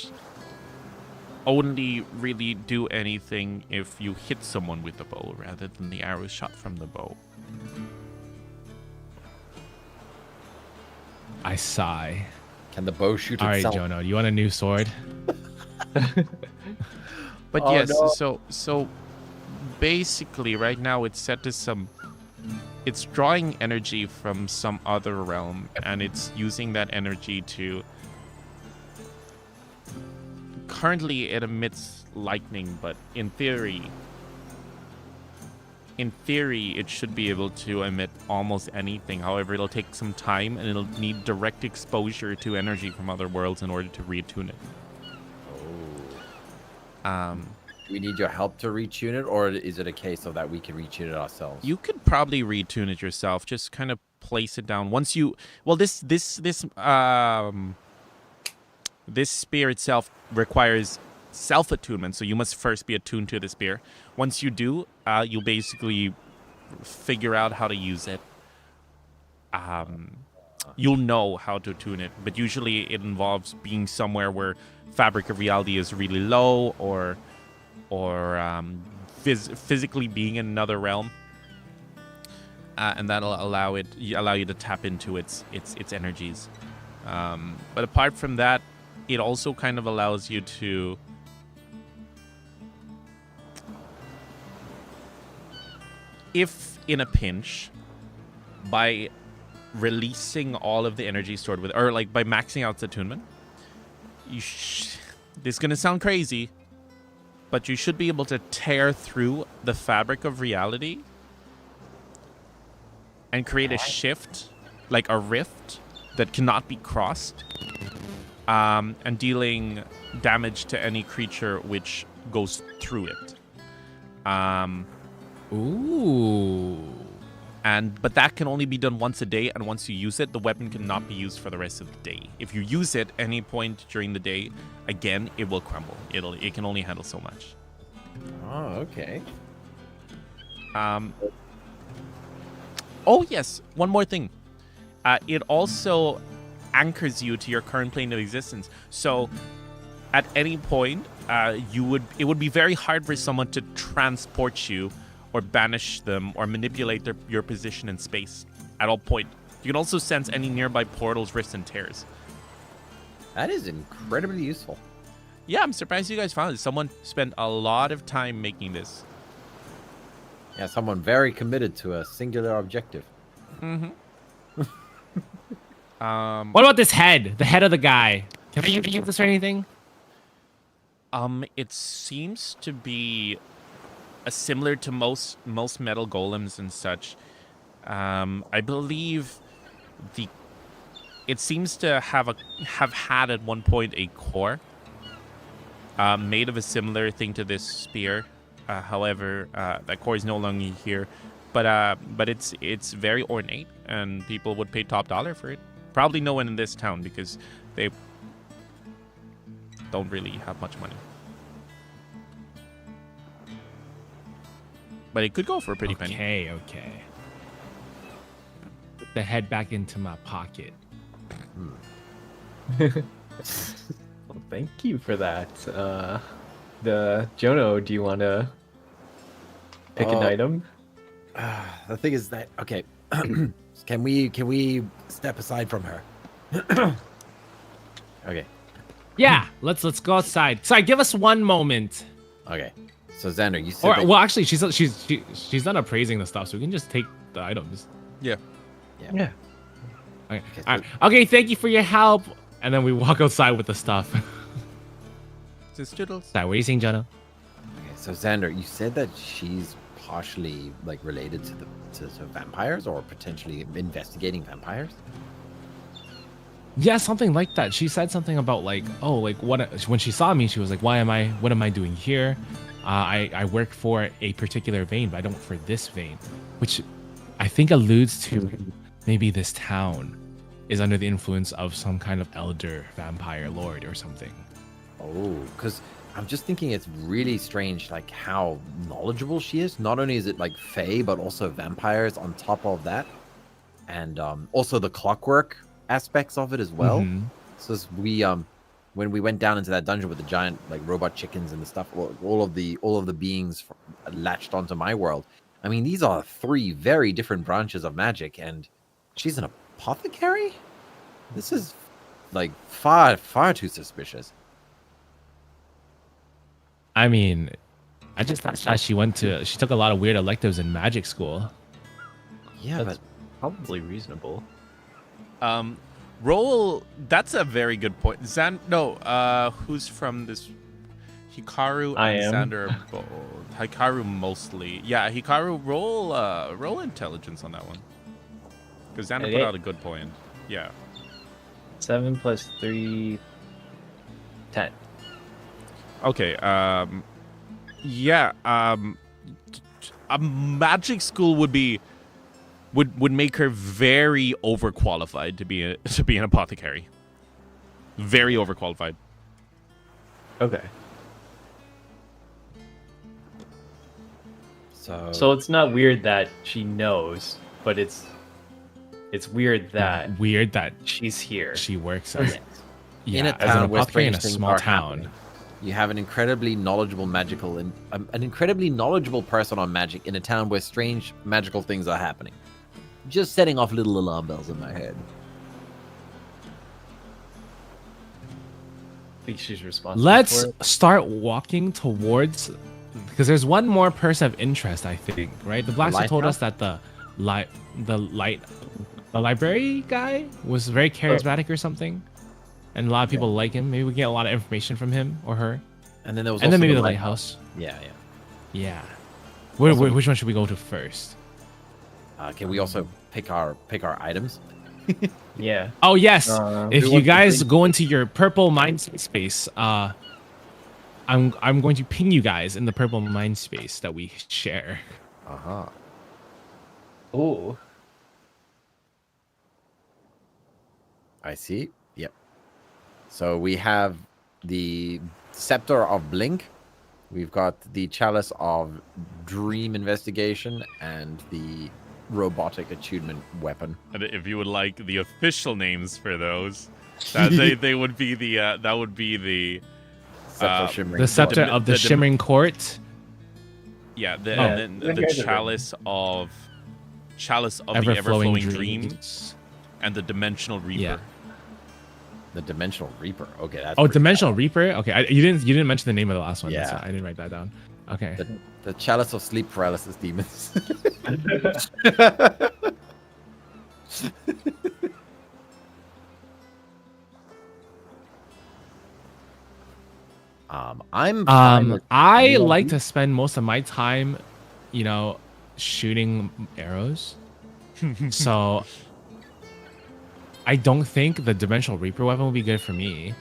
[SPEAKER 1] only really do anything if you hit someone with the bow rather than the arrow shot from the bow.
[SPEAKER 2] I sigh.
[SPEAKER 3] Can the bow shoot
[SPEAKER 2] All right,
[SPEAKER 3] itself?
[SPEAKER 2] Jono, do you want a new sword?
[SPEAKER 1] But
[SPEAKER 3] Oh,
[SPEAKER 1] yes,
[SPEAKER 3] no.
[SPEAKER 1] so basically right now it's set to it's drawing energy from some other realm and it's using that energy to... Currently it emits lightning, but in theory it should be able to emit almost anything. However, it'll take some time and it'll need direct exposure to energy from other worlds in order to retune it.
[SPEAKER 3] Do we need your help to retune it, or is it a case of that we can retune it ourselves?
[SPEAKER 1] You could probably retune it yourself. Just kind of place it down. Once you... Well, this spear itself requires self-attunement, so you must first be attuned to the spear. Once you do, you'll basically figure out how to use it. You'll know how to tune it, but usually it involves being somewhere where fabric of reality is really low, or physically being in another realm, and that'll allow you to tap into its energies. But apart from that, it also kind of allows you to if in a pinch, by releasing all of the energy stored with, or like by maxing out its attunement, this is gonna sound crazy, but you should be able to tear through the fabric of reality and create a shift, like a rift that cannot be crossed, and dealing damage to any creature which goes through it.
[SPEAKER 2] Ooh.
[SPEAKER 1] But that can only be done once a day, and once you use it, the weapon cannot be used for the rest of the day. If you use it any point during the day, again, it will crumble. It can only handle so much.
[SPEAKER 3] Oh, okay.
[SPEAKER 1] Oh yes, one more thing. It also anchors you to your current plane of existence. So, at any point, it would be very hard for someone to transport you, or banish them, or manipulate your position in space at all point. You can also sense any nearby portals, rifts, and tears.
[SPEAKER 3] That is incredibly useful.
[SPEAKER 1] Yeah, I'm surprised you guys found it. Someone spent a lot of time making this.
[SPEAKER 3] Yeah, someone very committed to a singular objective.
[SPEAKER 1] Mm-hmm.
[SPEAKER 2] What about this head? The head of the guy. Can we use this or anything?
[SPEAKER 1] It seems to be similar to most metal golems and such. I believe it seems to have had at one point a core made of a similar thing to this spear. However, that core is no longer here, but it's very ornate, and people would pay top dollar for it. Probably no one in this town, because they don't really have much money. But it could go for a pretty penny.
[SPEAKER 2] Okay. Put the head back into my pocket.
[SPEAKER 4] Well, thank you for that. Jono, do you want to pick an item?
[SPEAKER 3] The thing is that okay, can we step aside from her? Okay.
[SPEAKER 2] Yeah, let's go outside. Sorry, give us one moment.
[SPEAKER 3] Okay. So Xander, you said
[SPEAKER 2] Well, actually, she's done appraising the stuff, so we can just take the items.
[SPEAKER 1] Yeah.
[SPEAKER 4] Yeah.
[SPEAKER 2] Okay. All right. Okay, thank you for your help. And then we walk outside with the stuff.
[SPEAKER 1] Just doodles.
[SPEAKER 2] Sorry, what are you saying, Jono?
[SPEAKER 3] Okay, so Xander, you said that she's partially like related to vampires, or potentially investigating vampires.
[SPEAKER 2] Yeah, something like that. She said something about like, oh, like what? When she saw me, she was like, what am I doing here? I work for a particular vein, but I don't for this vein, which I think alludes to maybe this town is under the influence of some kind of elder vampire lord or something.
[SPEAKER 3] Oh, because I'm just thinking it's really strange, like how knowledgeable she is. Not only is it like fae, but also vampires on top of that, and also the clockwork aspects of it as well.
[SPEAKER 2] Mhm.
[SPEAKER 3] So when we went down into that dungeon with the giant like robot chickens and the stuff, all of the beings latched onto my world. I mean, these are three very different branches of magic, and she's an apothecary. This is like far too suspicious.
[SPEAKER 2] I mean, I just thought she took a lot of weird electives in magic school.
[SPEAKER 3] Yeah,
[SPEAKER 4] That's probably reasonable.
[SPEAKER 1] Roll. That's a very good point. Who's from this? Hikaru
[SPEAKER 4] I
[SPEAKER 1] and
[SPEAKER 4] am.
[SPEAKER 1] Xander are both. Hikaru mostly. Yeah, Hikaru, roll intelligence on that one. Because Xander put out a good point. Yeah.
[SPEAKER 4] 7 plus 3, 10.
[SPEAKER 1] Okay. Yeah. A magic school would make her very overqualified to be an apothecary. Very overqualified.
[SPEAKER 4] Okay.
[SPEAKER 3] So
[SPEAKER 4] it's not weird that she knows, but it's weird that she's here.
[SPEAKER 2] She works as
[SPEAKER 3] in a
[SPEAKER 2] as an
[SPEAKER 3] town where
[SPEAKER 2] apothecary in
[SPEAKER 3] strange
[SPEAKER 2] a
[SPEAKER 3] things
[SPEAKER 2] small
[SPEAKER 3] are
[SPEAKER 2] town.
[SPEAKER 3] happening, you have an incredibly knowledgeable an incredibly knowledgeable person on magic in a town where strange magical things are happening. Just setting off little alarm bells in my head.
[SPEAKER 4] I think she's responsible.
[SPEAKER 2] Let's
[SPEAKER 4] for it.
[SPEAKER 2] start walking towards, because there's one more person of interest, I think, right? The blacksmith told us that the library guy was very charismatic or something, and a lot of people like him. Maybe we get a lot of information from him or her.
[SPEAKER 3] And then there was
[SPEAKER 2] And
[SPEAKER 3] also
[SPEAKER 2] then maybe the lighthouse.
[SPEAKER 3] Yeah.
[SPEAKER 2] Yeah. Which one should we go to first?
[SPEAKER 3] Can we also pick our items?
[SPEAKER 4] Yeah.
[SPEAKER 2] Oh yes. If
[SPEAKER 4] who
[SPEAKER 2] you
[SPEAKER 4] wants to
[SPEAKER 2] guys
[SPEAKER 4] think?
[SPEAKER 2] go into your purple mind space, I'm going to ping you guys in the purple mind space that we share.
[SPEAKER 4] Ooh.
[SPEAKER 3] I see. Yep. So we have the Scepter of Blink. We've got the Chalice of Dream Investigation and the Robotic Attunement Weapon.
[SPEAKER 1] And if you would like the official names for those, they would be the that would be the
[SPEAKER 3] Scepter of Shimmering
[SPEAKER 2] The Scepter
[SPEAKER 3] Court.
[SPEAKER 2] of the Shimmering Court.
[SPEAKER 1] Yeah,
[SPEAKER 2] Oh.
[SPEAKER 1] the Chalice of the Ever-Flowing Dream and the Dimensional Reaper.
[SPEAKER 2] Yeah.
[SPEAKER 3] The Dimensional Reaper. Okay, that's
[SPEAKER 2] Oh,
[SPEAKER 3] pretty
[SPEAKER 2] Dimensional Reaper. Okay, you didn't mention the name of the last one.
[SPEAKER 3] Yeah.
[SPEAKER 2] So I didn't write that down. Okay.
[SPEAKER 3] The Chalice of Sleep Paralysis Demons. I'm fine with
[SPEAKER 2] I
[SPEAKER 3] any of
[SPEAKER 2] like
[SPEAKER 3] these.
[SPEAKER 2] to spend most of my time, shooting arrows. So I don't think the Dimensional Reaper weapon will be good for me.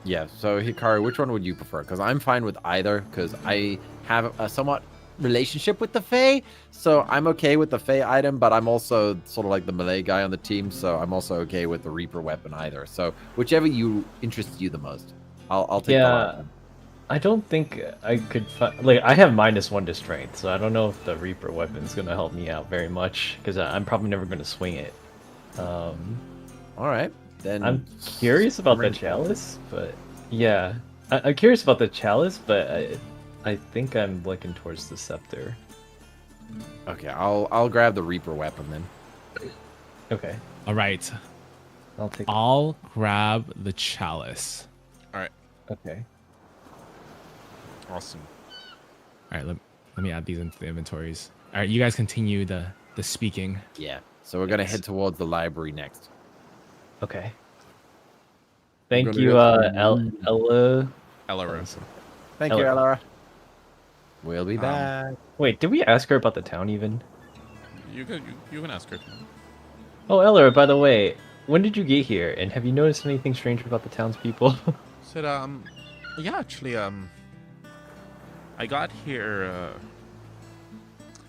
[SPEAKER 3] Yeah, so Hikaru, which one would you prefer? Because I'm fine with either, because I have a somewhat relationship with the Fae, so I'm okay with the Fae item, but I'm also sort of like the melee guy on the team, so I'm also okay with the Reaper weapon either. So whichever interests you the most, I'll take the light one.
[SPEAKER 4] I don't think I could like I have -1 to strength, so I don't know if the Reaper weapon's gonna help me out very much because I'm probably never gonna swing it.
[SPEAKER 3] All right, then
[SPEAKER 4] I'm curious about the chalice, but yeah, I'm curious about the chalice, but I think I'm looking towards the scepter.
[SPEAKER 3] Okay, I'll grab the Reaper weapon then.
[SPEAKER 4] Okay,
[SPEAKER 2] All right.
[SPEAKER 4] I'll take.
[SPEAKER 2] I'll grab the chalice.
[SPEAKER 1] All right,
[SPEAKER 4] Okay.
[SPEAKER 1] awesome.
[SPEAKER 2] All right, let me add these into the inventories. All right, you guys continue the speaking.
[SPEAKER 3] Yeah, so we're gonna
[SPEAKER 4] Yes.
[SPEAKER 3] head towards the library next.
[SPEAKER 4] Okay. Thank
[SPEAKER 3] gonna
[SPEAKER 4] you,
[SPEAKER 3] get to
[SPEAKER 4] Ella.
[SPEAKER 1] Elora.
[SPEAKER 3] Thank you,
[SPEAKER 4] Hello.
[SPEAKER 3] Elara. We'll be back.
[SPEAKER 4] Wait, did we ask her about the town even?
[SPEAKER 1] You can ask her.
[SPEAKER 4] Oh, Ella, by the way, when did you get here? And have you noticed anything strange about the townspeople?
[SPEAKER 1] Said yeah, actually I got here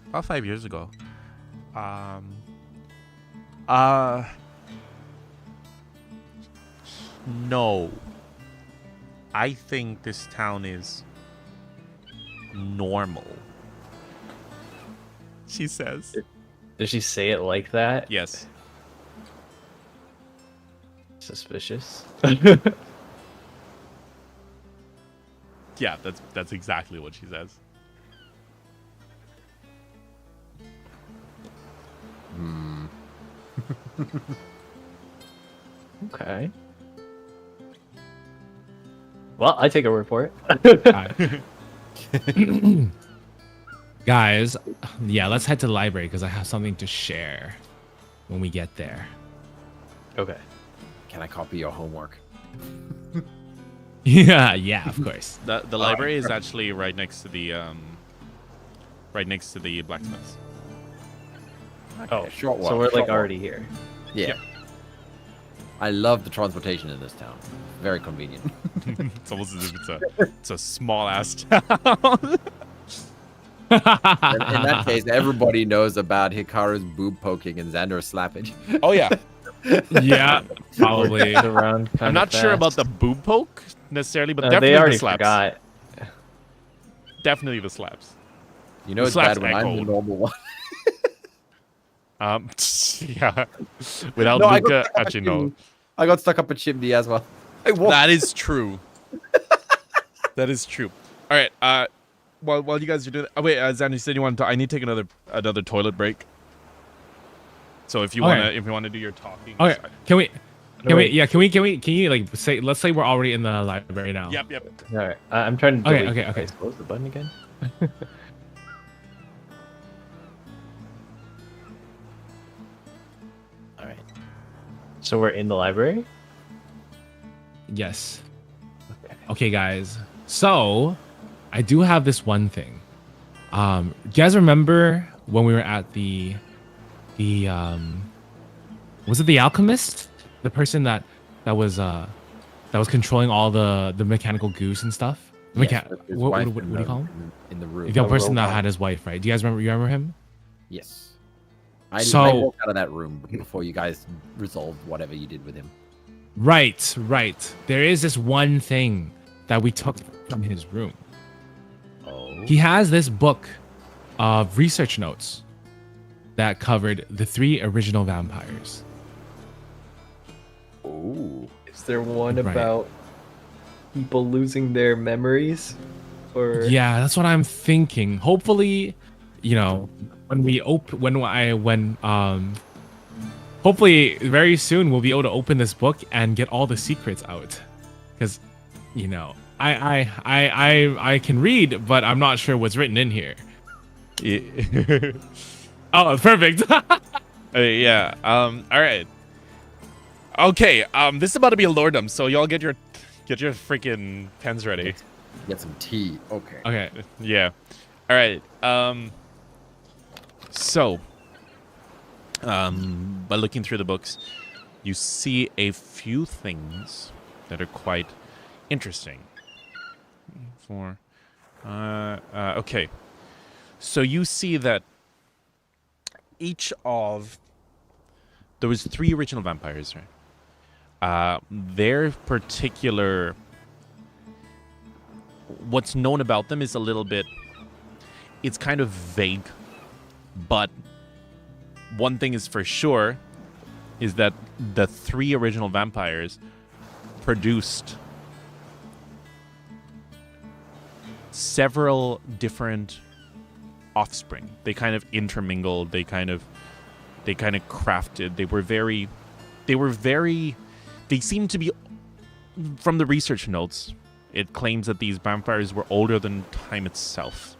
[SPEAKER 1] about 5 years ago. No. I think this town is normal. She says.
[SPEAKER 4] Did she say it like that?
[SPEAKER 1] Yes.
[SPEAKER 4] Suspicious.
[SPEAKER 1] Yeah, that's exactly what she says.
[SPEAKER 4] Okay. Well, I take a word for it.
[SPEAKER 2] Guys, yeah, let's head to the library because I have something to share when we get there.
[SPEAKER 4] Okay.
[SPEAKER 3] Can I copy your homework?
[SPEAKER 2] Yeah, of course.
[SPEAKER 1] The library is actually right next to the blacksmiths.
[SPEAKER 4] Oh,
[SPEAKER 3] short walk,
[SPEAKER 4] so we're
[SPEAKER 3] short
[SPEAKER 4] like
[SPEAKER 3] walk.
[SPEAKER 4] already here.
[SPEAKER 3] Yeah. I love the transportation in this town. Very convenient.
[SPEAKER 1] It's almost as if it's a small ass town.
[SPEAKER 3] In that case, everybody knows about Hikaru's boob poking and Xander's slappage.
[SPEAKER 1] Oh yeah.
[SPEAKER 2] Yeah, probably.
[SPEAKER 4] Get around
[SPEAKER 1] I'm not sure about the boob poke necessarily, but definitely
[SPEAKER 4] They already
[SPEAKER 1] the slaps.
[SPEAKER 4] forgot.
[SPEAKER 1] Definitely the slaps.
[SPEAKER 3] You know it's
[SPEAKER 1] slaps
[SPEAKER 3] bad when I'm the
[SPEAKER 1] echoed.
[SPEAKER 3] normal one.
[SPEAKER 1] Yeah. Without
[SPEAKER 3] No, I
[SPEAKER 1] Luca,
[SPEAKER 3] got stuck up a
[SPEAKER 1] actually no.
[SPEAKER 3] chimney. I got stuck up a chimney as well.
[SPEAKER 1] That is true. That is true. All right. While you guys are doing that, wait, Xander, you said you wanted to. I need to take another toilet break. So if you
[SPEAKER 2] Okay.
[SPEAKER 1] wanna do your talking.
[SPEAKER 2] Okay, can you like say? Let's say we're already in the library now.
[SPEAKER 1] Yep.
[SPEAKER 4] All right. I'm trying to.
[SPEAKER 2] Okay,
[SPEAKER 4] delete
[SPEAKER 2] okay.
[SPEAKER 4] it. Close the button again.
[SPEAKER 3] All right.
[SPEAKER 4] So we're in the library.
[SPEAKER 2] Yes.
[SPEAKER 4] Okay.
[SPEAKER 2] Okay, guys. So, I do have this one thing. You guys remember when we were at the was it the alchemist? The person that was that was controlling all the mechanical goose and stuff.
[SPEAKER 3] Yes, with his
[SPEAKER 2] What
[SPEAKER 3] wife
[SPEAKER 2] do
[SPEAKER 3] in
[SPEAKER 2] you
[SPEAKER 3] the-
[SPEAKER 2] call him?
[SPEAKER 3] in the room?
[SPEAKER 2] The person that
[SPEAKER 4] robot.
[SPEAKER 2] had his wife, right? Do you guys remember? You remember him?
[SPEAKER 3] Yes. I
[SPEAKER 2] So-
[SPEAKER 3] walked out of that room before you guys resolved whatever you did with him.
[SPEAKER 2] Right, right. There is this one thing that we took from his room.
[SPEAKER 3] Oh.
[SPEAKER 2] He has this book of research notes that covered the 3 original vampires.
[SPEAKER 3] Oh.
[SPEAKER 4] Is there one
[SPEAKER 2] Right.
[SPEAKER 4] about people losing their memories? Or
[SPEAKER 2] Yeah, that's what I'm thinking. Hopefully, you know, hopefully very soon we'll be able to open this book and get all the secrets out. Cuz you know, I can read, but I'm not sure what's written in here.
[SPEAKER 1] Yeah.
[SPEAKER 2] Oh, perfect.
[SPEAKER 1] Yeah. All right. Okay. This is about to be a lordum, so y'all get your freaking pens ready.
[SPEAKER 3] Get some tea. Okay.
[SPEAKER 2] Okay.
[SPEAKER 1] Yeah. All right. So, by looking through the books, you see a few things that are quite interesting. Okay. So you see that there was 3 original vampires, right? Their particular, what's known about them is a little bit, it's kind of vague, but one thing is for sure is that the 3 original vampires produced several different offspring. They kind of intermingled, they kind of crafted. They seemed to be, from the research notes, it claims that these vampires were older than time itself.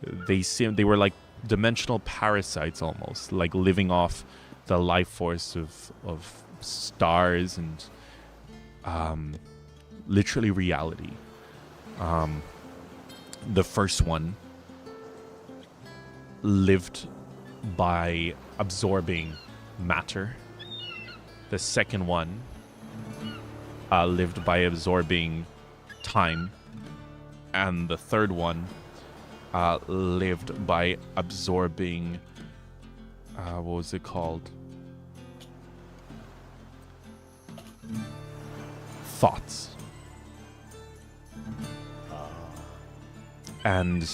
[SPEAKER 1] They were like dimensional parasites almost, like living off the life force of stars and literally reality. The first one lived by absorbing matter. The second one lived by absorbing time. And the third one lived by absorbing, what was it called? Thoughts. And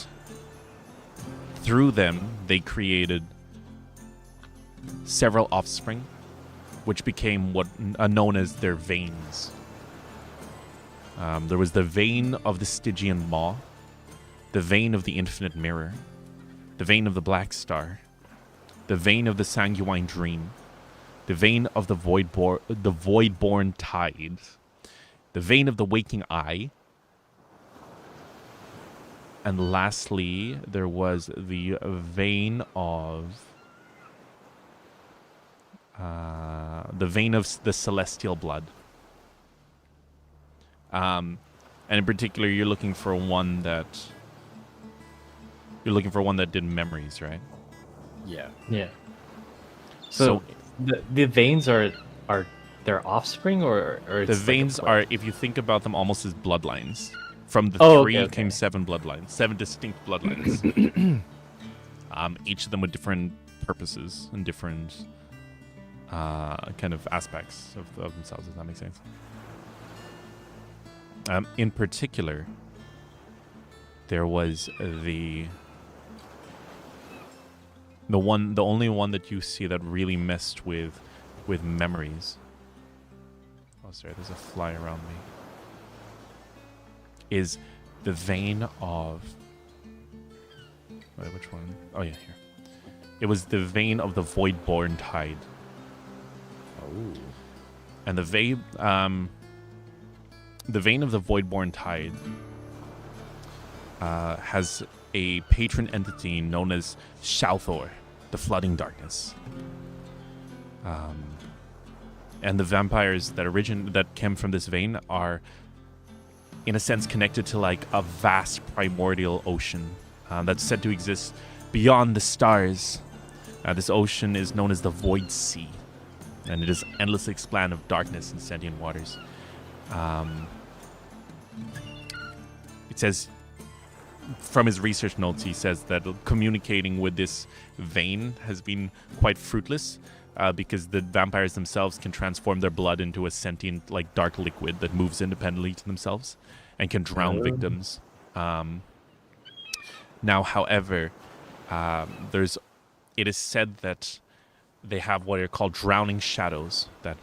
[SPEAKER 1] through them, they created several offspring, which became what are known as their veins. There was the vein of the Stygian Maw, the vein of the Infinite Mirror, the vein of the Black Star, the vein of the Sanguine Dream, the vein of the Voidborn Tide, the vein of the Waking Eye, and lastly, there was the vein of the Celestial Blood. And in particular, you're looking for one that did memories, right?
[SPEAKER 3] Yeah.
[SPEAKER 4] yeah. So the veins are their offspring, or
[SPEAKER 1] the
[SPEAKER 4] it's
[SPEAKER 1] veins
[SPEAKER 4] like
[SPEAKER 1] are, if you think about them, almost as bloodlines. From the
[SPEAKER 4] Oh,
[SPEAKER 1] 3
[SPEAKER 4] okay.
[SPEAKER 1] came 7 bloodlines, 7 distinct bloodlines. Each of them with different purposes and different kind of aspects of themselves, if that makes sense. In particular, there was the only one that you see that really messed with memories. Oh, sorry, there's a fly around me. Is the vein of... Wait, which one? Oh, yeah, here. It was the vein of the Voidborn Tide.
[SPEAKER 3] Oh.
[SPEAKER 1] And the vein of the Voidborn Tide has a patron entity known as Shalthor, the Flooding Darkness. And the vampires that came from this vein are, in a sense, connected to like a vast primordial ocean that's said to exist beyond the stars. This ocean is known as the Void Sea, and it is an endless expanse of darkness and sentient waters. It says, from his research notes, he says that communicating with this vein has been quite fruitless because the vampires themselves can transform their blood into a sentient, like, dark liquid that moves independently to themselves and can drown victims. Now, however, it is said that they have what are called drowning shadows that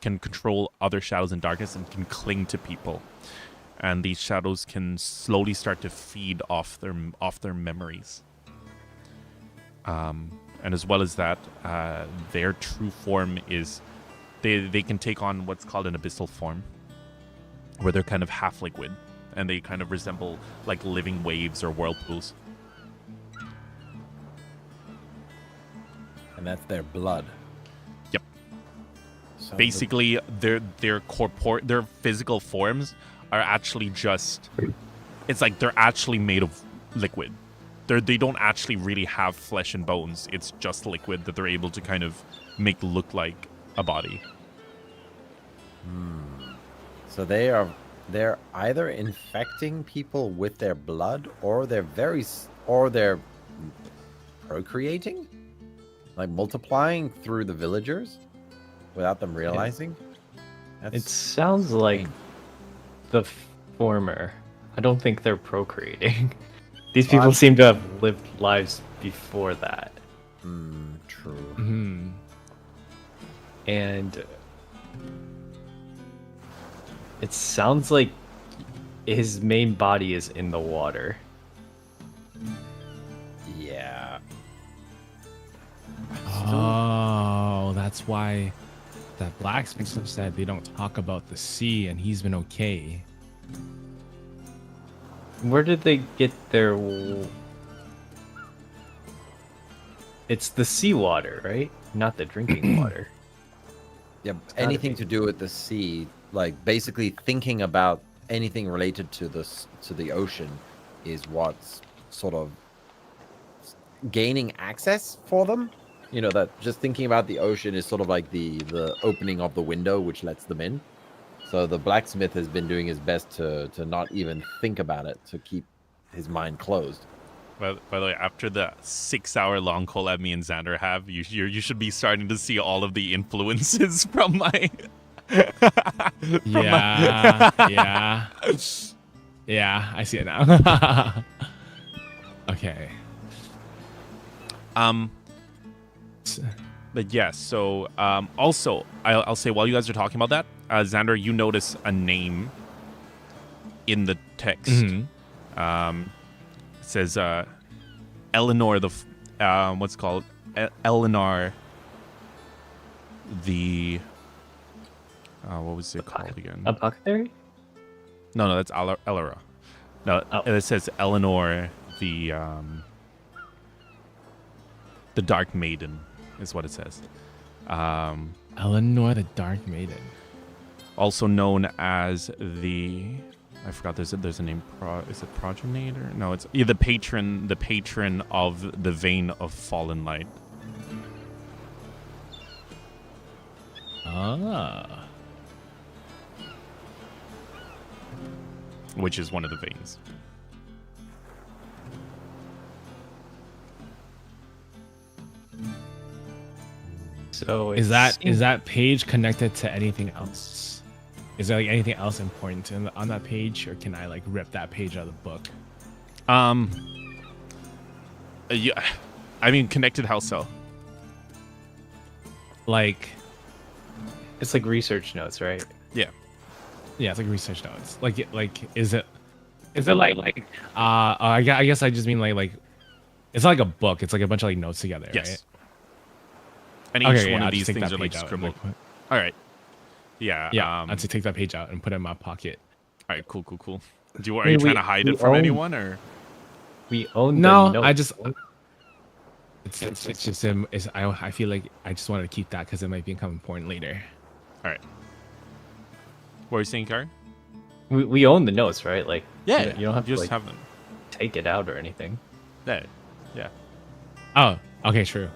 [SPEAKER 1] can control other shadows in darkness and can cling to people. And these shadows can slowly start to feed off their memories. And as well as that, their true form is they can take on what's called an abyssal form, where they're kind of half liquid, and they kind of resemble like living waves or whirlpools.
[SPEAKER 3] And that's their blood.
[SPEAKER 1] Yep.
[SPEAKER 3] So
[SPEAKER 1] Basically, their physical forms are actually just, it's like they're actually made of liquid. They don't actually really have flesh and bones. It's just liquid that they're able to kind of make look like a body.
[SPEAKER 3] So they're either infecting people with their blood, or they're procreating, like multiplying through the villagers without them realizing.
[SPEAKER 4] It sounds like the former. I don't think they're procreating. These people seem to have lived lives before that.
[SPEAKER 3] True.
[SPEAKER 2] Mm-hmm.
[SPEAKER 4] And it sounds like his main body is in the water.
[SPEAKER 3] Yeah.
[SPEAKER 2] Oh, that's why that blacksmith said they don't talk about the sea, and he's been okay.
[SPEAKER 4] Where did they get their... It's the seawater, right? Not the drinking water.
[SPEAKER 3] Yeah,
[SPEAKER 4] gotta
[SPEAKER 3] anything
[SPEAKER 4] be.
[SPEAKER 3] to do with the sea, like basically thinking about anything related to the ocean is what's sort of gaining access for them. You know, that just thinking about the ocean is sort of like the opening of the window which lets them in. So the blacksmith has been doing his best to not even think about it, to keep his mind closed.
[SPEAKER 1] By the way, after the 6-hour-long collab me and Xander have, you should be starting to see all of the influences from my...
[SPEAKER 2] Yeah, yeah, I see it now. Okay.
[SPEAKER 1] But yeah, so also, I'll say while you guys are talking about that, Xander, you notice a name in the text.
[SPEAKER 2] Mm-hmm.
[SPEAKER 1] It says Eleanor what's it called? Eleanor the what was it called again?
[SPEAKER 4] Apothecary?
[SPEAKER 1] No, that's Elora. No, it says Eleanor the Dark Maiden is what it says.
[SPEAKER 2] Eleanor the Dark Maiden.
[SPEAKER 1] Also known as I forgot there's a name. Is it progenitor? No, it's the patron of the vein of fallen light.
[SPEAKER 2] Ah.
[SPEAKER 1] Which is one of the veins.
[SPEAKER 4] So
[SPEAKER 2] Is that page connected to anything else? Is there like anything else important on that page, or can I like rip that page out of the book?
[SPEAKER 1] Yeah, I mean, connected how so?
[SPEAKER 2] Like,
[SPEAKER 4] it's like research notes, right?
[SPEAKER 1] Yeah.
[SPEAKER 2] yeah, it's like research notes. Like is it like I guess I just mean like it's not like a book. It's like a bunch of like notes together.
[SPEAKER 1] Yes.
[SPEAKER 2] Right?
[SPEAKER 1] And each
[SPEAKER 2] Okay,
[SPEAKER 1] one
[SPEAKER 2] I'll
[SPEAKER 1] of
[SPEAKER 2] just
[SPEAKER 1] these
[SPEAKER 2] take
[SPEAKER 1] things
[SPEAKER 2] that
[SPEAKER 1] are like
[SPEAKER 2] page out
[SPEAKER 1] scribbled.
[SPEAKER 2] and
[SPEAKER 1] All right. Yeah.
[SPEAKER 2] Yeah, I'll just take that page out and put it in my pocket.
[SPEAKER 1] All right. Cool. Are you trying to hide it from anyone, or?
[SPEAKER 4] We own the
[SPEAKER 2] No,
[SPEAKER 4] notes.
[SPEAKER 2] I just it's just I feel like I just wanted to keep that because it might become important later.
[SPEAKER 1] All right. What are you saying, Kari?
[SPEAKER 4] We own the notes, right? Like
[SPEAKER 1] Yeah.
[SPEAKER 4] you don't have to
[SPEAKER 1] just
[SPEAKER 4] like,
[SPEAKER 1] have them.
[SPEAKER 4] take it out or anything.
[SPEAKER 1] There. Yeah.
[SPEAKER 2] Oh, okay, true.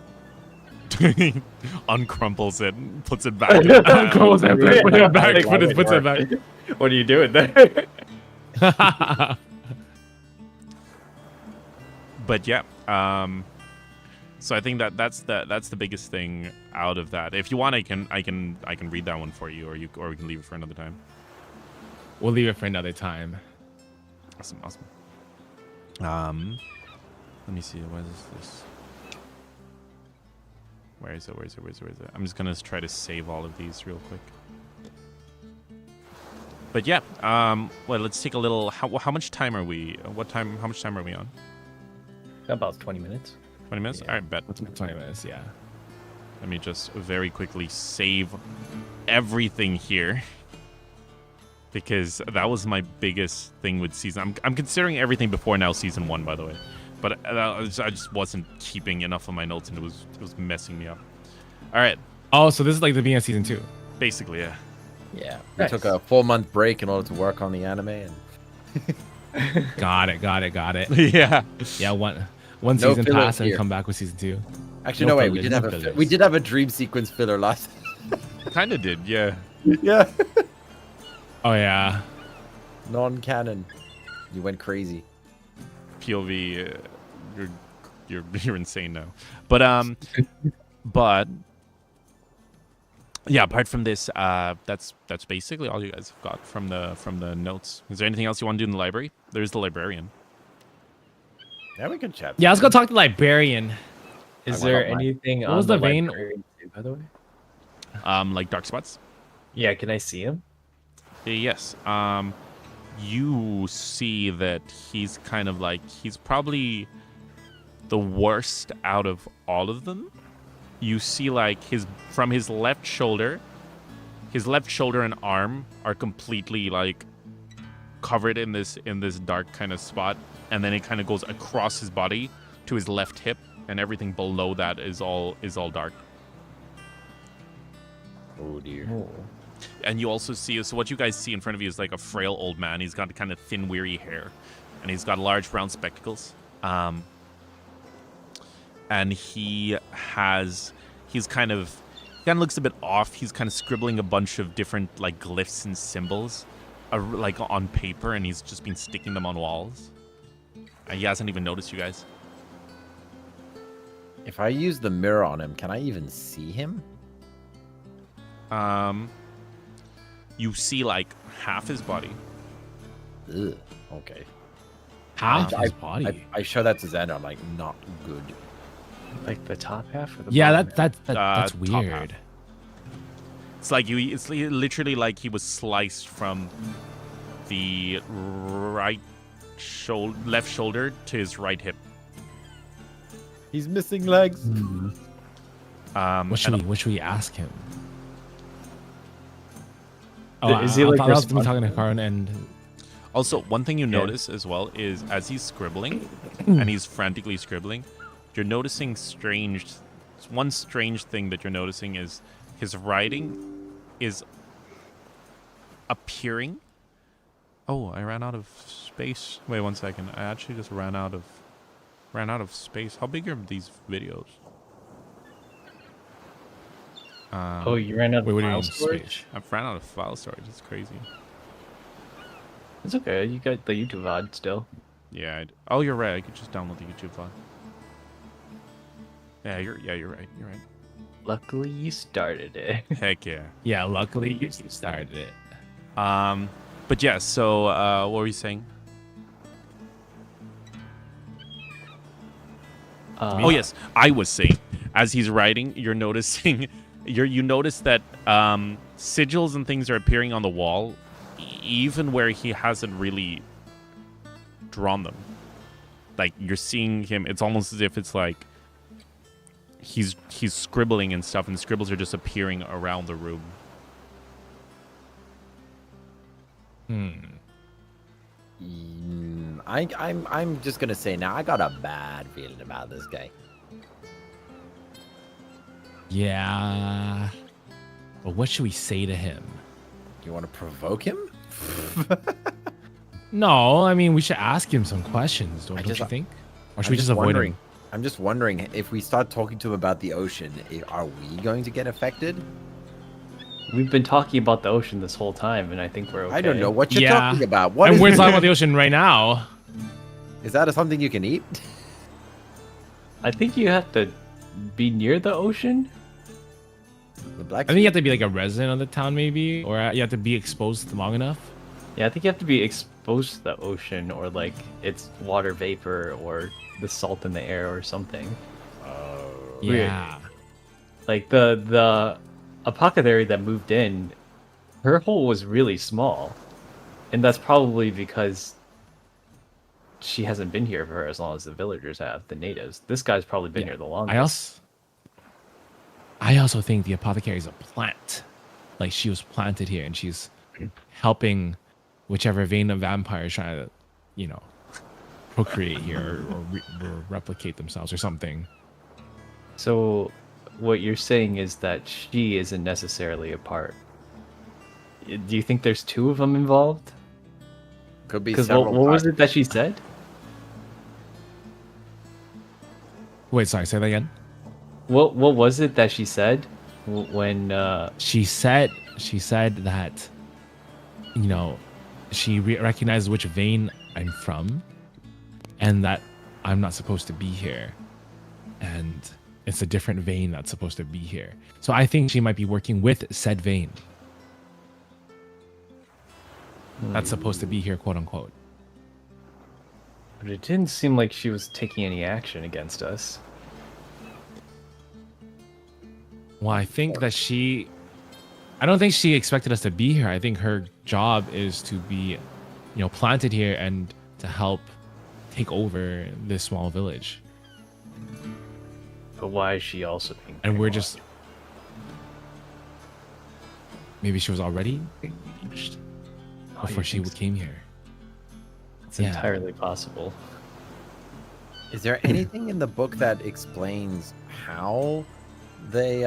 [SPEAKER 1] Uncrumples it, puts it back.
[SPEAKER 2] Puts it back.
[SPEAKER 4] What are you doing there?
[SPEAKER 1] But yeah, so I think that's the biggest thing out of that. If you want, I can read that one for you, or we can leave it for another time.
[SPEAKER 2] We'll leave it for another time.
[SPEAKER 1] Awesome. Let me see. What is this? Where is it? I'm just gonna try to save all of these real quick. But yeah, well, let's take a little. How much time are we? How much time are we on?
[SPEAKER 4] About 20 minutes.
[SPEAKER 1] 20 minutes.
[SPEAKER 4] Yeah.
[SPEAKER 1] All right, bet.
[SPEAKER 2] 20 minutes, yeah.
[SPEAKER 1] Let me just very quickly save everything here, because that was my biggest thing with season. I'm considering everything before now season 1, by the way, but I just wasn't keeping enough of my notes, and it was messing me up. All right.
[SPEAKER 2] Oh, so this is like the beginning of season 2.
[SPEAKER 1] Basically, yeah.
[SPEAKER 3] Yeah, we took a 4-month break in order to work on the anime, and
[SPEAKER 2] Got it.
[SPEAKER 1] Yeah.
[SPEAKER 2] Yeah, one
[SPEAKER 3] No
[SPEAKER 2] season
[SPEAKER 3] filler
[SPEAKER 2] pass and
[SPEAKER 3] here.
[SPEAKER 2] come back with season 2.
[SPEAKER 3] actually,
[SPEAKER 2] No
[SPEAKER 3] no, wait,
[SPEAKER 2] fillers,
[SPEAKER 3] we did have a dream sequence filler last.
[SPEAKER 1] Kind of did, yeah.
[SPEAKER 3] Yeah,
[SPEAKER 2] Oh yeah.
[SPEAKER 3] non-canon. You went crazy.
[SPEAKER 1] POV, you're insane now. But yeah, apart from this, that's basically all you guys have got from the notes. Is there anything else you want to do in the library? There's the librarian.
[SPEAKER 3] Yeah, we can chat.
[SPEAKER 2] Yeah, let's go talk to the librarian.
[SPEAKER 4] Is
[SPEAKER 3] I
[SPEAKER 4] there
[SPEAKER 3] want mine.
[SPEAKER 4] anything
[SPEAKER 2] What
[SPEAKER 4] on
[SPEAKER 2] was
[SPEAKER 4] the
[SPEAKER 2] the vein?
[SPEAKER 4] librarian too, by the way?
[SPEAKER 1] Like dark spots.
[SPEAKER 4] Yeah, can I see him?
[SPEAKER 1] Yes. You see that he's kind of like, he's probably the worst out of all of them. You see like from his left shoulder and arm are completely like covered in this dark kind of spot, and then it kind of goes across his body to his left hip, and everything below that is all dark.
[SPEAKER 3] Oh dear.
[SPEAKER 1] And you also see, so what you guys see in front of you is like a frail old man. He's got kind of thin, weary hair, and he's got large brown spectacles. And he kind of looks a bit off. He's kind of scribbling a bunch of different like glyphs and symbols, like on paper, and he's just been sticking them on walls. And he hasn't even noticed you guys.
[SPEAKER 3] If I use the mirror on him, can I even see him?
[SPEAKER 1] You see like half his body.
[SPEAKER 3] Ugh. Okay.
[SPEAKER 2] Half
[SPEAKER 3] I-
[SPEAKER 2] his body.
[SPEAKER 3] I show that to Xander. I'm like, not good.
[SPEAKER 4] Like the top half or the
[SPEAKER 2] Yeah,
[SPEAKER 4] bottom
[SPEAKER 2] that's
[SPEAKER 1] top
[SPEAKER 2] weird.
[SPEAKER 1] half. It's like it's literally like he was sliced from the left shoulder to his right hip.
[SPEAKER 3] He's missing legs.
[SPEAKER 2] What should we ask him?
[SPEAKER 4] Is he, like,
[SPEAKER 2] I was talking to
[SPEAKER 4] responsible?
[SPEAKER 2] Karin and
[SPEAKER 1] Also, one thing you notice as well is as he's scribbling, and he's frantically scribbling, you're noticing one strange thing that you're noticing is his writing is appearing. Oh, I ran out of space. Wait 1 second. I actually just ran out of space. How big are these videos?
[SPEAKER 4] Oh, you ran out of
[SPEAKER 2] wait, what do you
[SPEAKER 4] file
[SPEAKER 2] mean
[SPEAKER 4] storage?
[SPEAKER 2] speech?
[SPEAKER 1] I've ran out of file storage. It's crazy.
[SPEAKER 4] It's okay. You got the YouTube VOD still.
[SPEAKER 1] Yeah. Oh, you're right. I could just download the YouTube file. Yeah, you're right. You're right.
[SPEAKER 4] Luckily, you started it.
[SPEAKER 1] Heck yeah.
[SPEAKER 2] Yeah, luckily you started it.
[SPEAKER 1] But yeah. So, what were you saying? Oh yes, I was saying, as he's writing, you're noticing, you notice that sigils and things are appearing on the wall, even where he hasn't really drawn them. Like you're seeing him. It's almost as if it's like he's scribbling and stuff, and the scribbles are just appearing around the room.
[SPEAKER 3] I'm just gonna say now. I got a bad feeling about this guy.
[SPEAKER 2] Yeah. But what should we say to him?
[SPEAKER 3] You want to provoke him?
[SPEAKER 2] No, I mean we should ask him some questions, don't you
[SPEAKER 3] just-
[SPEAKER 2] think? Or
[SPEAKER 3] I'm
[SPEAKER 2] should we just avoid
[SPEAKER 3] wondering.
[SPEAKER 2] him?
[SPEAKER 3] I'm just wondering if we start talking to him about the ocean, are we going to get affected?
[SPEAKER 4] We've been talking about the ocean this whole time, and I think we're okay.
[SPEAKER 3] I don't know what you're
[SPEAKER 2] Yeah.
[SPEAKER 3] talking about. What
[SPEAKER 2] And
[SPEAKER 3] is
[SPEAKER 2] we're
[SPEAKER 3] this?
[SPEAKER 2] talking about the ocean right now.
[SPEAKER 3] Is that something you can eat?
[SPEAKER 4] I think you have to be near the ocean.
[SPEAKER 3] The black.
[SPEAKER 2] I think you have to be like a resident of the town, maybe, or you have to be exposed long enough.
[SPEAKER 4] Yeah, I think you have to be exposed to the ocean, or like it's water vapor, or the salt in the air, or something. Weird.
[SPEAKER 2] Yeah.
[SPEAKER 4] Like the apothecary that moved in, her hole was really small, and that's probably because she hasn't been here for as long as the villagers have, the natives. This guy's probably been here the longest.
[SPEAKER 2] I also think the apothecary is a plant. Like she was planted here, and she's helping whichever vein of vampire is trying to, you know, procreate here or replicate themselves or something.
[SPEAKER 4] So, what you're saying is that she isn't necessarily a part. Do you think there's two of them involved?
[SPEAKER 3] Could be
[SPEAKER 4] Because
[SPEAKER 3] several.
[SPEAKER 4] what was it that she said?
[SPEAKER 2] Wait, sorry, say that again.
[SPEAKER 4] What was it that she said when?
[SPEAKER 2] She said that, you know, she recognizes which vein I'm from, and that I'm not supposed to be here, and it's a different vein that's supposed to be here. So I think she might be working with said vein that's supposed to be here, quote unquote.
[SPEAKER 4] But it didn't seem like she was taking any action against us.
[SPEAKER 2] Well, I think that I don't think she expected us to be here. I think her job is to be, you know, planted here and to help take over this small village.
[SPEAKER 4] But why is she also being?
[SPEAKER 2] And we're
[SPEAKER 4] brainwashed?
[SPEAKER 2] just, maybe she was already engaged
[SPEAKER 4] Oh, you
[SPEAKER 2] before she
[SPEAKER 4] think so?
[SPEAKER 2] came here.
[SPEAKER 4] It's
[SPEAKER 2] Yeah.
[SPEAKER 4] entirely possible.
[SPEAKER 3] Is there anything in the book that explains how they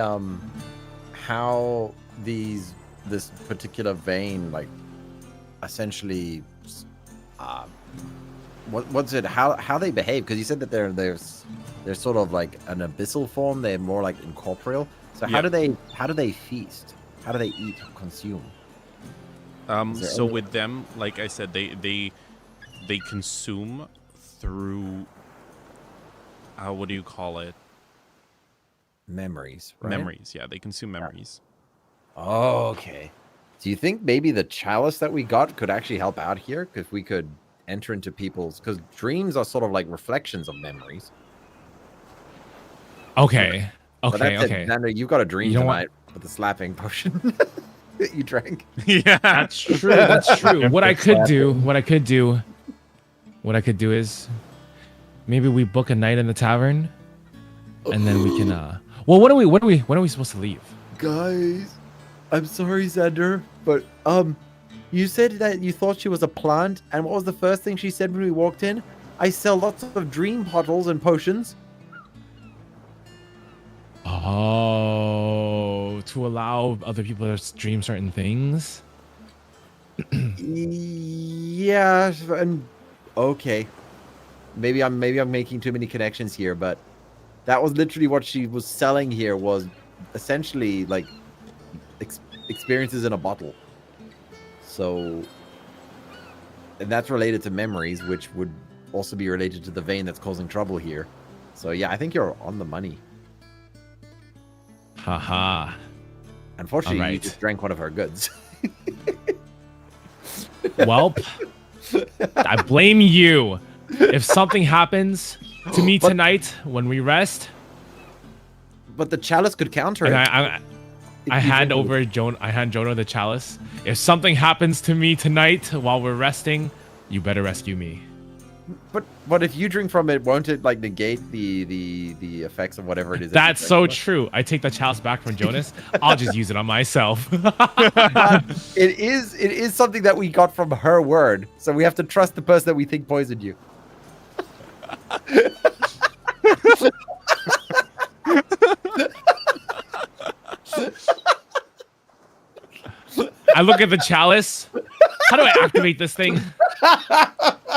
[SPEAKER 3] how this particular vein, like, essentially what's it, how they behave? Because you said that they're sort of like an abyssal form. They're more like incorporeal. So how
[SPEAKER 1] Yep.
[SPEAKER 3] do they feast? How do they eat, consume? there
[SPEAKER 1] So
[SPEAKER 3] any-
[SPEAKER 1] with them, like I said, they consume through what do you call it?
[SPEAKER 3] Memories, right?
[SPEAKER 1] Memories. Yeah, they consume memories.
[SPEAKER 3] Oh, okay. Do you think maybe the chalice that we got could actually help out here? Because we could enter into people's... Because dreams are sort of like reflections of memories.
[SPEAKER 2] Okay.
[SPEAKER 3] But
[SPEAKER 2] Okay.
[SPEAKER 3] that's it.
[SPEAKER 2] Okay.
[SPEAKER 3] Xander, you've got a dream
[SPEAKER 2] You know what?
[SPEAKER 3] tonight with the slapping potion that you drank.
[SPEAKER 1] Yeah.
[SPEAKER 2] That's true. That's true. What I could do is maybe we book a night in the tavern, and then we can. Well, when are we supposed to leave?
[SPEAKER 3] Guys, I'm sorry, Xander, but you said that you thought she was a plant, and what was the first thing she said when we walked in? I sell lots of dream bottles and potions.
[SPEAKER 2] Oh, to allow other people to dream certain things.
[SPEAKER 3] Yeah, and okay. Maybe I'm making too many connections here, but that was literally what she was selling here, was essentially like experiences in a bottle. So, and that's related to memories, which would also be related to the vein that's causing trouble here. So yeah, I think you're on the money.
[SPEAKER 2] Haha.
[SPEAKER 3] Unfortunately, you
[SPEAKER 2] Alright.
[SPEAKER 3] just drank one of her goods.
[SPEAKER 2] Welp, I blame you. If something happens to me
[SPEAKER 3] But-
[SPEAKER 2] tonight when we rest,
[SPEAKER 3] But the chalice could counter
[SPEAKER 2] and
[SPEAKER 3] it.
[SPEAKER 2] I
[SPEAKER 3] if you
[SPEAKER 2] hand
[SPEAKER 3] drink it.
[SPEAKER 2] over Jonah. I hand Jonah the chalice. If something happens to me tonight while we're resting, you better rescue me.
[SPEAKER 3] But if you drink from it, won't it like negate the effects of whatever it is? that you
[SPEAKER 2] That's
[SPEAKER 3] drank
[SPEAKER 2] so
[SPEAKER 3] from?
[SPEAKER 2] true. I take the chalice back from Jonas. I'll just use it on myself.
[SPEAKER 3] It is something that we got from her word, so we have to trust the person that we think poisoned you.
[SPEAKER 2] I look at the chalice. How do I activate this thing?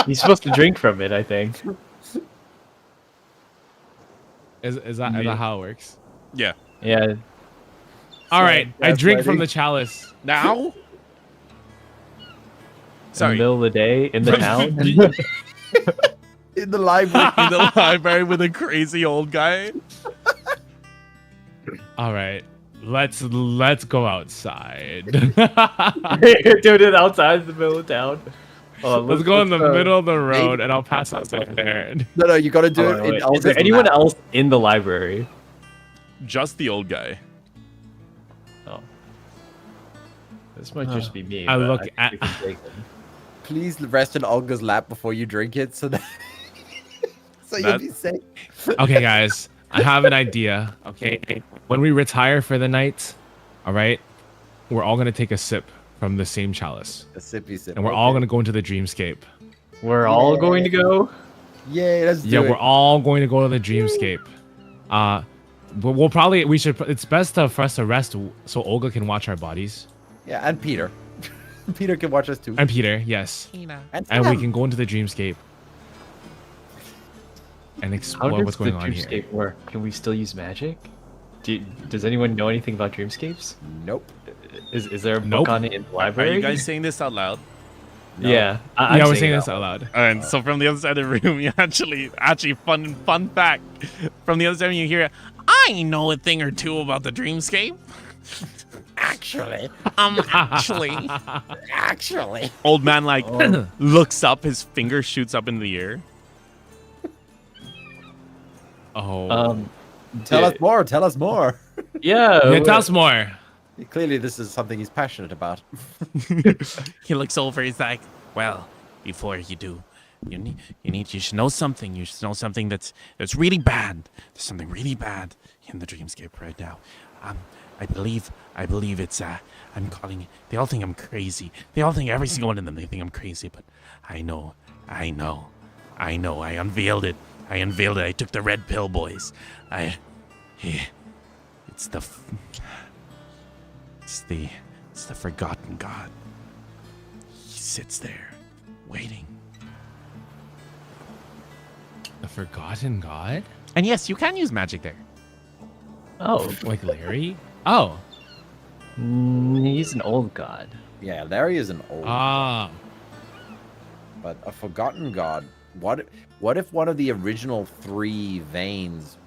[SPEAKER 4] You're supposed to drink from it, I think.
[SPEAKER 2] Is that how it works?
[SPEAKER 1] Yeah.
[SPEAKER 4] Yeah.
[SPEAKER 2] All right, I
[SPEAKER 3] that's
[SPEAKER 2] drink from
[SPEAKER 3] ready.
[SPEAKER 2] the chalice.
[SPEAKER 1] Now?
[SPEAKER 4] In
[SPEAKER 1] Sorry.
[SPEAKER 4] the middle of the day in the town.
[SPEAKER 3] In the library.
[SPEAKER 1] In the library with a crazy old guy.
[SPEAKER 2] All right, let's go outside.
[SPEAKER 4] Doing it outside in the middle of town.
[SPEAKER 2] Let's go in the middle of the road, and I'll pass outside there.
[SPEAKER 3] No, you got to do it.
[SPEAKER 4] Wait,
[SPEAKER 3] In
[SPEAKER 4] is there anyone else in the library?
[SPEAKER 1] Just the old guy.
[SPEAKER 4] Oh. This might just be me.
[SPEAKER 2] I
[SPEAKER 4] but
[SPEAKER 2] look
[SPEAKER 4] think
[SPEAKER 2] at-
[SPEAKER 4] we can take them.
[SPEAKER 3] Please rest in Olga's lap before you drink it, so that so you'll
[SPEAKER 1] That-
[SPEAKER 3] be safe.
[SPEAKER 2] Okay, guys, I have an idea. Okay, when we retire for the night, all right, we're all gonna take a sip from the same chalice,
[SPEAKER 3] A sippy sip.
[SPEAKER 2] and we're all gonna go into the dreamscape.
[SPEAKER 4] We're all going to go.
[SPEAKER 3] Yeah, let's do
[SPEAKER 2] Yeah,
[SPEAKER 3] it.
[SPEAKER 2] we're all going to go to the dreamscape. But we should. It's best for us to rest so Olga can watch our bodies.
[SPEAKER 3] Yeah, and Peter. Peter can watch us too.
[SPEAKER 2] And Peter, yes. And we can go into the dreamscape and
[SPEAKER 4] How
[SPEAKER 2] explore
[SPEAKER 4] does
[SPEAKER 2] what's
[SPEAKER 4] the
[SPEAKER 2] going on
[SPEAKER 4] dreamscape
[SPEAKER 2] here.
[SPEAKER 4] work? Can we still use magic? Does anyone know anything about dreamscapes?
[SPEAKER 3] Nope.
[SPEAKER 4] Is there a book
[SPEAKER 2] Nope.
[SPEAKER 4] on it in the
[SPEAKER 1] Are
[SPEAKER 4] library?
[SPEAKER 1] you guys saying this out loud?
[SPEAKER 4] Yeah.
[SPEAKER 2] Yeah,
[SPEAKER 4] I'm
[SPEAKER 2] we're saying
[SPEAKER 4] it
[SPEAKER 2] this
[SPEAKER 4] out
[SPEAKER 2] out loud.
[SPEAKER 1] And so from the other side of the room, you actually fun fact. From the other side, you hear, I know a thing or two about the dreamscape.
[SPEAKER 3] Actually.
[SPEAKER 1] Actually. Old man looks up, his finger shoots up in the air.
[SPEAKER 2] Oh,
[SPEAKER 3] Tell us more. Tell us more.
[SPEAKER 4] Yeah.
[SPEAKER 2] yeah, tell us more.
[SPEAKER 3] Clearly, this is something he's passionate about.
[SPEAKER 1] He looks over, he's like, well, before you do, you should know something. You should know something that's really bad. There's something really bad in the dreamscape right now. I believe it's I'm calling it. They all think I'm crazy. They all think, every single one of them, they think I'm crazy, but I know. I unveiled it. I took the red pill, boys. It's the forgotten god. He sits there, waiting.
[SPEAKER 2] The forgotten god?
[SPEAKER 1] And yes, you can use magic there.
[SPEAKER 4] Oh,
[SPEAKER 2] Like Larry? Oh.
[SPEAKER 4] he's an old god.
[SPEAKER 3] Yeah, Larry is an old,
[SPEAKER 2] Ah.
[SPEAKER 3] but a forgotten god. What if one of the original 3 veins?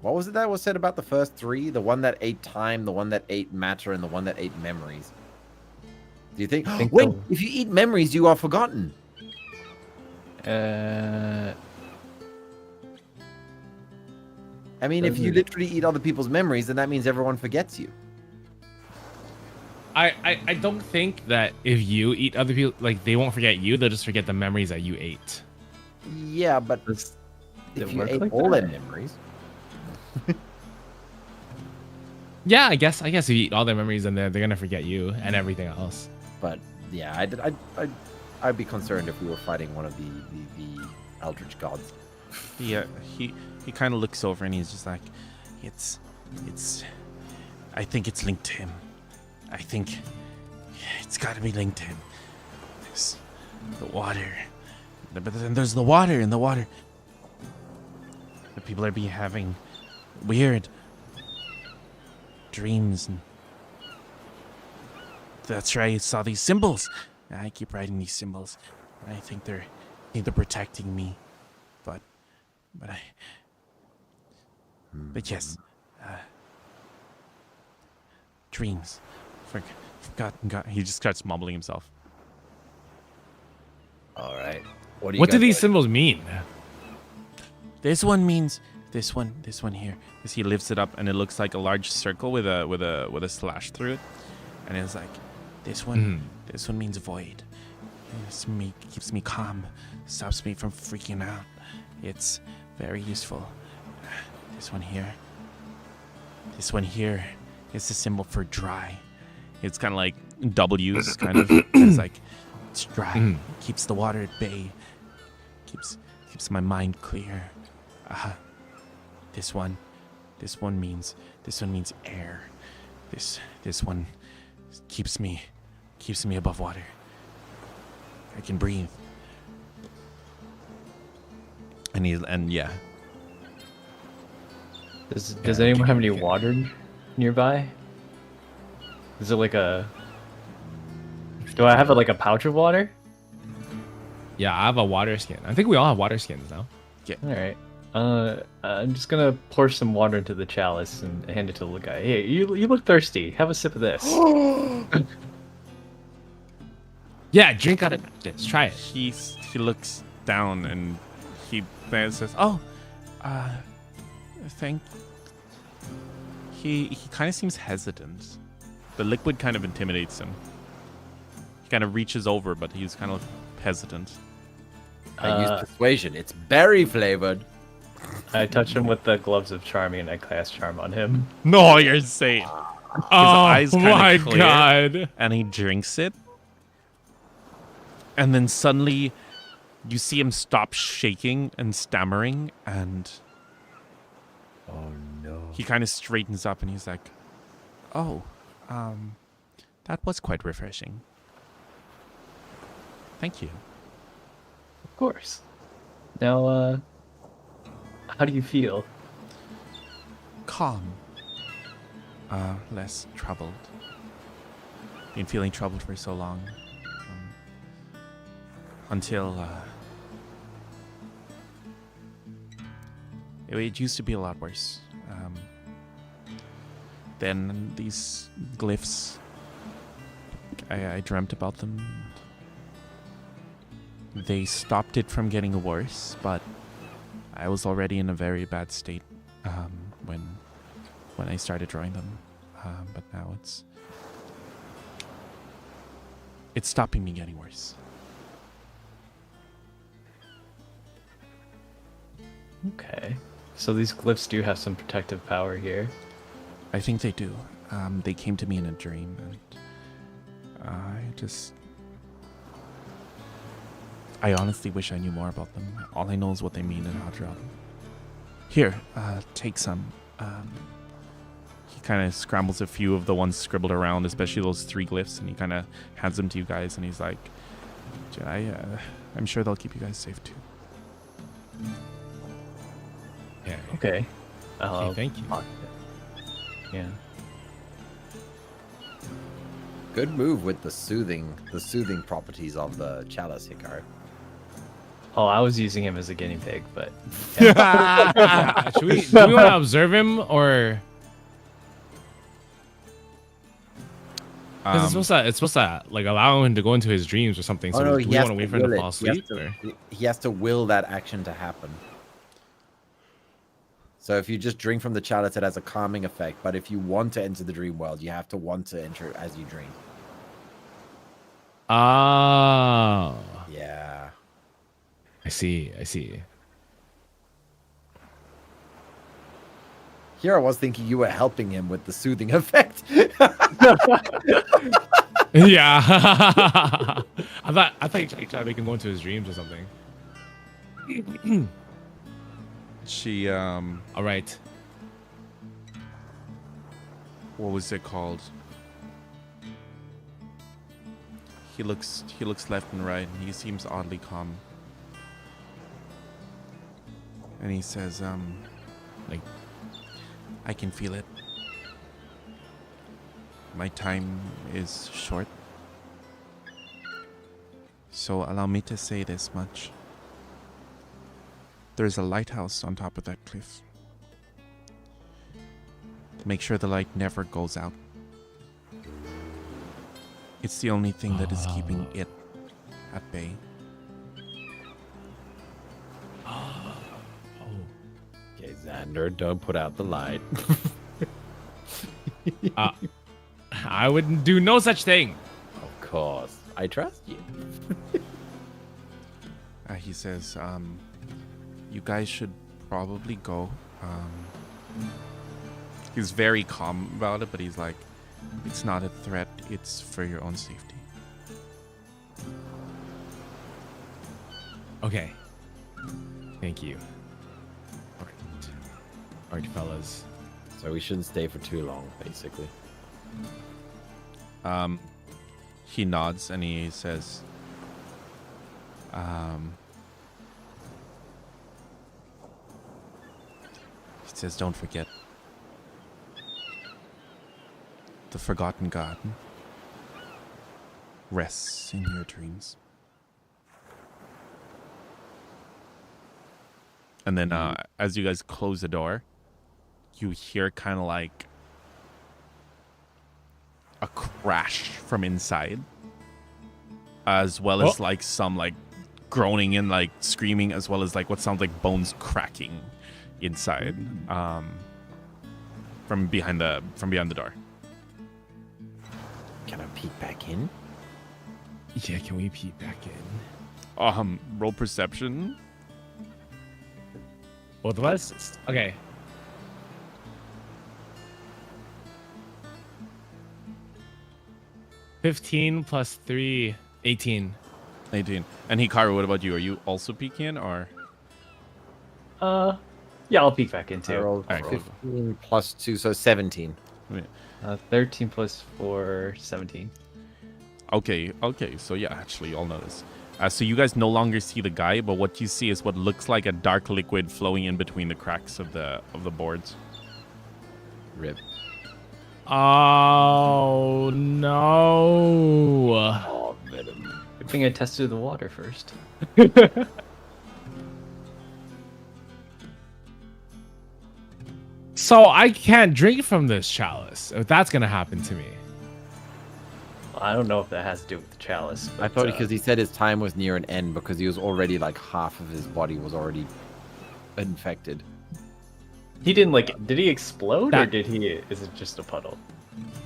[SPEAKER 3] What was it that was said about the first 3? The one that ate time, the one that ate matter, and the one that ate memories. Do you think?
[SPEAKER 4] think
[SPEAKER 3] Wait,
[SPEAKER 4] so.
[SPEAKER 3] if you eat memories, you are forgotten. I mean, if you literally eat other people's memories, then that means everyone forgets you.
[SPEAKER 2] I don't think that if you eat other people, like, they won't forget you. They'll just forget the memories that you ate.
[SPEAKER 3] Yeah, but
[SPEAKER 4] Does it
[SPEAKER 3] if you
[SPEAKER 4] work
[SPEAKER 3] ate
[SPEAKER 4] like
[SPEAKER 3] all
[SPEAKER 4] that?
[SPEAKER 3] their memories,
[SPEAKER 2] Yeah, I guess if you eat all their memories, then they're gonna forget you and everything else.
[SPEAKER 3] but yeah, I'd be concerned if we were fighting one of the eldritch gods.
[SPEAKER 1] Yeah, he kind of looks over and he's just like, it's. I think it's linked to him. I think it's got to be linked to him. There's the water, but then there's the water in the water. The people are having weird dreams. And that's right. I saw these symbols. I keep writing these symbols. I think they're protecting me. But yes, dreams, forgotten God. He just starts mumbling himself.
[SPEAKER 3] All right. What
[SPEAKER 2] What do these symbols mean?
[SPEAKER 1] This one means this one here. Because he lifts it up and it looks like a large circle with a slash through it, and it's like this one. This one means void. Keeps me calm, stops me from freaking out. It's very useful. This one here is the symbol for dry. It's kind of like W's, kind of. It's like it's dry. Keeps the water at bay. Keeps my mind clear. This one means air. This one keeps me above water. I can breathe. And yeah.
[SPEAKER 4] Does anyone have any water nearby? Is it like a? Do I have like a pouch of water?
[SPEAKER 2] Yeah, I have a water skin. I think we all have water skins now.
[SPEAKER 4] All right. I'm just gonna pour some water into the chalice and hand it to the guy. Hey, you look thirsty. Have a sip of this.
[SPEAKER 2] Yeah, drink out of this. Try it.
[SPEAKER 1] He looks down and he then says, "Oh, thank." He kind of seems hesitant. The liquid kind of intimidates him. He kind of reaches over, but he's kind of hesitant.
[SPEAKER 3] I use persuasion. It's berry flavored.
[SPEAKER 4] I touch him with the gloves of charming and I cast charm on him.
[SPEAKER 1] No, you're insane. His eyes kinda
[SPEAKER 2] my
[SPEAKER 1] clear,
[SPEAKER 2] god.
[SPEAKER 1] And he drinks it. And then suddenly you see him stop shaking and stammering, and
[SPEAKER 3] Oh no.
[SPEAKER 1] he kind of straightens up and he's like, "Oh, that was quite refreshing. Thank you."
[SPEAKER 4] Of course. Now, how do you feel?
[SPEAKER 1] Calm. Less troubled. Been feeling troubled for so long. Until, it used to be a lot worse. Then these glyphs, I dreamt about them. They stopped it from getting worse, but I was already in a very bad state when I started drawing them. But now it's stopping me getting worse.
[SPEAKER 4] Okay. So these glyphs do have some protective power here.
[SPEAKER 1] I think they do. They came to me in a dream, and I honestly wish I knew more about them. All I know is what they mean and how to draw them. Here, take some. He kind of scrambles a few of the ones scribbled around, especially those 3 glyphs, and he kind of hands them to you guys, and he's like, I'm sure they'll keep you guys safe too.
[SPEAKER 2] Yeah.
[SPEAKER 4] Okay.
[SPEAKER 2] Okay, thank you.
[SPEAKER 4] Yeah.
[SPEAKER 3] Good move with the soothing properties of the chalice, Hikaru.
[SPEAKER 4] Oh, I was using him as a guinea pig, but
[SPEAKER 2] Do we want to observe him, or because it's supposed to like allow him to go into his dreams or something? So
[SPEAKER 3] Oh, no,
[SPEAKER 2] do
[SPEAKER 3] he
[SPEAKER 2] we
[SPEAKER 3] has
[SPEAKER 2] want to wait
[SPEAKER 3] to
[SPEAKER 2] for him to
[SPEAKER 3] will
[SPEAKER 2] fall
[SPEAKER 3] it. He has
[SPEAKER 2] asleep?
[SPEAKER 3] to-
[SPEAKER 2] Or?
[SPEAKER 3] He has to will that action to happen. So if you just drink from the chalice, it has a calming effect. But if you want to enter the dream world, you have to want to enter as you dream.
[SPEAKER 2] Oh,
[SPEAKER 3] Yeah.
[SPEAKER 2] I see.
[SPEAKER 3] Here I was thinking you were helping him with the soothing effect.
[SPEAKER 2] Yeah. I thought you tried to make him go into his dreams or something.
[SPEAKER 1] She,
[SPEAKER 2] All right.
[SPEAKER 1] what was it called? He looks left and right, and he seems oddly calm. And he says, like, I can feel it. My time is short. So allow me to say this much. There's a lighthouse on top of that cliff. Make sure the light never goes out. It's the only thing that is keeping it at bay.
[SPEAKER 3] Okay, Xander, don't put out the light.
[SPEAKER 2] I would do no such thing.
[SPEAKER 3] Of course. I trust you.
[SPEAKER 1] He says, you guys should probably go. He's very calm about it, but he's like, it's not a threat, it's for your own safety.
[SPEAKER 2] Okay. Thank you. All right, fellas.
[SPEAKER 3] So we shouldn't stay for too long, basically.
[SPEAKER 1] He nods and he says, don't forget, the forgotten garden rests in your dreams. And then as you guys close the door, you hear kind of like a crash from inside, as well as like some like groaning and like screaming, as well as like what sounds like bones cracking inside from behind the door.
[SPEAKER 3] Can I peek back in?
[SPEAKER 2] Yeah, can we peek back in?
[SPEAKER 1] Roll perception.
[SPEAKER 2] Both of us? Okay. $15 plus 3, 18.
[SPEAKER 1] 18. And Hikaru, what about you? Are you also peeking in, or?
[SPEAKER 4] Yeah, I'll peek back in
[SPEAKER 3] I
[SPEAKER 4] too.
[SPEAKER 3] rolled 15 plus 2, so 17.
[SPEAKER 4] 13 plus 4, 17.
[SPEAKER 1] Okay. So yeah, actually, you'll notice. So you guys no longer see the guy, but what you see is what looks like a dark liquid flowing in between the cracks of the boards.
[SPEAKER 3] Rip.
[SPEAKER 2] Oh no!
[SPEAKER 3] Oh, venom.
[SPEAKER 4] Good thing I tested the water first.
[SPEAKER 2] So I can't drink from this chalice if that's gonna happen to me.
[SPEAKER 4] I don't know if that has to do with the chalice.
[SPEAKER 3] I
[SPEAKER 4] but,
[SPEAKER 3] thought because he said his time was near an end because he was already like half of his body was already infected.
[SPEAKER 4] he didn't like. Did he explode or
[SPEAKER 2] That-
[SPEAKER 4] did he? Is it just a puddle?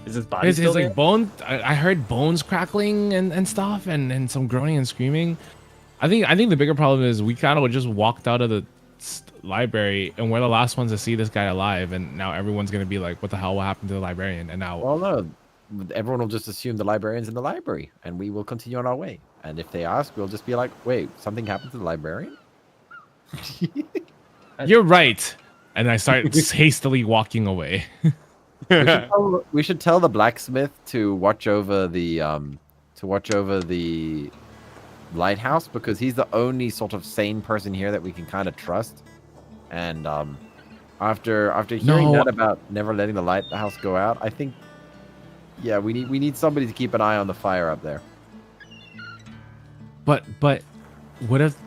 [SPEAKER 4] Is his body
[SPEAKER 2] His
[SPEAKER 4] still there?
[SPEAKER 2] like bone. I heard bones crackling and stuff and some groaning and screaming. I think the bigger problem is we kind of just walked out of the library and we're the last ones to see this guy alive, and now everyone's gonna be like, "What the hell? What happened to the librarian?" And now,
[SPEAKER 3] Well, no, everyone will just assume the librarian's in the library, and we will continue on our way. And if they ask, we'll just be like, "Wait, something happened to the librarian?"
[SPEAKER 2] you're right. And I start hastily walking away.
[SPEAKER 3] We should tell the blacksmith to watch over the lighthouse because he's the only sort of sane person here that we can kind of trust. And after hearing
[SPEAKER 2] No.
[SPEAKER 3] that about never letting the lighthouse go out, I think we need somebody to keep an eye on the fire up there.
[SPEAKER 2] But what if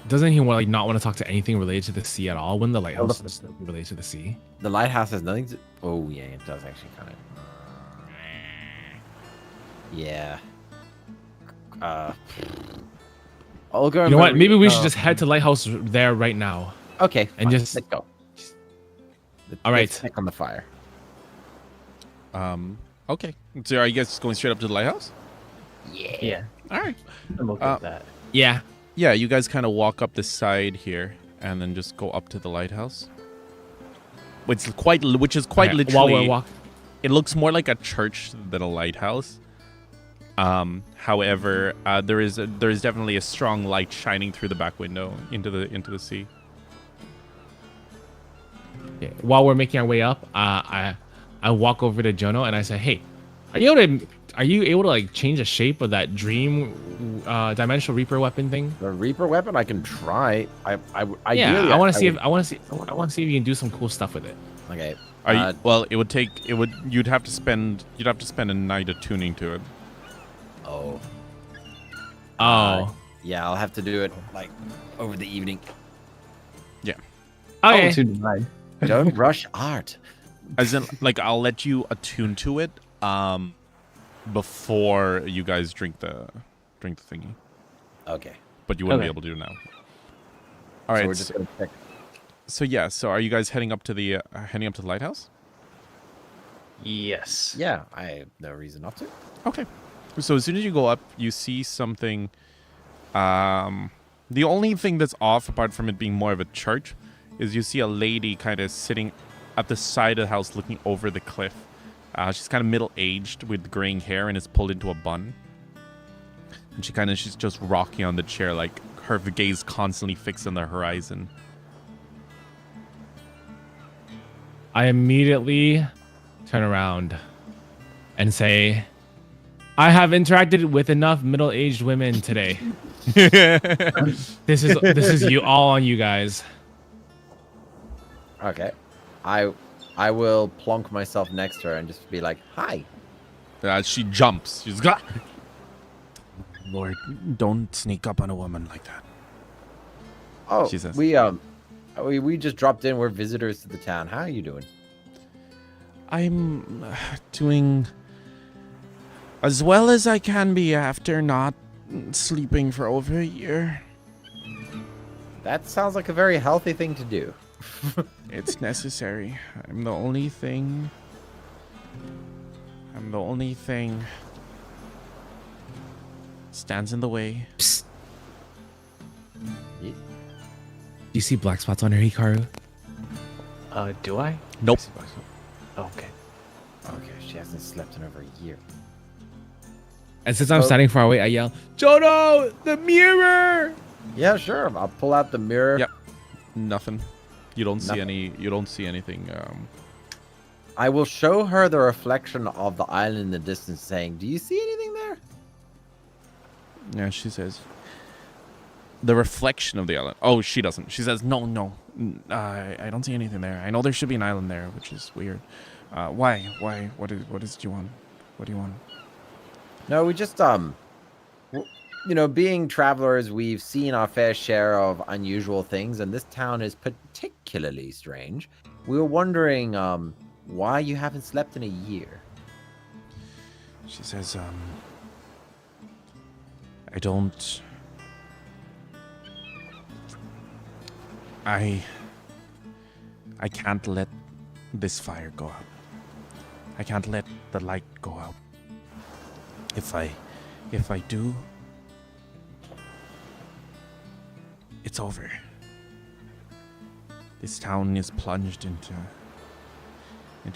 [SPEAKER 2] doesn't he like not want to talk to anything related to the sea at all? When the lighthouse is related to the sea?
[SPEAKER 3] The lighthouse has nothing to. Oh yeah, it does actually kind of. Yeah. I'll go.
[SPEAKER 2] You know what? Maybe we should just head to lighthouse there right now.
[SPEAKER 3] Okay.
[SPEAKER 2] and
[SPEAKER 3] fine,
[SPEAKER 2] just-
[SPEAKER 3] let's go.
[SPEAKER 2] All right.
[SPEAKER 3] Let's check on the fire.
[SPEAKER 1] Okay. So are you guys just going straight up to the lighthouse?
[SPEAKER 4] Yeah,
[SPEAKER 1] All right.
[SPEAKER 4] I'm okay with that.
[SPEAKER 2] Yeah.
[SPEAKER 1] Yeah, you guys kind of walk up the side here and then just go up to the lighthouse. Which is quite
[SPEAKER 2] Okay,
[SPEAKER 1] literally.
[SPEAKER 2] while we're walking.
[SPEAKER 1] It looks more like a church than a lighthouse. However, there is definitely a strong light shining through the back window into the sea.
[SPEAKER 2] Yeah, while we're making our way up, I walk over to Jono and I say, "Hey, are you able to like change the shape of that dream dimensional reaper weapon thing?"
[SPEAKER 3] The Reaper weapon, I can try.
[SPEAKER 2] Yeah,
[SPEAKER 3] Ideally,
[SPEAKER 2] I want to see if you can do some cool stuff with it.
[SPEAKER 3] Okay.
[SPEAKER 1] Well, you'd have to spend a night attuning to it.
[SPEAKER 3] Oh.
[SPEAKER 2] Oh.
[SPEAKER 3] Yeah, I'll have to do it like over the evening.
[SPEAKER 1] Yeah.
[SPEAKER 2] Okay.
[SPEAKER 4] Oh, 2 to 9.
[SPEAKER 3] Don't rush art.
[SPEAKER 1] As in, like, I'll let you attune to it before you guys drink the thingy.
[SPEAKER 3] Okay.
[SPEAKER 1] But you wouldn't be
[SPEAKER 4] Okay.
[SPEAKER 1] able to do it now. All right.
[SPEAKER 3] So we're just gonna check.
[SPEAKER 1] So are you guys heading up to the lighthouse?
[SPEAKER 4] Yes.
[SPEAKER 3] Yeah, I have no reason not to.
[SPEAKER 1] Okay. So as soon as you go up, you see something. The only thing that's off, apart from it being more of a church, is you see a lady kind of sitting at the side of the house looking over the cliff. She's kind of middle-aged with graying hair and is pulled into a bun. And she's just rocking on the chair, like her gaze constantly fixed on the horizon.
[SPEAKER 2] I immediately turn around and say, "I have interacted with enough middle-aged women today. This is you all on you guys."
[SPEAKER 3] Okay. I will plonk myself next to her and just be like, "Hi,
[SPEAKER 1] She jumps. She's got. Lord, don't sneak up on a woman like that.
[SPEAKER 3] Oh,
[SPEAKER 1] She says.
[SPEAKER 3] we just dropped in. We're visitors to the town. How are you doing?
[SPEAKER 1] I'm doing as well as I can be after not sleeping for over a year.
[SPEAKER 3] That sounds like a very healthy thing to do.
[SPEAKER 1] It's necessary. I'm the only thing stands in the way.
[SPEAKER 2] Psst. Do you see black spots on her, Hikaru?
[SPEAKER 4] Do I?
[SPEAKER 1] Nope.
[SPEAKER 4] Okay.
[SPEAKER 3] Okay, she hasn't slept in over a year.
[SPEAKER 2] And since I'm standing far away, I yell, Jono, the mirror!
[SPEAKER 3] Yeah, sure. I'll pull out the mirror.
[SPEAKER 1] Yep. Nothing. You don't see
[SPEAKER 3] Nothing.
[SPEAKER 1] any. You don't see anything.
[SPEAKER 3] I will show her the reflection of the island in the distance, saying, "Do you see anything there?"
[SPEAKER 1] Yeah, she says. The reflection of the island. Oh, she doesn't. She says, no. I don't see anything there. I know there should be an island there, which is weird. Why? What is it you want? What do you want?
[SPEAKER 3] No, we just being travelers, we've seen our fair share of unusual things, and this town is particularly strange. We were wondering why you haven't slept in a year.
[SPEAKER 1] She says, I don't. I can't let this fire go out. I can't let the light go out. If I do, it's over. This town is plunged into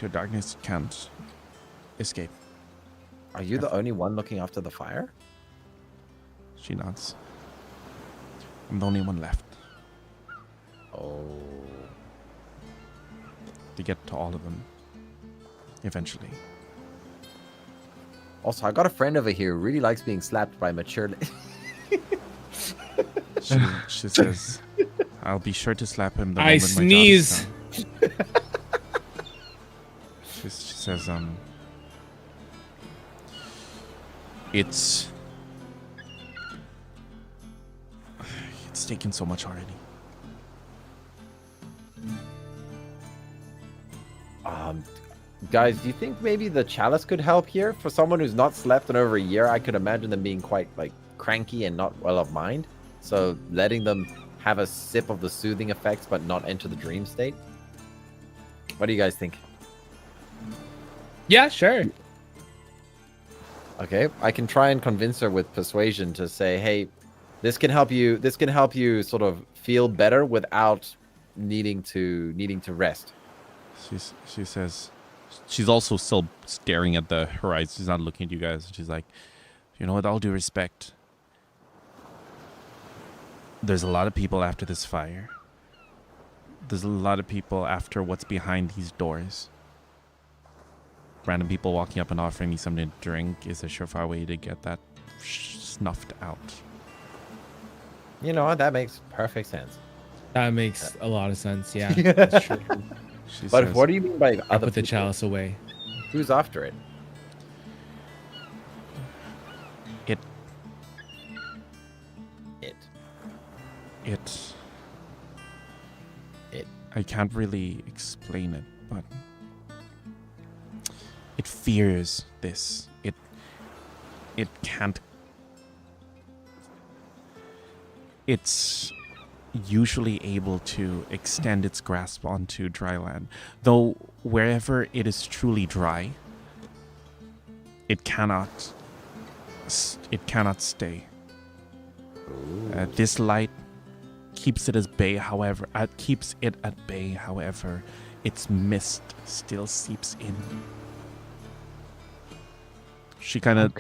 [SPEAKER 1] a darkness it can't escape.
[SPEAKER 3] Are you the only one looking after the fire?
[SPEAKER 1] She nods. I'm the only one left
[SPEAKER 3] Oh.
[SPEAKER 1] to get to all of them eventually.
[SPEAKER 3] Also, I got a friend over here who really likes being slapped by mature.
[SPEAKER 1] She says, I'll be sure to slap him the
[SPEAKER 2] I
[SPEAKER 1] moment
[SPEAKER 2] sneeze.
[SPEAKER 1] my job is done. She says, it's taken so much already.
[SPEAKER 3] Guys, do you think maybe the chalice could help here? For someone who's not slept in over a year, I could imagine them being quite cranky and not well of mind. So letting them have a sip of the soothing effects but not enter the dream state. What do you guys think?
[SPEAKER 2] Yeah, sure.
[SPEAKER 3] Okay, I can try and convince her with persuasion to say, "Hey, this can help you. This can help you sort of feel better without needing to rest."
[SPEAKER 1] She says, she's also still staring at the horizon. She's not looking at you guys. She's like, you know, with all due respect, there's a lot of people after this fire. There's a lot of people after what's behind these doors. Random people walking up and offering me something to drink is a surefire way to get that snuffed out.
[SPEAKER 3] You know what? That makes perfect sense.
[SPEAKER 2] That makes a lot of sense. Yeah, that's true.
[SPEAKER 1] She
[SPEAKER 3] But
[SPEAKER 1] says,
[SPEAKER 3] what do you mean by
[SPEAKER 2] I
[SPEAKER 3] other
[SPEAKER 2] put the
[SPEAKER 3] people?
[SPEAKER 2] chalice away.
[SPEAKER 3] Who's after it?
[SPEAKER 1] It. I can't really explain it, but it fears this. It can't. It's usually able to extend its grasp onto dry land, though wherever it is truly dry, it cannot stay. This light keeps it at bay. However, its mist still seeps in. She kind of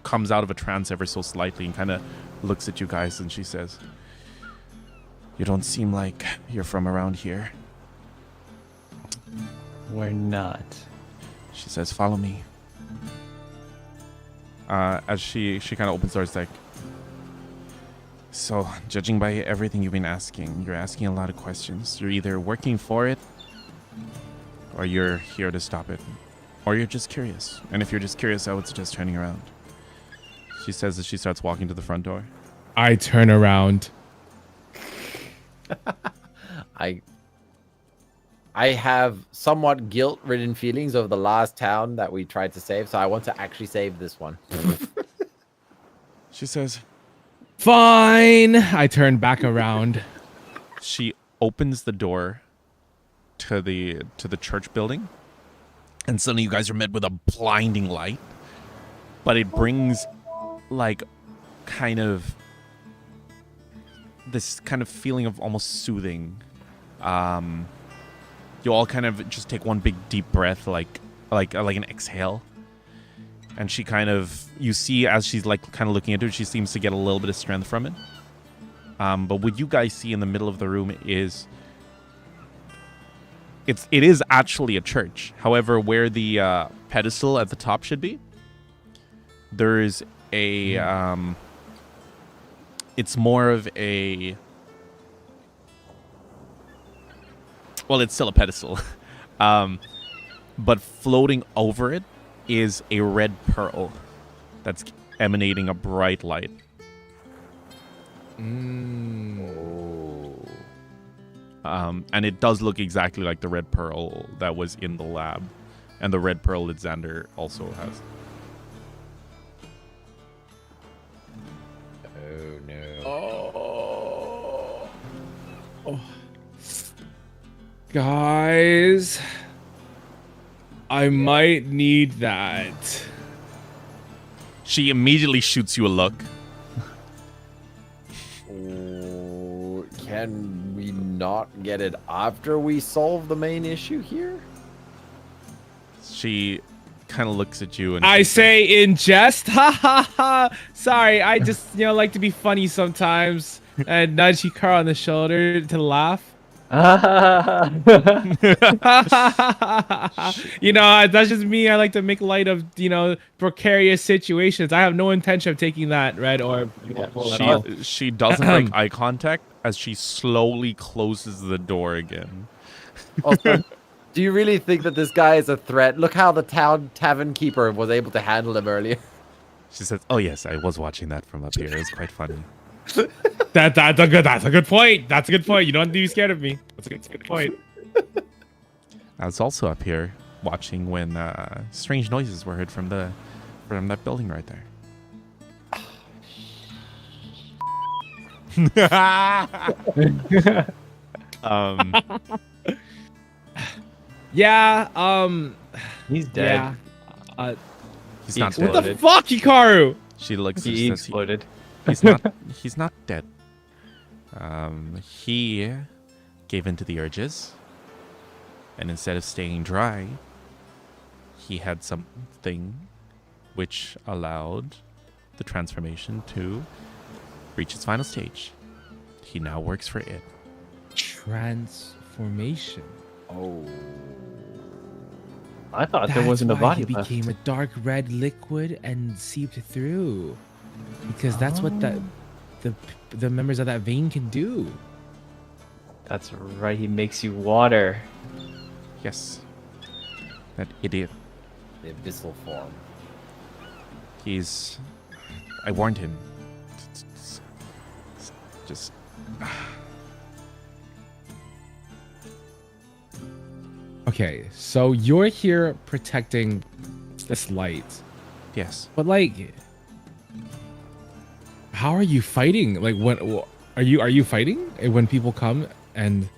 [SPEAKER 1] comes out of a trance ever so slightly and kind of looks at you guys, and she says, "You don't seem like you're from around here."
[SPEAKER 4] We're not.
[SPEAKER 1] She says, "Follow me." As she kind of opens the door, it's like, so, judging by everything you've been asking, you're asking a lot of questions. You're either working for it, or you're here to stop it. Or you're just curious. And if you're just curious, I would suggest turning around. She says as she starts walking to the front door.
[SPEAKER 2] I turn around.
[SPEAKER 3] I have somewhat guilt-ridden feelings over the last town that we tried to save, so I want to actually save this one.
[SPEAKER 1] She says,
[SPEAKER 2] Fine. I turn back around.
[SPEAKER 1] she opens the door to the church building, and suddenly you guys are met with a blinding light, but it brings like kind of this kind of feeling of almost soothing. You all kind of just take one big deep breath, like an exhale. And she kind of, you see as she's like kind of looking into it, she seems to get a little bit of strength from it. But what you guys see in the middle of the room is, it is actually a church. However, where the pedestal at the top should be, there is a, it's more of a, well, it's still a pedestal. But floating over it is a red pearl that's emanating a bright light. And it does look exactly like the red pearl that was in the lab. And the red pearl that Xander also has.
[SPEAKER 3] Oh, no.
[SPEAKER 2] Oh. Guys, I might need that.
[SPEAKER 1] She immediately shoots you a look.
[SPEAKER 3] Can we not get it after we solve the main issue here?
[SPEAKER 1] She kind of looks at you and
[SPEAKER 2] I say in jest, ha ha ha. Sorry, I just like to be funny sometimes and nudge Hikaru on the shoulder to laugh. That's just me. I like to make light of precarious situations. I have no intention of taking that red orb.
[SPEAKER 1] She doesn't break eye contact as she slowly closes the door again.
[SPEAKER 3] Also, do you really think that this guy is a threat? Look how the town tavern keeper was able to handle him earlier.
[SPEAKER 1] She says, "Oh yes, I was watching that from up here. It was quite funny."
[SPEAKER 2] That's a good point. That's a good point. You don't have to be scared of me. That's a good point.
[SPEAKER 1] I was also up here watching when strange noises were heard from that building right there.
[SPEAKER 2] Yeah.
[SPEAKER 4] He's dead.
[SPEAKER 2] Yeah.
[SPEAKER 1] He's not
[SPEAKER 2] What
[SPEAKER 1] dead.
[SPEAKER 2] the fuck, Hikaru?
[SPEAKER 1] She looks.
[SPEAKER 4] He
[SPEAKER 1] and says
[SPEAKER 4] exploded.
[SPEAKER 1] He's not dead. He gave in to the urges, and instead of staying dry, he had something which allowed the transformation to reach its final stage. He now works for it.
[SPEAKER 2] Transformation.
[SPEAKER 3] Oh.
[SPEAKER 4] I thought there wasn't a body
[SPEAKER 2] He
[SPEAKER 4] left.
[SPEAKER 2] became a dark red liquid and seeped through, because that's what the members of that vein can do.
[SPEAKER 4] That's right. He makes you water.
[SPEAKER 1] Yes, that idiot.
[SPEAKER 3] The abyssal form.
[SPEAKER 1] I warned him. Just.
[SPEAKER 2] Okay, so you're here protecting this light,
[SPEAKER 1] Yes.
[SPEAKER 2] but how are you fighting? Like, are you fighting when people come and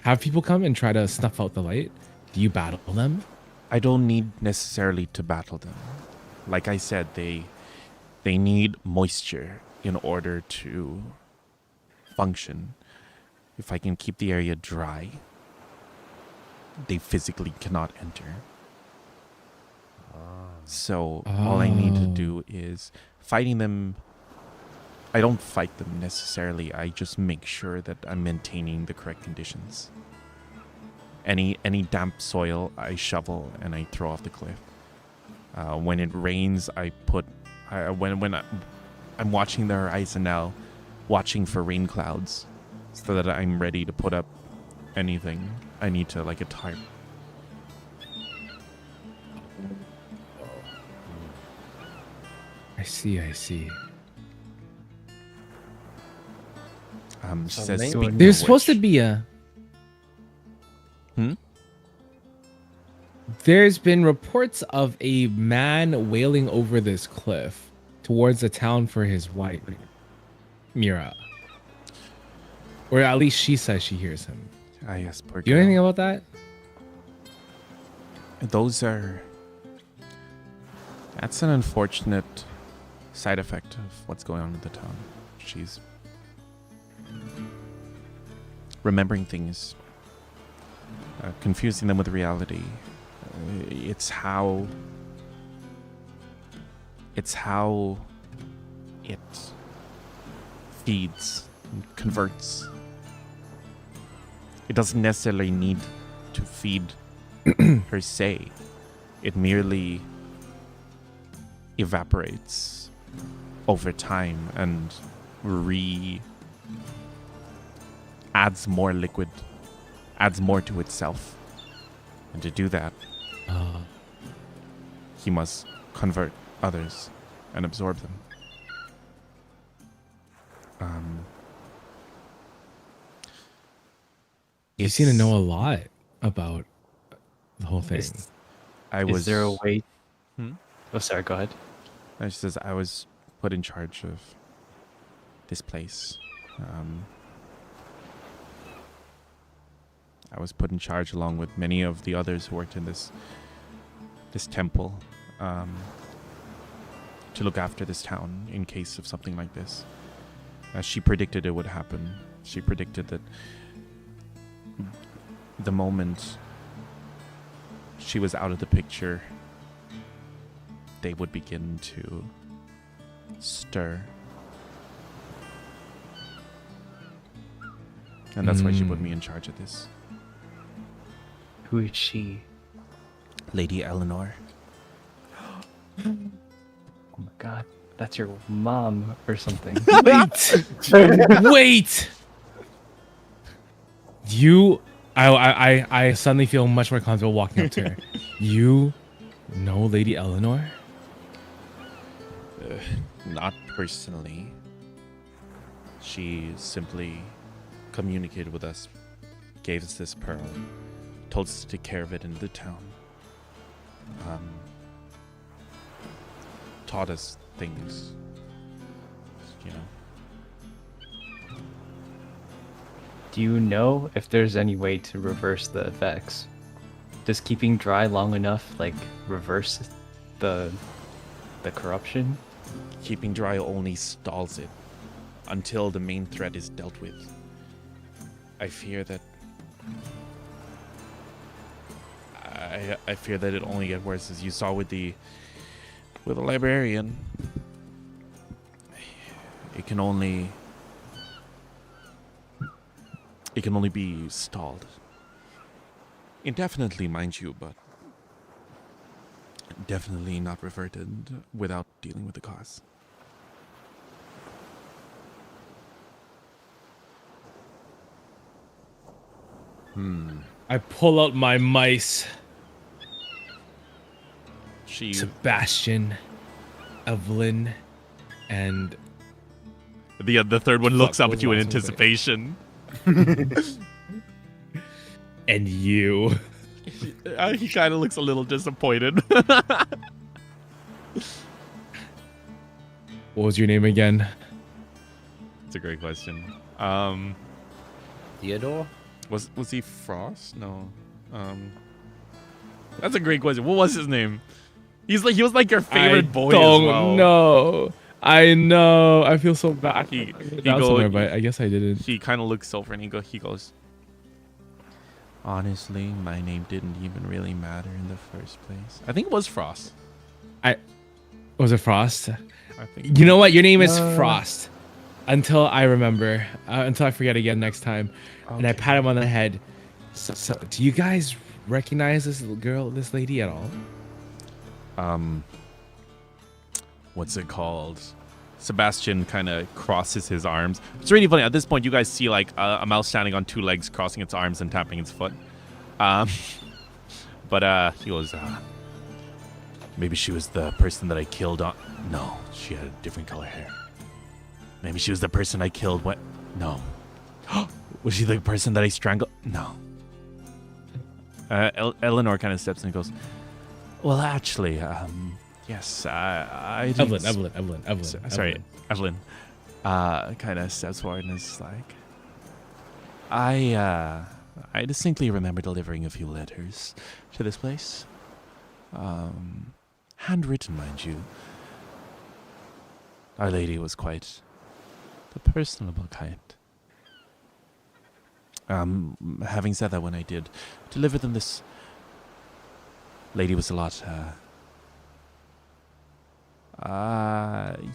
[SPEAKER 2] have people come and try to snuff out the light? Do you battle them?
[SPEAKER 1] I don't need necessarily to battle them. Like I said, they need moisture in order to function. If I can keep the area dry, they physically cannot enter. So all I need to do is fighting them. I don't fight them necessarily. I just make sure that I'm maintaining the correct conditions. Any damp soil, I shovel and I throw off the cliff. When it rains, I put. When I'm watching the horizon now, watching for rain clouds, so that I'm ready to put up anything I need to, like a tarp.
[SPEAKER 2] see. I see.
[SPEAKER 1] She
[SPEAKER 3] So
[SPEAKER 1] says,
[SPEAKER 3] maybe-
[SPEAKER 1] "Speaking
[SPEAKER 2] There's
[SPEAKER 1] of
[SPEAKER 2] supposed to
[SPEAKER 1] which-"
[SPEAKER 2] be a.
[SPEAKER 1] Hmm?
[SPEAKER 2] There's been reports of a man wailing over this cliff towards the town for his wife, Mira. Or at least she says she hears him.
[SPEAKER 1] Ah, yes, poor
[SPEAKER 2] Do you know anything
[SPEAKER 1] girl.
[SPEAKER 2] about that?
[SPEAKER 1] That's an unfortunate side effect of what's going on in the town. She's remembering things, confusing them with reality. It's how it feeds and converts. It doesn't necessarily need to feed per se. It merely evaporates over time and adds more liquid, adds more to itself. And to do that, he must convert others and absorb them.
[SPEAKER 2] You seem to know a lot about the whole thing.
[SPEAKER 4] Is there a way?
[SPEAKER 1] Hmm?
[SPEAKER 4] Oh, sorry. Go ahead.
[SPEAKER 1] And she says, I was put in charge of this place. I was put in charge along with many of the others who worked in this temple to look after this town in case of something like this. As she predicted it would happen. She predicted that the moment she was out of the picture, they would begin to stir. And that's why she put me in charge of this.
[SPEAKER 4] Who is she?
[SPEAKER 1] Lady Eleanor.
[SPEAKER 4] Oh my god, that's your mom or something.
[SPEAKER 2] Wait. I suddenly feel much more comfortable walking up to her. You know Lady Eleanor?
[SPEAKER 1] Not personally. She simply communicated with us, gave us this pearl, told us to take care of it in the town. Taught us things, you know.
[SPEAKER 4] Do you know if there's any way to reverse the effects? Does keeping dry long enough, like, reverse the corruption?
[SPEAKER 1] Keeping dry only stalls it until the main threat is dealt with. I fear that I fear that it only gets worse, as you saw with the librarian. It can only be stalled. Indefinitely, mind you, but definitely not reverted without dealing with the cause.
[SPEAKER 2] I pull out my mice.
[SPEAKER 1] She
[SPEAKER 2] Sebastian, Evelyn, and
[SPEAKER 1] the third one looks
[SPEAKER 2] Fuck,
[SPEAKER 1] up
[SPEAKER 2] what
[SPEAKER 1] at you in
[SPEAKER 2] was the last one
[SPEAKER 1] anticipation.
[SPEAKER 2] and you.
[SPEAKER 1] He kind of looks a little disappointed.
[SPEAKER 2] What was your name again?
[SPEAKER 1] It's a great question.
[SPEAKER 3] Theodore?
[SPEAKER 1] Was he Frost? No. That's a great question. What was his name? He was like your favorite boy as well.
[SPEAKER 2] No, I know. I feel so bad.
[SPEAKER 1] He
[SPEAKER 2] But I guess I didn't.
[SPEAKER 1] He kind of looks over and he goes, honestly, my name didn't even really matter in the first place. I think it was Frost.
[SPEAKER 2] Was it Frost?
[SPEAKER 1] I think.
[SPEAKER 2] You know what? Your name is Frost. Until I remember. Until I forget again next time. And I
[SPEAKER 1] Okay.
[SPEAKER 2] pat him on the head. So, do you guys recognize this girl, this lady at all?
[SPEAKER 1] What's it called? Sebastian kind of crosses his arms. It's really funny. At this point, you guys see like a mouse standing on two legs, crossing its arms and tapping its foot. But he goes, Maybe she was the person that I killed on... No, she had a different color hair. Maybe she was the person I killed when... No. Was she the person that I strangled? No. Eleanor kind of steps in and goes, well, actually, yes, I did...
[SPEAKER 2] Evelyn.
[SPEAKER 1] Sorry, Evelyn. Kind of steps forward and is like, I distinctly remember delivering a few letters to this place. Handwritten, mind you. Our lady was quite the personable kind. Having said that, when I did deliver them, this lady was a lot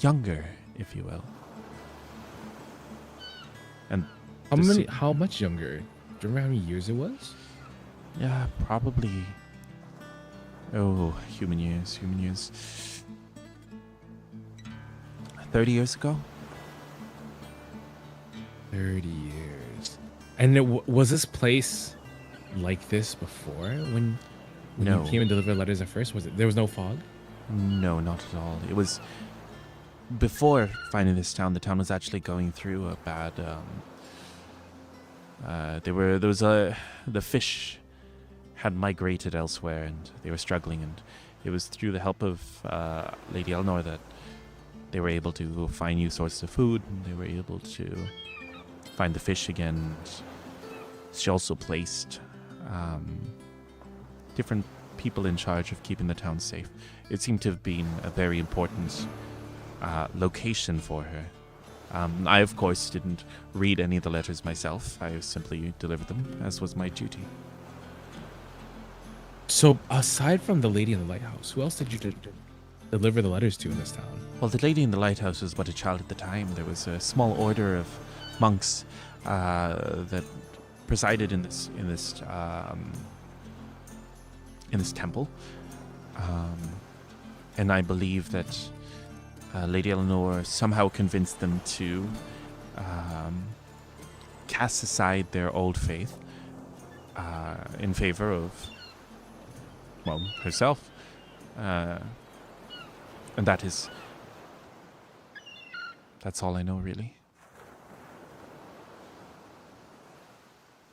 [SPEAKER 1] younger, if you will. And
[SPEAKER 2] how much younger? Do you remember how many years it was?
[SPEAKER 1] yeah, probably. Oh, human years. 30 years ago?
[SPEAKER 2] 30 years. And was this place like this before when
[SPEAKER 1] No.
[SPEAKER 2] you came and delivered letters at first? There was no fog?
[SPEAKER 1] No, not at all. It was before finding this town. The town was actually going through a bad. The fish had migrated elsewhere, and they were struggling. And it was through the help of Lady Eleanor that they were able to find new sources of food. And they were able to find the fish again. She also placed different people in charge of keeping the town safe. It seemed to have been a very important location for her. I, of course, didn't read any of the letters myself. I simply delivered them, as was my duty.
[SPEAKER 2] So, aside from the lady in the lighthouse, who else did you deliver the letters to in this town?
[SPEAKER 1] Well, the lady in the lighthouse was but a child at the time. There was a small order of monks that presided in this temple, and I believe that Lady Eleanor somehow convinced them to cast aside their old faith in favor of, well, herself, and that's all I know, really.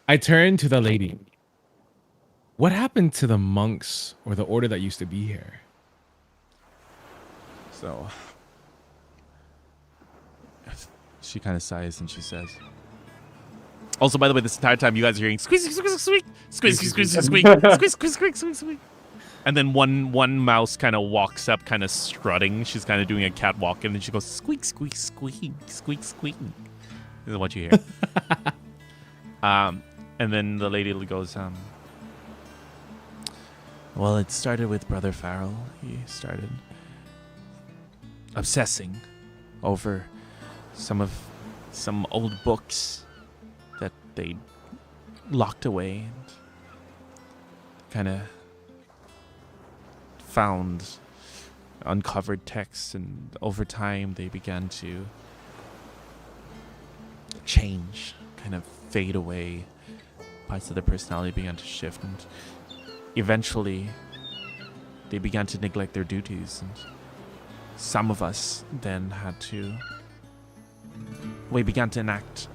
[SPEAKER 2] I turned to the lady. What happened to the monks or the order that used to be here?
[SPEAKER 1] So she kind of sighs and she says, also, by the way, this entire time you guys are hearing squeak, squeak, squeak, squeak, squeak, squeak, squeak, squeak, squeak, squeak, squeak, squeak. And then one mouse kind of walks up, kind of strutting. She's kind of doing a catwalk, and then she goes squeak, squeak, squeak, squeak, squeak. This is what you hear. And then the lady goes, well, it started with Brother Farrell. He started obsessing over some old books that they locked away and kind of found uncovered texts, and over time they began to change, kind of fade away. Parts of their personality began to shift, and eventually they began to neglect their duties, and some of us then we began to enact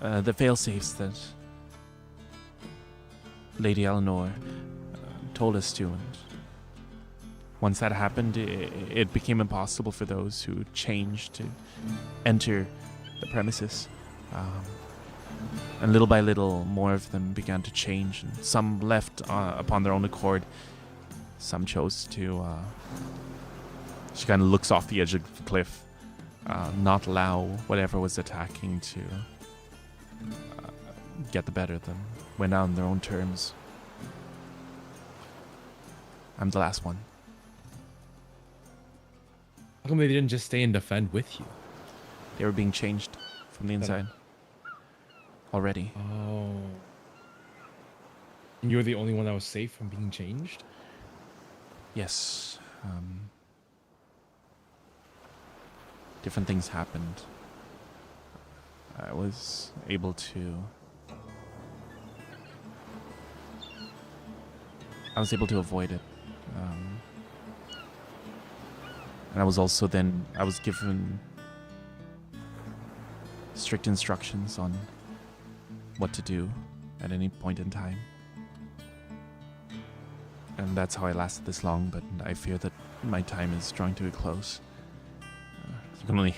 [SPEAKER 1] the fail-safes that Lady Eleanor told us to, and once that happened, it became impossible for those who changed to enter the premises. And little by little, more of them began to change, and some left upon their own accord. Some chose to... she kind of looks off the edge of the cliff, not allow whatever was attacking to get the better of them. Went out on their own terms. I'm the last one.
[SPEAKER 2] How come they didn't just stay and defend with you?
[SPEAKER 1] They were being changed from the inside. Already.
[SPEAKER 2] Oh. And you're the only one that was safe from being changed?
[SPEAKER 1] Yes. Different things happened. I was able to avoid it. And I was given strict instructions on what to do at any point in time. And that's how I lasted this long, but I fear that my time is drawing to a close. You can only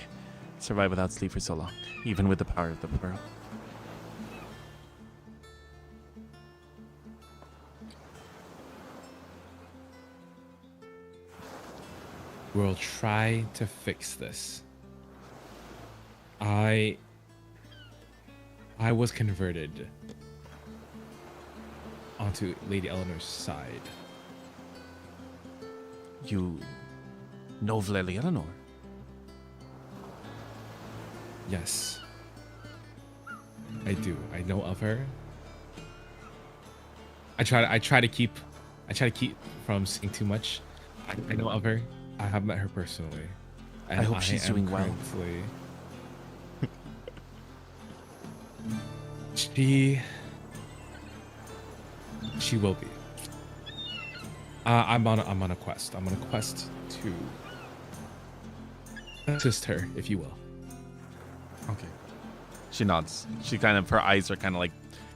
[SPEAKER 1] survive without sleep for so long, even with the power of the pearl.
[SPEAKER 2] We'll try to fix this. I was converted onto Lady Eleanor's side.
[SPEAKER 1] You know of Lady Eleanor?
[SPEAKER 2] Yes. I do. I know of her. I try to keep from saying too much. I know of her. I have met her personally.
[SPEAKER 1] I hope she's doing well.
[SPEAKER 2] She will be. I'm on a quest. I'm on a quest to assist her, if you will.
[SPEAKER 1] Okay. She nods. She kind of, her eyes are kind of like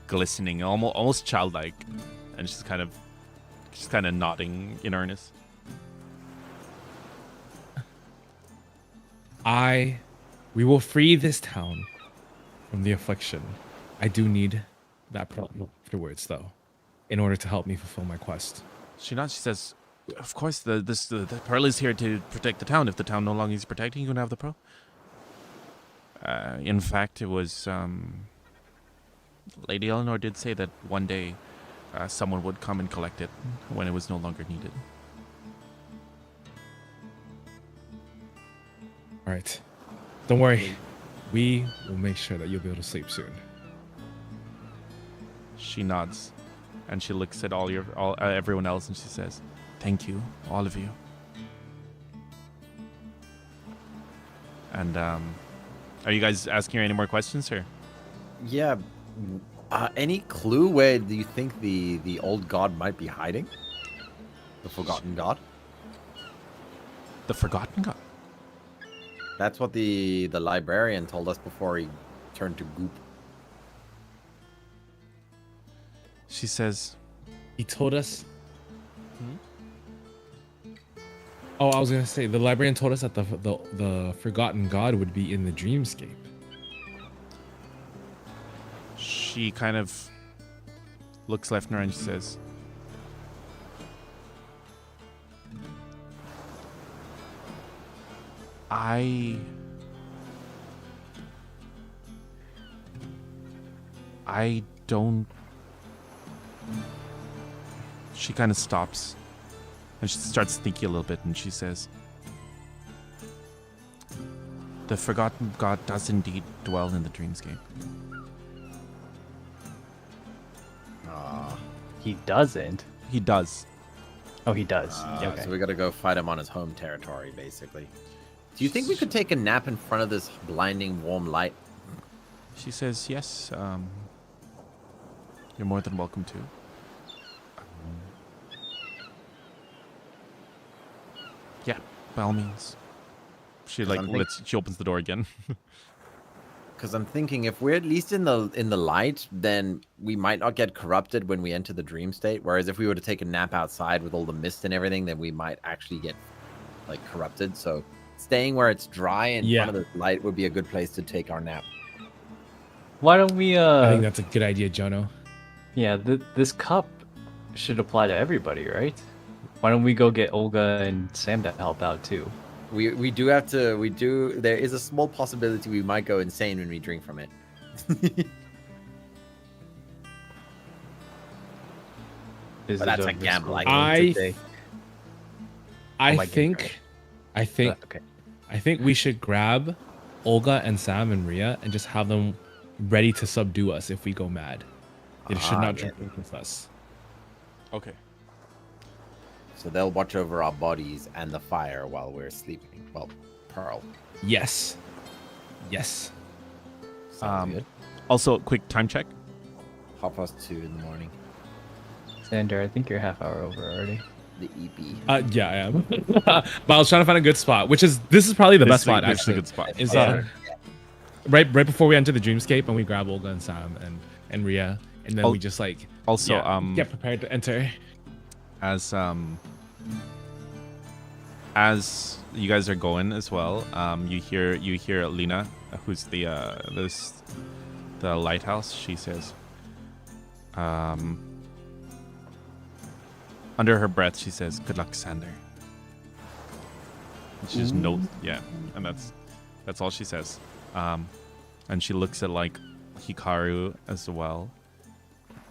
[SPEAKER 1] glistening, almost childlike, and she's kind of nodding in earnest.
[SPEAKER 2] We will free this town from the affliction. I do need that pearl afterwards, though, in order to help me fulfill my quest.
[SPEAKER 1] She nods. She says, "Of course, the pearl is here to protect the town. If the town no longer is protecting, you can have the pearl." In fact, it was Lady Eleanor did say that one day someone would come and collect it when it was no longer needed.
[SPEAKER 2] All right. Don't worry. We will make sure that you'll be able to sleep soon.
[SPEAKER 1] She nods, and she looks at everyone else, and she says, "Thank you, all of you." And are you guys asking her any more questions, or?
[SPEAKER 3] Yeah. Any clue where do you think the old god might be hiding? The forgotten god?
[SPEAKER 1] The forgotten god?
[SPEAKER 3] That's what the librarian told us before he turned to goop.
[SPEAKER 1] She says,
[SPEAKER 2] He told us. Oh, I was gonna say the librarian told us that the forgotten god would be in the dreamscape.
[SPEAKER 1] she kind of looks left and right and she says, I don't. She kind of stops and she starts thinking a little bit and she says, the forgotten god does indeed dwell in the dreamscape.
[SPEAKER 4] He doesn't.
[SPEAKER 1] He does.
[SPEAKER 4] Oh, he does.
[SPEAKER 3] Okay. So we gotta go fight him on his home territory, basically. Do you think we could take a nap in front of this blinding warm light?
[SPEAKER 1] She says, yes, you're more than welcome to. Yeah, by all means. She she opens the door again.
[SPEAKER 3] Because I'm thinking if we're at least in the light, then we might not get corrupted when we enter the dream state. Whereas if we were to take a nap outside with all the mist and everything, then we might actually get corrupted. So staying where it's dry in front of the light would be a good place to take our nap.
[SPEAKER 4] Why don't we?
[SPEAKER 2] I think that's a good idea, Jono.
[SPEAKER 4] Yeah, this cup should apply to everybody, right? Why don't we go get Olga and Sam to help out too?
[SPEAKER 3] We do have to. There is a small possibility we might go insane when we drink from it. But that's a gamble.
[SPEAKER 2] I think we should grab Olga and Sam and Ria and just have them ready to subdue us if we go mad. They should not drink with us.
[SPEAKER 1] Okay.
[SPEAKER 3] So they'll watch over our bodies and the fire while we're sleeping. Well, Pearl.
[SPEAKER 2] Yes. Yes.
[SPEAKER 3] Sounds good.
[SPEAKER 1] Also, quick time check.
[SPEAKER 3] 2:30 in the morning.
[SPEAKER 4] Xander, I think you're half hour over already.
[SPEAKER 3] the EP.
[SPEAKER 2] Yeah, I am. But I was trying to find a good spot, this is probably the best spot
[SPEAKER 1] This is a
[SPEAKER 2] actually.
[SPEAKER 1] good spot.
[SPEAKER 2] Is
[SPEAKER 3] Yeah.
[SPEAKER 2] right before we enter the dreamscape and we grab Olga and Sam and Ria, and then we just like
[SPEAKER 1] Also,
[SPEAKER 2] get prepared to enter.
[SPEAKER 1] As you guys are going as well, you hear Lena, who's the lighthouse. She says, under her breath, she says, "Good luck, Sander." And she just notes, and that's all she says. And she looks at like Hikaru as well,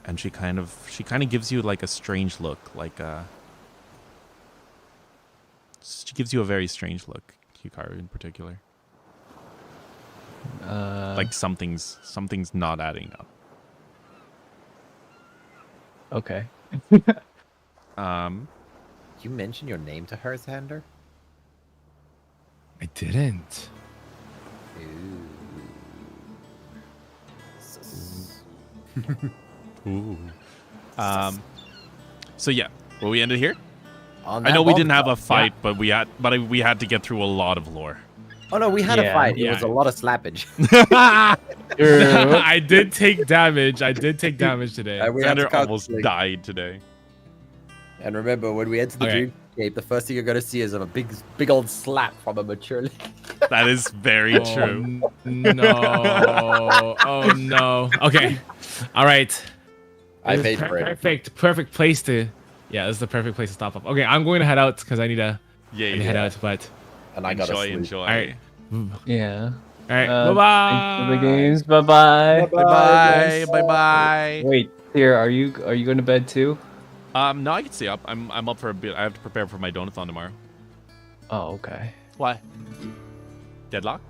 [SPEAKER 1] and she kind of gives you like a strange look, like she gives you a very strange look, Hikaru in particular. Like something's not adding up.
[SPEAKER 4] Okay.
[SPEAKER 3] You mention your name to her, Sander?
[SPEAKER 2] I didn't.
[SPEAKER 1] Ooh. So yeah, will we end it here?
[SPEAKER 3] On
[SPEAKER 1] I know
[SPEAKER 3] that
[SPEAKER 1] we didn't have a
[SPEAKER 3] bombshell.
[SPEAKER 1] fight, but we had to get through a lot of lore.
[SPEAKER 3] Oh no, we had a
[SPEAKER 4] Yeah.
[SPEAKER 3] fight. It
[SPEAKER 2] Yeah.
[SPEAKER 3] was a lot of slappage.
[SPEAKER 2] I did take damage. today.
[SPEAKER 3] We had to
[SPEAKER 1] Sander almost
[SPEAKER 3] calculate.
[SPEAKER 1] died today.
[SPEAKER 3] And remember, when we enter the
[SPEAKER 2] Okay.
[SPEAKER 3] dreamscape, the first thing you're gonna see is a big old slap from a mature lady.
[SPEAKER 1] That is very true.
[SPEAKER 2] No. Oh no. Okay. All right.
[SPEAKER 3] I
[SPEAKER 2] This is
[SPEAKER 3] paid for it.
[SPEAKER 2] Perfect place to. Yeah, this is the perfect place to stop up. Okay, I'm going to head out because I need to head out. But
[SPEAKER 3] And I got to
[SPEAKER 1] enjoy.
[SPEAKER 2] all right,
[SPEAKER 4] Yeah.
[SPEAKER 2] all right.
[SPEAKER 4] Thanks
[SPEAKER 2] Bye
[SPEAKER 4] for the
[SPEAKER 2] bye.
[SPEAKER 4] games. Bye bye.
[SPEAKER 1] Bye bye.
[SPEAKER 4] Wait, here, are you going to bed too?
[SPEAKER 1] No, I can stay up. I'm up for a bit. I have to prepare for my donathon tomorrow.
[SPEAKER 4] Oh, okay.
[SPEAKER 1] Why? Deadlock?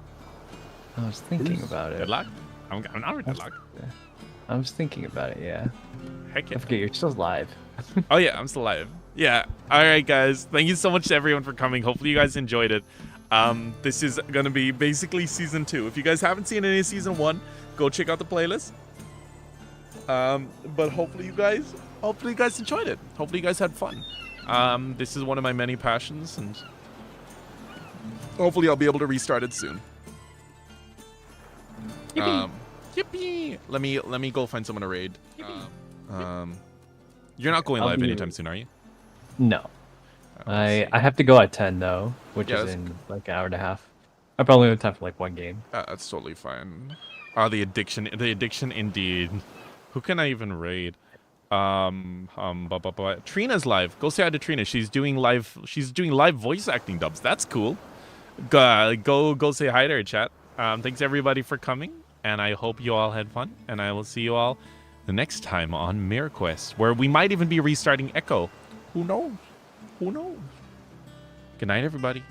[SPEAKER 4] I was thinking about it.
[SPEAKER 1] Deadlock? I'm not with Deadlock.
[SPEAKER 4] I was thinking about it, yeah.
[SPEAKER 1] Heck yeah.
[SPEAKER 4] I forget, you're still live.
[SPEAKER 1] Oh yeah, I'm still alive. Yeah. All right, guys. Thank you so much to everyone for coming. Hopefully you guys enjoyed it. This is gonna be basically season 2. If you guys haven't seen any of season 1, go check out the playlist. But hopefully you guys enjoyed it. Hopefully you guys had fun. This is one of my many passions, and hopefully I'll be able to restart it soon. Yippee! Let me go find someone to raid. You're not going
[SPEAKER 4] I'll
[SPEAKER 1] live
[SPEAKER 4] be-
[SPEAKER 1] anytime soon, are you?
[SPEAKER 4] No.
[SPEAKER 1] Let's
[SPEAKER 4] I have to go at 10 though, which
[SPEAKER 1] Yeah,
[SPEAKER 4] is
[SPEAKER 1] that's
[SPEAKER 4] in like an hour and a half. I probably have time for like one game.
[SPEAKER 1] That's totally fine. The addiction indeed. Who can I even raid? Trina's live. Go say hi to Trina. She's doing live voice acting dubs. That's cool. Go say hi to her, chat. Thanks everybody for coming, and I hope you all had fun, and I will see you all the next time on Mirror Quest, where we might even be restarting Echo. Who knows? Good night, everybody.